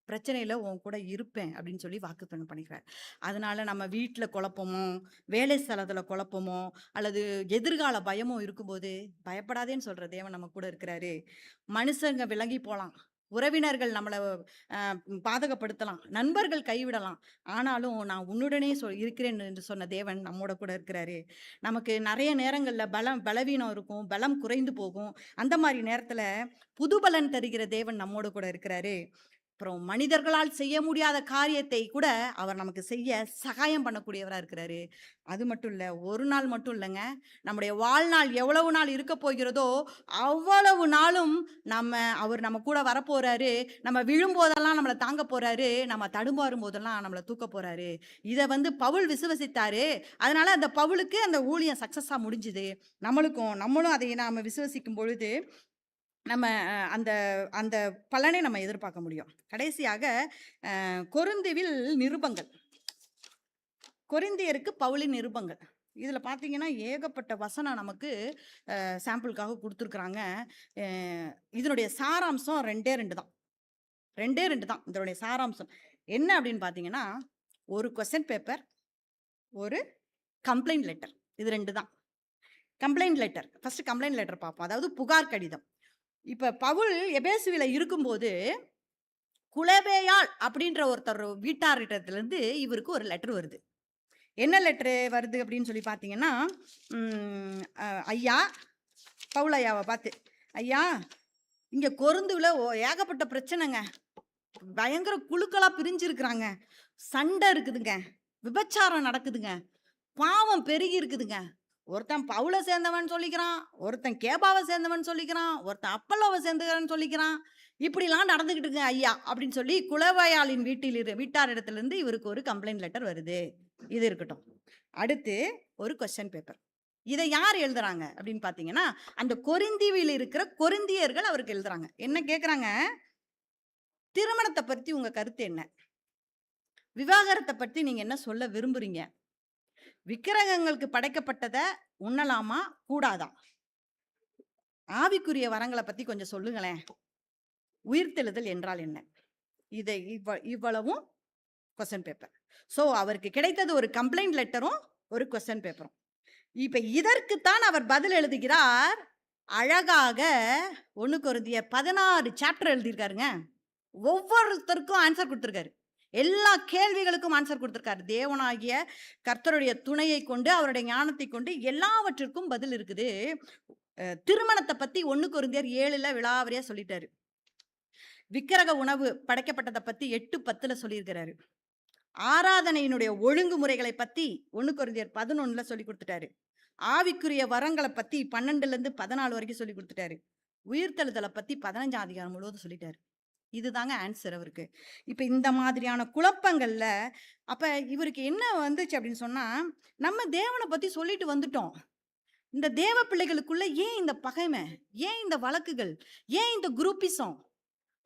H: பிரச்சனையில உன் கூட இருப்பேன் அப்படின்னு சொல்லி வாக்குத்தத்தம் பண்ணிக்கிறார். அதனால நம்ம வீட்டுல குழப்பமோ, வேலை ஸ்தலத்துல குழப்பமோ, அல்லது எதிர்கால பயமோ இருக்கும்போது பயப்படாதேன்னு சொல்ற தேவன் நம்ம கூட இருக்கிறாரு. மனுஷங்க விலகி போலாம், உறவினர்கள் நம்மளை பாதகப்படுத்தலாம், நண்பர்கள் கைவிடலாம், ஆனாலும் நான் உன்னுடனே இருக்கிறேன் என்று சொன்ன தேவன் நம்மோட கூட இருக்கிறாரு. நமக்கு நிறைய நேரங்கள்ல பலவீனம் இருக்கும், பலம் குறைந்து போகும். அந்த மாதிரி நேரத்துல புது பலன் தருகிற தேவன் நம்மோட கூட இருக்கிறாரு. அப்புறம் மனிதர்களால் செய்ய முடியாத காரியத்தை கூட அவர் நமக்கு செய்ய சகாயம் பண்ணக்கூடியவராக இருக்கிறாரு. அது மட்டும் இல்லை, ஒரு நாள் மட்டும் இல்லைங்க, நம்முடைய வாழ்நாள் எவ்வளவு நாள் இருக்க போகிறதோ அவ்வளவு நாளும் அவர் நம்ம கூட வரப்போறாரு. நம்ம விழும்போதெல்லாம் நம்மளை தாங்க போறாரு, நம்ம தடுமாறும் போதெல்லாம் நம்மளை தூக்க போறாரு. இதை பவுல் விசுவசித்தாரு. அதனால அந்த பவுலுக்கு அந்த ஊழியம் சக்சஸா முடிஞ்சுது. நம்மளும் அதை நாம விசுவசிக்கும் பொழுது நம்ம அந்த அந்த பலனை நம்ம எதிர்பார்க்க முடியும். கடைசியாக கொரிந்தியில் நிருபங்கள், கொரிந்தியருக்கு பவுலின் நிருபங்கள், இதில் பார்த்தீங்கன்னா ஏகப்பட்ட வசனம் நமக்கு சாம்பிளுக்காக கொடுத்துருக்குறாங்க. இதனுடைய சாராம்சம் ரெண்டே ரெண்டு தான். இதனுடைய சாராம்சம் என்ன அப்படின்னு பார்த்தீங்கன்னா, ஒரு கொஸ்டின் பேப்பர், ஒரு கம்ப்ளைண்ட் லெட்டர். இது ரெண்டு தான். Complaint letter, first complaint letter பார்ப்போம், அதாவது புகார் கடிதம். இப்ப பவுல் எபேசுவில இருக்கும்போது குலவேயாள் அப்படின்ற ஒருத்தர் வீட்டாரிடத்திலிருந்து இவருக்கு ஒரு லெட்டர் வருது. என்ன லெட்டரு வருது அப்படின்னு சொல்லி பார்த்தீங்கன்னா, ஐயா, பவுல் ஐயாவை பார்த்து, ஐயா இங்க கொரிந்துல ஏகப்பட்ட பிரச்சனைங்க, பயங்கர குழுக்களா பிரிஞ்சிருக்கிறாங்க, சண்டை இருக்குதுங்க, விபச்சாரம் நடக்குதுங்க, பாவம் பெருகி இருக்குதுங்க. ஒருத்தன் பவுலை சேர்ந்தவன் சொல்லிக்கிறான், ஒருத்தன் கேபாவை சேர்ந்தவன் சொல்லிக்கிறான், ஒருத்தன் அப்பல்லோவை சேர்ந்தவன் சொல்லிக்கிறான், இப்படிலாம் நடந்துகிட்டு இருக்கு ஐயா அப்படின்னு சொல்லி குலவையாளின் வீட்டாரிடத்திலிருந்து இவருக்கு ஒரு கம்ப்ளைண்ட் லெட்டர் வருது. இது இருக்கட்டும். அடுத்து ஒரு கொஸ்டின் பேப்பர். இதை யார் எழுதுறாங்க அப்படின்னு பார்த்தீங்கன்னா, அந்த கொரிந்தியில் இருக்கிற கொரிந்தியர்கள் அவருக்கு எழுதுறாங்க. என்ன கேட்குறாங்க? திருமணத்தை பற்றி உங்க கருத்து என்ன? விவாகரத்தை பற்றி நீங்க என்ன சொல்ல விரும்புறீங்க? விக்கிரகங்களுக்கு படைக்கப்பட்டதை உண்ணலாமா கூடாதா? ஆவிக்குரிய வரங்களை பத்தி கொஞ்சம் சொல்லுங்களேன். உயிர்த்தெழுதல் என்றால் என்ன? இதை இவ்வளவும் கொஸ்டின் பேப்பர். ஸோ அவருக்கு கிடைத்தது ஒரு கம்ப்ளைண்ட் லெட்டரும் ஒரு கொஸ்டின் பேப்பரும். இப்ப இதற்குத்தான் அவர் பதில் எழுதுகிறார். அழகாக 1 கொரிந்தியர் 16 சாப்டர் எழுதியிருக்காருங்க. ஒவ்வொருத்தருக்கும் ஆன்சர் கொடுத்துருக்காரு. எல்லா கேள்விகளுக்கும் ஆன்சர் கொடுத்துருக்காரு. தேவனாகிய கர்த்தருடைய துணையை கொண்டு, அவருடைய ஞானத்தை கொண்டு எல்லாவற்றிற்கும் பதில் இருக்குது. திருமணத்தை பத்தி 1 கொரிந்தியர் 7 விலாவரியா சொல்லிட்டாரு. விக்கிரக உணவு படைக்கப்பட்டதை பத்தி 8:10 சொல்லியிருக்கிறாரு. ஆராதனையினுடைய ஒழுங்குமுறைகளை பத்தி 1 கொரிந்தியர் 11 சொல்லி கொடுத்துட்டாரு. ஆவிக்குரிய வரங்களை பத்தி 12 14 வரைக்கும் சொல்லி கொடுத்துட்டாரு. உயிர்த்தெழுதலை பத்தி 15ஆம் அதிகாரம் முழுவதும் சொல்லிட்டாரு. இதுதாங்க ஆன்சர் அவருக்கு. இப்ப இந்த மாதிரியான குழப்பங்கள்ல அப்ப இவருக்கு என்ன வந்துச்சு அப்படின்னு சொன்னா, நம்ம தேவனை பத்தி சொல்லிட்டு வந்துட்டோம், இந்த தேவ பிள்ளைகளுக்குள்ள ஏன் இந்த பகைமை, ஏன் இந்த வழக்குகள், ஏன் இந்த குரூப்பிசம்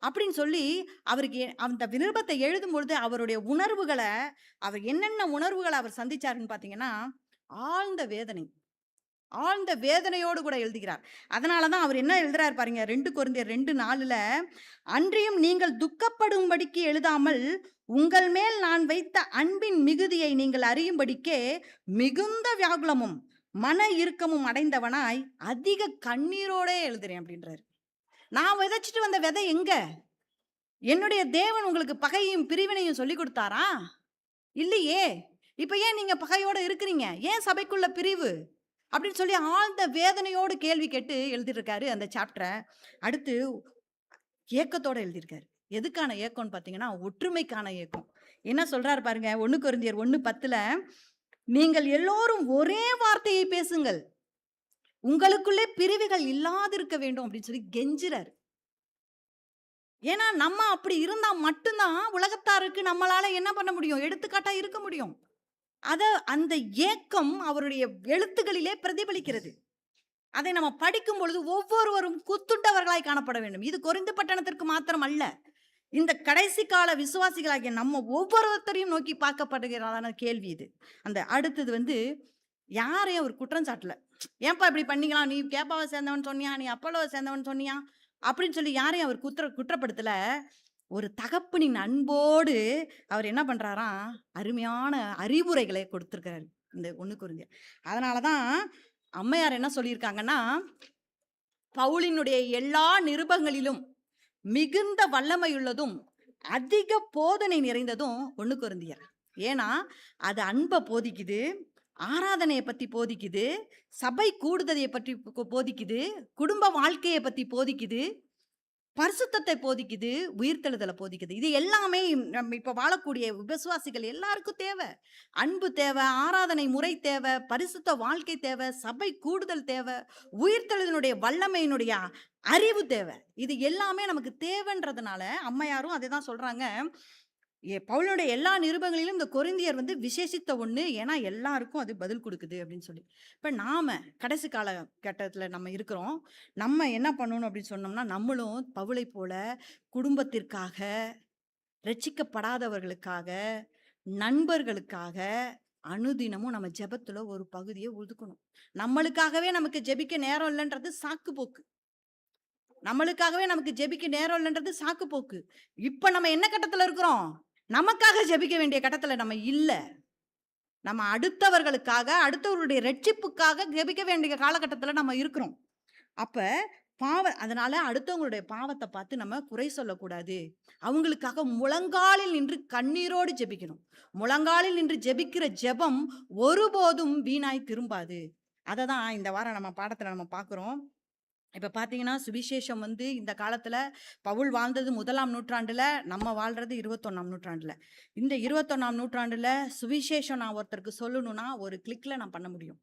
H: அப்படின்னு சொல்லி அவருக்கு அந்த விருப்பத்தை எழுதும் பொழுது அவருடைய உணர்வுகளை, அவர் என்னென்ன உணர்வுகளை அவர் சந்திச்சாருன்னு பாத்தீங்கன்னா, ஆழ்ந்த வேதனையோடு கூட எழுதுகிறார். அதனாலதான் அவர் என்ன எழுதுறாரு பாருங்க, 2 கொரிந்தியர் 2:4 அன்றியும் நீங்கள் துக்கப்படும்படிக்கு எழுதாமல் உங்கள் மேல் நான் வைத்த அன்பின் மிகுதியை நீங்கள் அறியும்படிக்கே மிகுந்த வியாகுலமும் மன இறுக்கமும் அடைந்தவனாய் அதிக கண்ணீரோட எழுதுறேன் அப்படின்றாரு. நான் விதைச்சிட்டு வந்த விதை எங்க? என்னுடைய தேவன் உங்களுக்கு பகையும் பிரிவினையும் சொல்லி கொடுத்தாரா? இல்லையே. இப்ப ஏன் நீங்க பகையோட இருக்கிறீங்க? ஏன் சபைக்குள்ள பிரிவு அப்படின்னு சொல்லி ஆழ்ந்த வேதனையோடு கேள்வி கேட்டு எழுதியிருக்காரு அந்த சாப்டரை. அடுத்து ஏக்கத்தோட எழுதியிருக்காரு. எதுக்கான ஏக்கம்னு பார்த்தீங்கன்னா, ஒற்றுமைக்கான ஏக்கம். என்ன சொல்றாரு பாருங்க, 1 கொரிந்தியர் 1:10 நீங்கள் எல்லோரும் ஒரே வார்த்தையை பேசுங்கள், உங்களுக்குள்ளே பிரிவுகள் இல்லாதிருக்க வேண்டும் அப்படின்னு சொல்லி கெஞ்சுறாரு. ஏன்னா நம்ம அப்படி இருந்தா மட்டும்தான் உலகத்தாருக்கு நம்மளால என்ன பண்ண முடியும், எடுத்துக்காட்டா இருக்க முடியும். அந்த ஏக்கம் அவருடைய எழுத்துக்களிலே பிரதிபலிக்கிறது. அதை நம்ம படிக்கும் பொழுது ஒவ்வொருவரும் குத்துண்டவர்களாய் காணப்பட வேண்டும். இது கொரிந்து பட்டணத்திற்கு மாத்திரம் அல்ல, இந்த கடைசி கால விசுவாசிகளாகிய நம்ம ஒவ்வொருத்தரையும் நோக்கி பார்க்கப்படுகிறதான கேள்வி இது. அந்த அடுத்தது யாரையும் ஒரு குற்றம் சாட்டல. ஏன்பா இப்படி பண்ணீங்களா, நீ கேப்பாவை சேர்ந்தவன் சொன்னியா, நீ அப்போலோவை சேர்ந்தவன் சொன்னியா அப்படின்னு சொல்லி யாரையும் அவர் குற்றப்படுத்தல. ஒரு தகப்பனின் அன்போடு அவர் என்ன பண்றாராம், அருமையான அறிவுரைகளை கொடுத்திருக்கிறாரு இந்த 1 கொரிந்தியர். அதனாலதான் அம்மையார் என்ன சொல்லியிருக்காங்கன்னா, பவுலினுடைய எல்லா நிருபங்களிலும் மிகுந்த வல்லமையுள்ளதும் அதிக போதனை நிறைந்ததும் 1 கொரிந்தியர். ஏன்னா அது அன்பை போதிக்குது, ஆராதனையை பத்தி போதிக்குது, சபை கூடுதலை பற்றி போதிக்குது, குடும்ப வாழ்க்கையை பத்தி போதிக்குது, பரிசுத்தத்தை போதிக்குது, உயிர்த்தெழுதலை போதிக்குது. இது எல்லாமே நம்ம இப்ப வாழக்கூடிய விசுவாசிகள் எல்லாருக்கும் தேவை. அன்பு தேவை, ஆராதனை முறை தேவை, பரிசுத்த வாழ்க்கை தேவை, சபை கூடுதல் தேவை, உயிர்த்தெழுதலுடைய வல்லமையினுடைய அறிவு தேவை. இது எல்லாமே நமக்கு தேவைன்றதுனால அம்மையாரும் அதை தான் சொல்றாங்க. பவுலுடைய எல்லா நிருபங்களிலும் இந்த கொரிந்தியர் விசேஷித்த ஒண்ணு, ஏன்னா எல்லாருக்கும் அது பதில் கொடுக்குது அப்படின்னு சொல்லி. இப்ப நாம கடைசி காலகட்டத்துல நம்ம இருக்கிறோம். நம்ம என்ன பண்ணணும் அப்படின்னு சொன்னோம்னா, நம்மளும் பவுலை போல குடும்பத்திற்காக, ரட்சிக்கப்படாதவர்களுக்காக, நண்பர்களுக்காக அனுதினமும் நம்ம ஜெபத்துல ஒரு பகுதியை ஒதுக்கணும். நம்மளுக்காகவே நமக்கு ஜெபிக்க நேரம் இல்லைன்றது சாக்கு போக்கு. நம்மளுக்காகவே நமக்கு ஜெபிக்க நேரம் இல்லைன்றது சாக்கு போக்கு. இப்ப நம்ம என்ன கட்டத்துல இருக்கிறோம், நமக்காக ஜெபிக்க வேண்டிய கட்டத்துல நம்ம இல்ல. நம்ம அடுத்தவர்களுக்காக, அடுத்தவர்களுடைய ரட்சிப்புக்காக ஜெபிக்க வேண்டிய காலகட்டத்துல நம்ம இருக்கிறோம். அப்ப அதனால அடுத்தவங்களுடைய பாவத்தை பார்த்து நம்ம குறை சொல்லக்கூடாது. அவங்களுக்காக முழங்காலில் நின்று கண்ணீரோடு ஜெபிக்கணும். முழங்காலில் நின்று ஜெபிக்கிற ஜெபம் ஒருபோதும் வீணாய் திரும்பாது. அதை தான் இந்த வாரம் நம்ம பாடத்துல நம்ம பார்க்கிறோம். இப்ப பாத்தீங்கன்னா சுவிசேஷம் இந்த காலத்துல பவுல் வாழ்ந்தது 1ஆம் நூற்றாண்டுல, நம்ம வாழ்றது 21ஆம் நூற்றாண்டுல. இந்த 21ஆம் நூற்றாண்டுல சுவிசேஷம் நான் ஒருத்தருக்கு சொல்லணும்னா ஒரு கிளிக்ல நான் பண்ண முடியும்.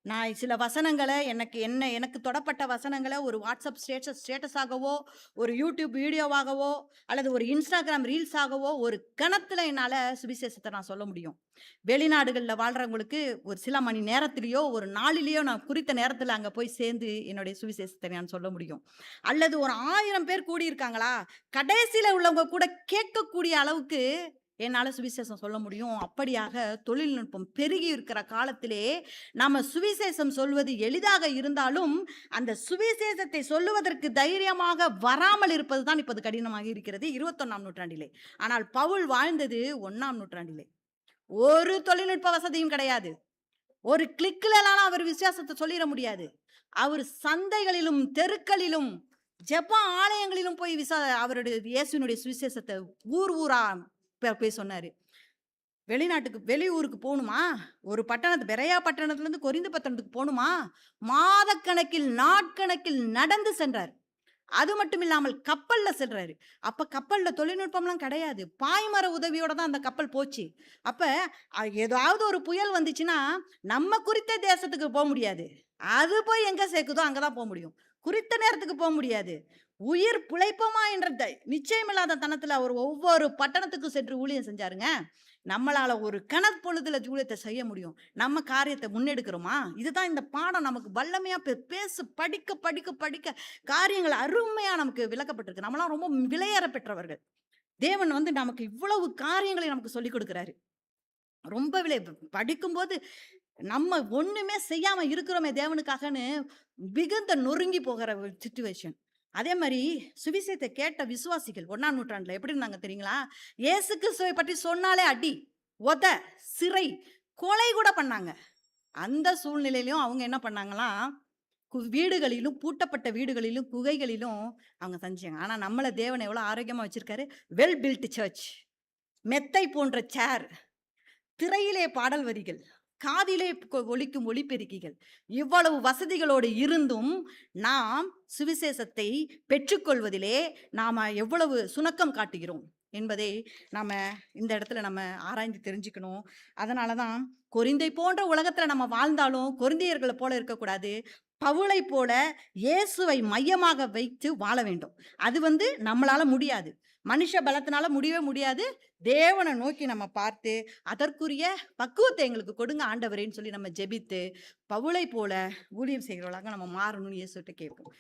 H: நான் சில வசனங்களை எனக்கு தொடப்பட்ட வசனங்களை ஒரு வாட்ஸ்அப் ஸ்டேட்டஸாகவோ, ஒரு யூடியூப் வீடியோவாகவோ, அல்லது ஒரு இன்ஸ்டாகிராம் ரீல்ஸாகவோ ஒரு கணத்துல என்னால சுவிசேஷத்தை நான் சொல்ல முடியும். வெளிநாடுகளில் வாழ்றவங்களுக்கு ஒரு சில மணி நேரத்திலேயோ ஒரு நாளிலேயோ நான் குறித்த நேரத்தில் அங்கே போய் சேர்ந்து என்னுடைய சுவிசேஷத்தை நான் சொல்ல முடியும். அல்லது ஒரு 1000 பேர் கூடியிருக்காங்களா, கடைசியில் உள்ளவங்க கூட கேட்கக்கூடிய அளவுக்கு என்னால் சுவிசேஷம் சொல்ல முடியும். அப்படியாக தொழில்நுட்பம் பெருகி இருக்கிற காலத்திலே நம்ம சுவிசேஷம் சொல்வது எளிதாக இருந்தாலும் அந்த சுவிசேஷத்தை சொல்லுவதற்கு தைரியமாக வராமல் இருப்பது தான் இப்போது கடினமாக இருக்கிறது 21ஆம் நூற்றாண்டிலே. ஆனால் பவுல் வாழ்ந்தது 1ஆம் நூற்றாண்டிலே. ஒரு தொழில்நுட்ப வசதியும் கிடையாது. ஒரு கிளிக்கிலாம் அவர் விசுவாசத்தை சொல்லிட முடியாது. அவர் சந்தைகளிலும் தெருக்களிலும் ஜெப ஆலயங்களிலும் போய் அவருடைய இயேசுனுடைய சுவிசேஷத்தை ஊரா போய் சொன்னாரு. வெளியூருக்கு போகணுமா, ஒரு பெரையா பட்டணத்திலிருந்து கொரிந்து பட்டணத்துக்கு போகணுமா, மாதக்கணக்கில் நாட்கணக்கில் நடந்து சென்றார். அது மட்டும் இல்லாமல் கப்பல்ல செல்றாரு. அப்ப கப்பல்ல தொழில்நுட்பம்லாம் கிடையாது. பாய்மர உதவியோட தான் அந்த கப்பல் போச்சு. அப்ப ஏதாவது ஒரு புயல் வந்துச்சுன்னா நம்ம குறித்த தேசத்துக்கு போக முடியாது. அது போய் எங்க சேர்க்குதோ அங்கதான் போக முடியும். குறித்த நேரத்துக்கு போக முடியாது. உயிர் பிழைப்போமா என்ற நிச்சயமில்லாத தனத்துல அவர் ஒவ்வொரு பட்டணத்துக்கும் சென்று ஊழியம் செஞ்சாருங்க. நம்மளால ஒரு கணப்பொழுதுல ஊழியத்தை செய்ய முடியும். நம்ம காரியத்தை முன்னெடுக்கிறோமா? இதுதான் இந்த பாடம் நமக்கு வல்லமையா படிக்க படிக்க படிக்க காரியங்கள் அருமையா நமக்கு விளக்கப்பட்டிருக்கு. நம்மளாம் ரொம்ப விலையேற பெற்றவர்கள். தேவன் நமக்கு இவ்வளவு காரியங்களை நமக்கு சொல்லிக் கொடுக்கிறாரு. ரொம்ப படிக்கும்போது நம்ம ஒண்ணுமே செய்யாம இருக்கிறோமே தேவனுக்காகன்னு மிகுந்த நொறுங்கி போகிற சிச்சுவேஷன். அதே மாதிரி சுவிசேஷத்தை கேட்ட விசுவாசிகள் 1ஆம் நூற்றாண்டுல எப்படி இருந்தாங்க தெரியுங்களா? இயேசு கிறிஸ்துவை பற்றி சொன்னாலே அடி, உத, சிறை, கொலை கூட பண்ணாங்க. அந்த சூழ்நிலையிலும் அவங்க என்ன பண்ணாங்களாம், வீடுகளிலும் பூட்டப்பட்ட வீடுகளிலும் குகைகளிலும் அவங்க செஞ்சாங்க. ஆனா நம்மள தேவன் எவ்வளவு ஆரோக்கியமா வச்சிருக்காரு. வெல் பில்ட் சர்ச், மெத்தை போன்ற சேர், திரையிலே பாடல் வரிகள், காதிலே ஒலிக்கும் ஒளிபெருக்கிகள், இவ்வளவு வசதிகளோடு இருந்தும் நாம் சுவிசேஷத்தை பெற்றுக்கொள்வதிலே நாம எவ்வளவு சுணக்கம் காட்டுகிறோம். என்பதை நம்ம இந்த இடத்துல நம்ம ஆராய்ந்து தெரிஞ்சுக்கணும். அதனால தான் கொரிந்தை போன்ற உலகத்தில் நம்ம வாழ்ந்தாலும் கொரிந்தியர்களை போல இருக்கக்கூடாது. பவுலை போல இயேசுவை மையமாக வைத்து வாழ வேண்டும். அது நம்மளால முடியாது, மனுஷ பலத்தினால முடியவே முடியாது. தேவனை நோக்கி நம்ம பார்த்து அதற்குரிய பக்குவத்தை எங்களுக்கு கொடுங்க ஆண்டவரேன்னு சொல்லி நம்ம ஜெபித்து பவுலை போல ஊழியம் செய்கிறவர்களாக நம்ம மாறணும்னு இயேசுகிட்ட கேட்போம்.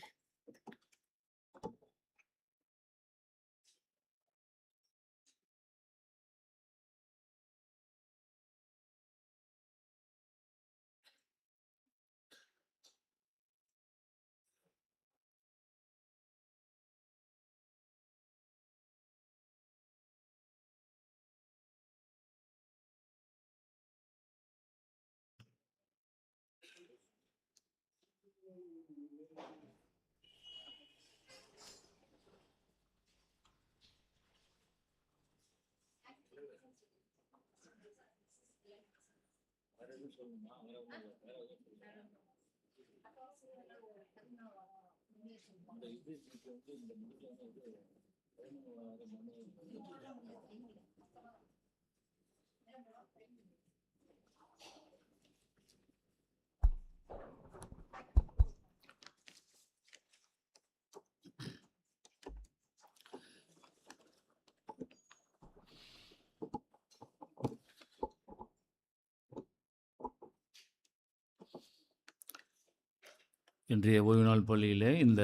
I: இன்றைய ஓய்வு நாள் பள்ளியில் இந்த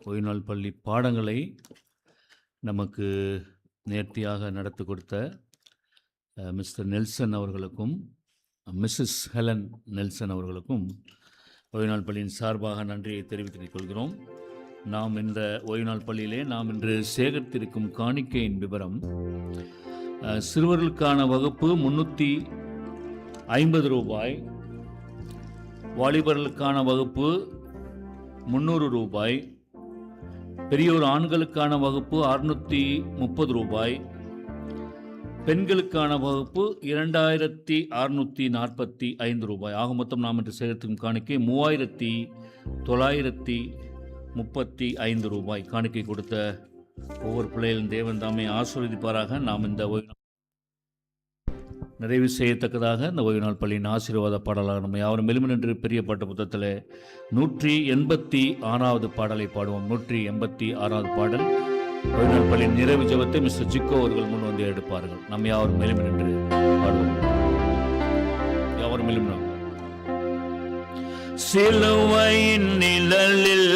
I: ஓய்வு நாள் பள்ளி பாடங்களை நமக்கு நேர்த்தியாக நடத்தி கொடுத்த மிஸ்டர் நெல்சன் அவர்களுக்கும் மிஸ்ஸஸ் ஹெலன் நெல்சன் அவர்களுக்கும் ஓய்வு நாள் பள்ளியின் சார்பாக நன்றியை தெரிவித்துக் கொள்கிறோம். நாம் இந்த ஓய்வு நாள் பள்ளியிலே நாம் இன்று சேகரித்திருக்கும் காணிக்கையின் விவரம், சிறுவர்களுக்கான வகுப்பு 350 ரூபாய், வாலிபர்களுக்கான வகுப்பு 300 ரூபாய், பெரியோர் ஆண்களுக்கான வகுப்பு 630 ரூபாய், பெண்களுக்கான வகுப்பு 2645 ரூபாய். ஆக மொத்தம் நாம் இன்று சேகரிக்கும் காணிக்கை 3935 ரூபாய். காணிக்கை கொடுத்த ஒவ்வொரு பிள்ளைகளும் தேவன் தாமே ஆசீர்வதிப்பாராக. நாம் இந்த நிறைவு செய்யத்தக்கதாக இந்த ஓய்வு நாள் பள்ளியின் ஆசீர்வாத பாடலாக நம்ம யாவரும் எளிமை என்று பெரிய பாட்டு புத்தகத்தில் 186வது பாடலை பாடுவோம். 186வது பாடல் ஓய்வு நாள் பள்ளியின் நிறைவு ஜெபத்தை மிஸ்டர் ஜிக்கோ அவர்கள் முன் வந்து எடுப்பார்கள். நம்ம யாவரும் எளிமை என்று பாடுவோம். யாவரும் எளிமை. சிலுவையின் நிழலில்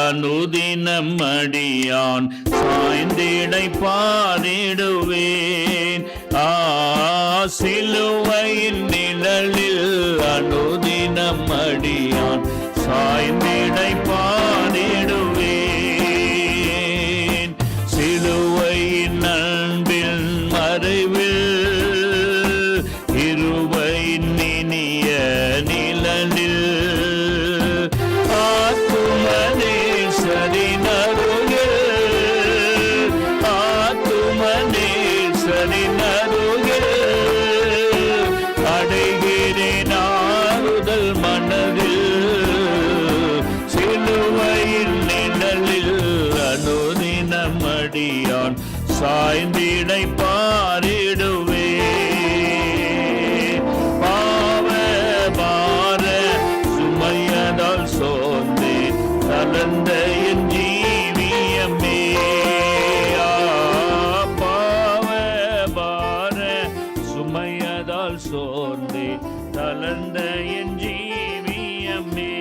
I: அனுதினம் அடியான் சாய்ந்திடை பாடிடுவேன். சிலுவையின் நிழலில் அனுதினம் அடியான் சாய்ந்திடை பாடிடுவேன். சிலுவையின் அன்பின் மறைவில் இருவையின் இனிய நிழலில் அடைகிறேன் ஆறுதல் மனதில். சிலுவையின் நிழலில் அனுதினம் அடியான் சாய்ந்திடை பாரிடுவேன். பாவ பார சுமையதால் சோர்ந்தேன் கலந்த என் ஜீவியமே. பாவ பார சுமையதால் சோர்ந்தே தளர்ந்த என் ஜீவியமே.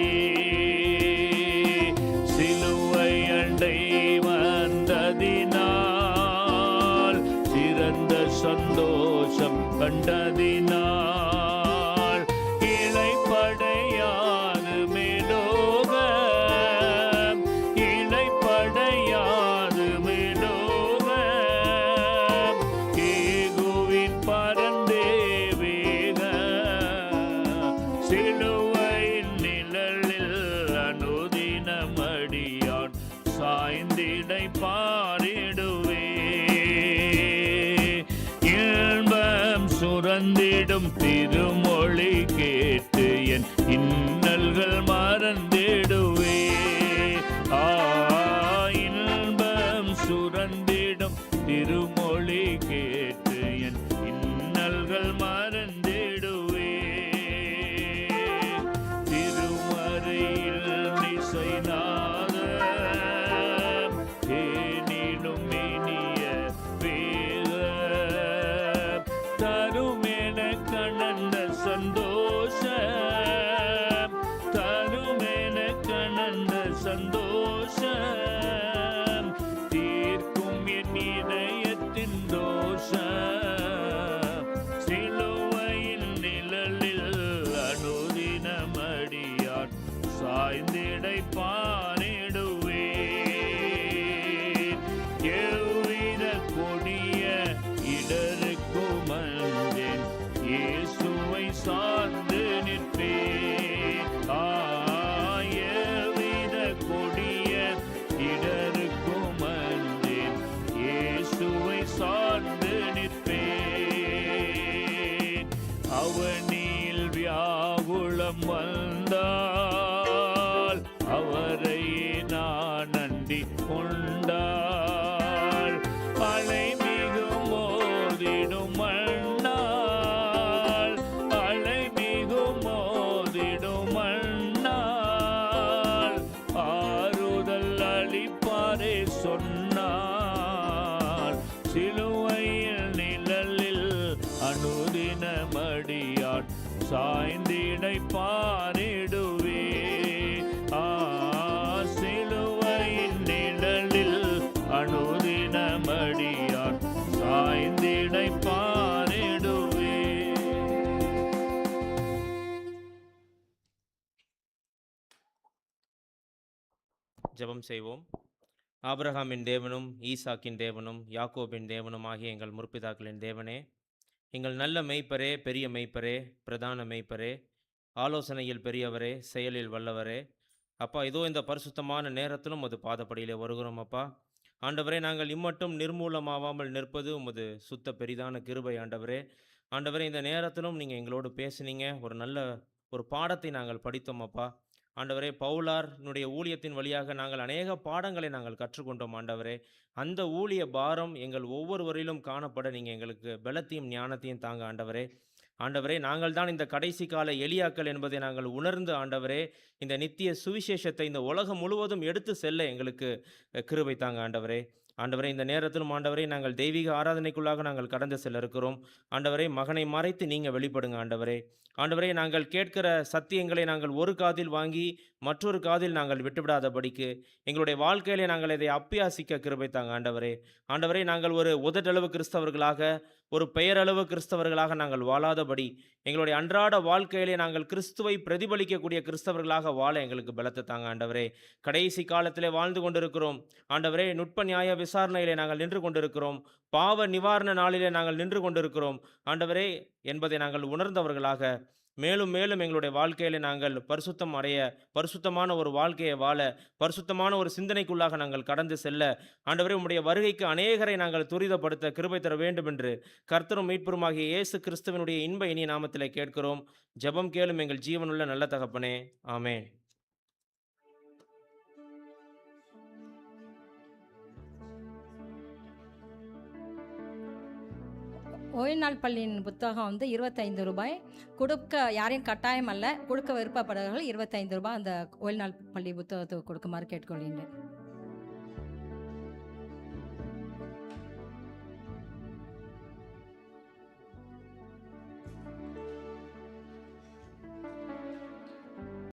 I: சிலுவை அண்டை வந்ததினால் சிறந்த சந்தோஷம் கண்டதினால் இளைப்படையாது மேலோகம், இளைப்படையாது மேலோகம். கேகுவின் பரந்தே வேக சிலுவையின் நிழலில் அனுதினம் அடியான் சாய்ந்திடை பாரிடுவே. இன்பம் சுரந்திடும் திருமொழி கேட்டு என் இன்னல்கள் மறந்திடுவே. இன்பம் சுரந்திடும் திருமொழி நினைவுகள் மறந்திடுவே. திருமறையில் இசைநாதம் தேனிலும் இனிய வேதம் தரும் எனக் கனந்த சந்தோஷம், தரும் எனக் கனந்த சந்தோஷம், தீர்க்கும் என் இதயத்தின் தோஷம். சிலுவையின் நிழலில் அனுதினமடியான் சாய்ந்திடை பாரிடுவேன். எவ்வித கொடிய இடருக்கும் அஞ்சேன், இயேசுவை சார்ந்து நிற்பேன். எவ்வித கொடிய இடருக்கும் அஞ்சேன், இயேசுவை சார்ந்து நிற்பேன். அவனில் வியாகுளம் வந்தால் அவரை நான் நன்றி கொண்டாள். அலை மிகும் மோதிடும் மண்ணால், அலை மிகும் மோதிடும் மண்ணால் ஆறுதல் அளிப்பாரே சொன்னார். சிலுவையில் நிழலில் அனுதினமடியான் சாய்ந்திடை பாரிடுவே. சிலுவையின் நிழலில் அனுதினமடியான் சாய்ந்திடை பாரிடுவே.
J: ஜெபம் செய்வோம். ஆபிரகாமின் தேவனும் ஈசாக்கின் தேவனும் யாக்கோபின் தேவனும் ஆகிய எங்கள் முற்பிதாக்களின் தேவனே, எங்கள் நல்ல மெய்ப்பரே, பெரிய மெய்ப்பரே, பிரதான மெய்ப்பரே, ஆலோசனையில் பெரியவரே, செயலில் வல்லவரே, அப்பா இதோ இந்த பரிசுத்தமான நேரத்திலும் உமது பாதப்படியிலே வருகிறோம். அப்பா ஆண்டவரே, நாங்கள் இம்மட்டும் நிர்மூலமாவாமல் நிற்பது உமது சுத்த பெரிதான கிருபை. ஆண்டவரே, ஆண்டவரே இந்த நேரத்திலும் நீங்கள் எங்களோடு பேசுனீங்க. ஒரு நல்ல ஒரு பாடத்தை நாங்கள் படித்தோம். அப்பா ஆண்டவரே, பவுலார்னுடைய ஊழியத்தின் வழியாக நாங்கள் அநேக பாடங்களை நாங்கள் கற்றுக்கொண்டோம். ஆண்டவரே, அந்த ஊழிய பாரம் எங்கள் ஒவ்வொருவரிலும் காணப்பட நீங்கள் எங்களுக்கு பலத்தையும் ஞானத்தையும் தாங்க. ஆண்டவரே, ஆண்டவரே நாங்கள் தான் இந்த கடைசி கால எலியாக்கள் என்பதை நாங்கள் உணர்ந்து ஆண்டவரே, இந்த நித்திய சுவிசேஷத்தை இந்த உலகம் முழுவதும் எடுத்து செல்ல எங்களுக்கு கிருபை தாங்க. ஆண்டவரே, ஆண்டவரே இந்த நேரத்திலும் ஆண்டவரே நாங்கள் தெய்வீக ஆராதனைக்குள்ளாக நாங்கள் கடந்து செல்ல இருக்கிறோம். ஆண்டவரே, மகனை மறைத்து நீங்கள் வெளிப்படுங்க. ஆண்டவரே, ஆண்டவரே நாங்கள் கேட்கிற சத்தியங்களை நாங்கள் ஒரு காதில் வாங்கி மற்றொரு காதில் நாங்கள் விட்டுவிடாதபடிக்கு எங்களுடைய வாழ்க்கையிலே நாங்கள் இதை அப்பியாசிக்க கிருபை தாங்க. ஆண்டவரே, ஆண்டவரே நாங்கள் ஒரு உதட்டளவு கிறிஸ்தவர்களாக, ஒரு பெயரளவு கிறிஸ்தவர்களாக நாங்கள் வாழாதபடி எங்களுடைய அன்றாட வாழ்க்கையிலே நாங்கள் கிறிஸ்துவை பிரதிபலிக்கக்கூடிய கிறிஸ்தவர்களாக வாழ எங்களுக்கு பலத்தை தாங்க. ஆண்டவரே, கடைசி காலத்திலே வாழ்ந்து கொண்டிருக்கிறோம். ஆண்டவரே, நுட்ப நியாய விசாரணையிலே நாங்கள் நின்று கொண்டிருக்கிறோம். பாவ நிவாரண நாளிலே நாங்கள் நின்று கொண்டிருக்கிறோம். ஆண்டவரே என்பதை நாங்கள் உணர்ந்தவர்களாக மேலும் மேலும் எங்களுடைய வாழ்க்கையிலே நாங்கள் பரிசுத்தம் அடைய, பரிசுத்தமான ஒரு வாழ்க்கையை வாழ, பரிசுத்தமான ஒரு சிந்தனைக்குள்ளாக நாங்கள் கடந்து செல்ல ஆண்டவரே உம்முடைய வருகைக்கு அநேகரை நாங்கள் துரிதப்படுத்த கிருபை தர வேண்டும் என்று கர்த்தரும் மீட்பருமாகிய இயேசு கிறிஸ்துவினுடைய இன்ப இனிய நாமத்திலே கேட்கிறோம். ஜெபம் கேளும் எங்கள் ஜீவனுள்ள நல்ல தகப்பனே, ஆமென்.
G: ஓய்நாள் பள்ளியின் புத்தகம் வந்து 25 ரூபாய். கொடுக்க யாரையும் கட்டாயம் அல்ல, கொடுக்க விருப்பப்படுறவர்கள் 25 ரூபாய் அந்த ஓய்நாள் பள்ளி புத்தகத்துக்கு கொடுக்குமாறு கேட்டுக்கொள்கிறேன்.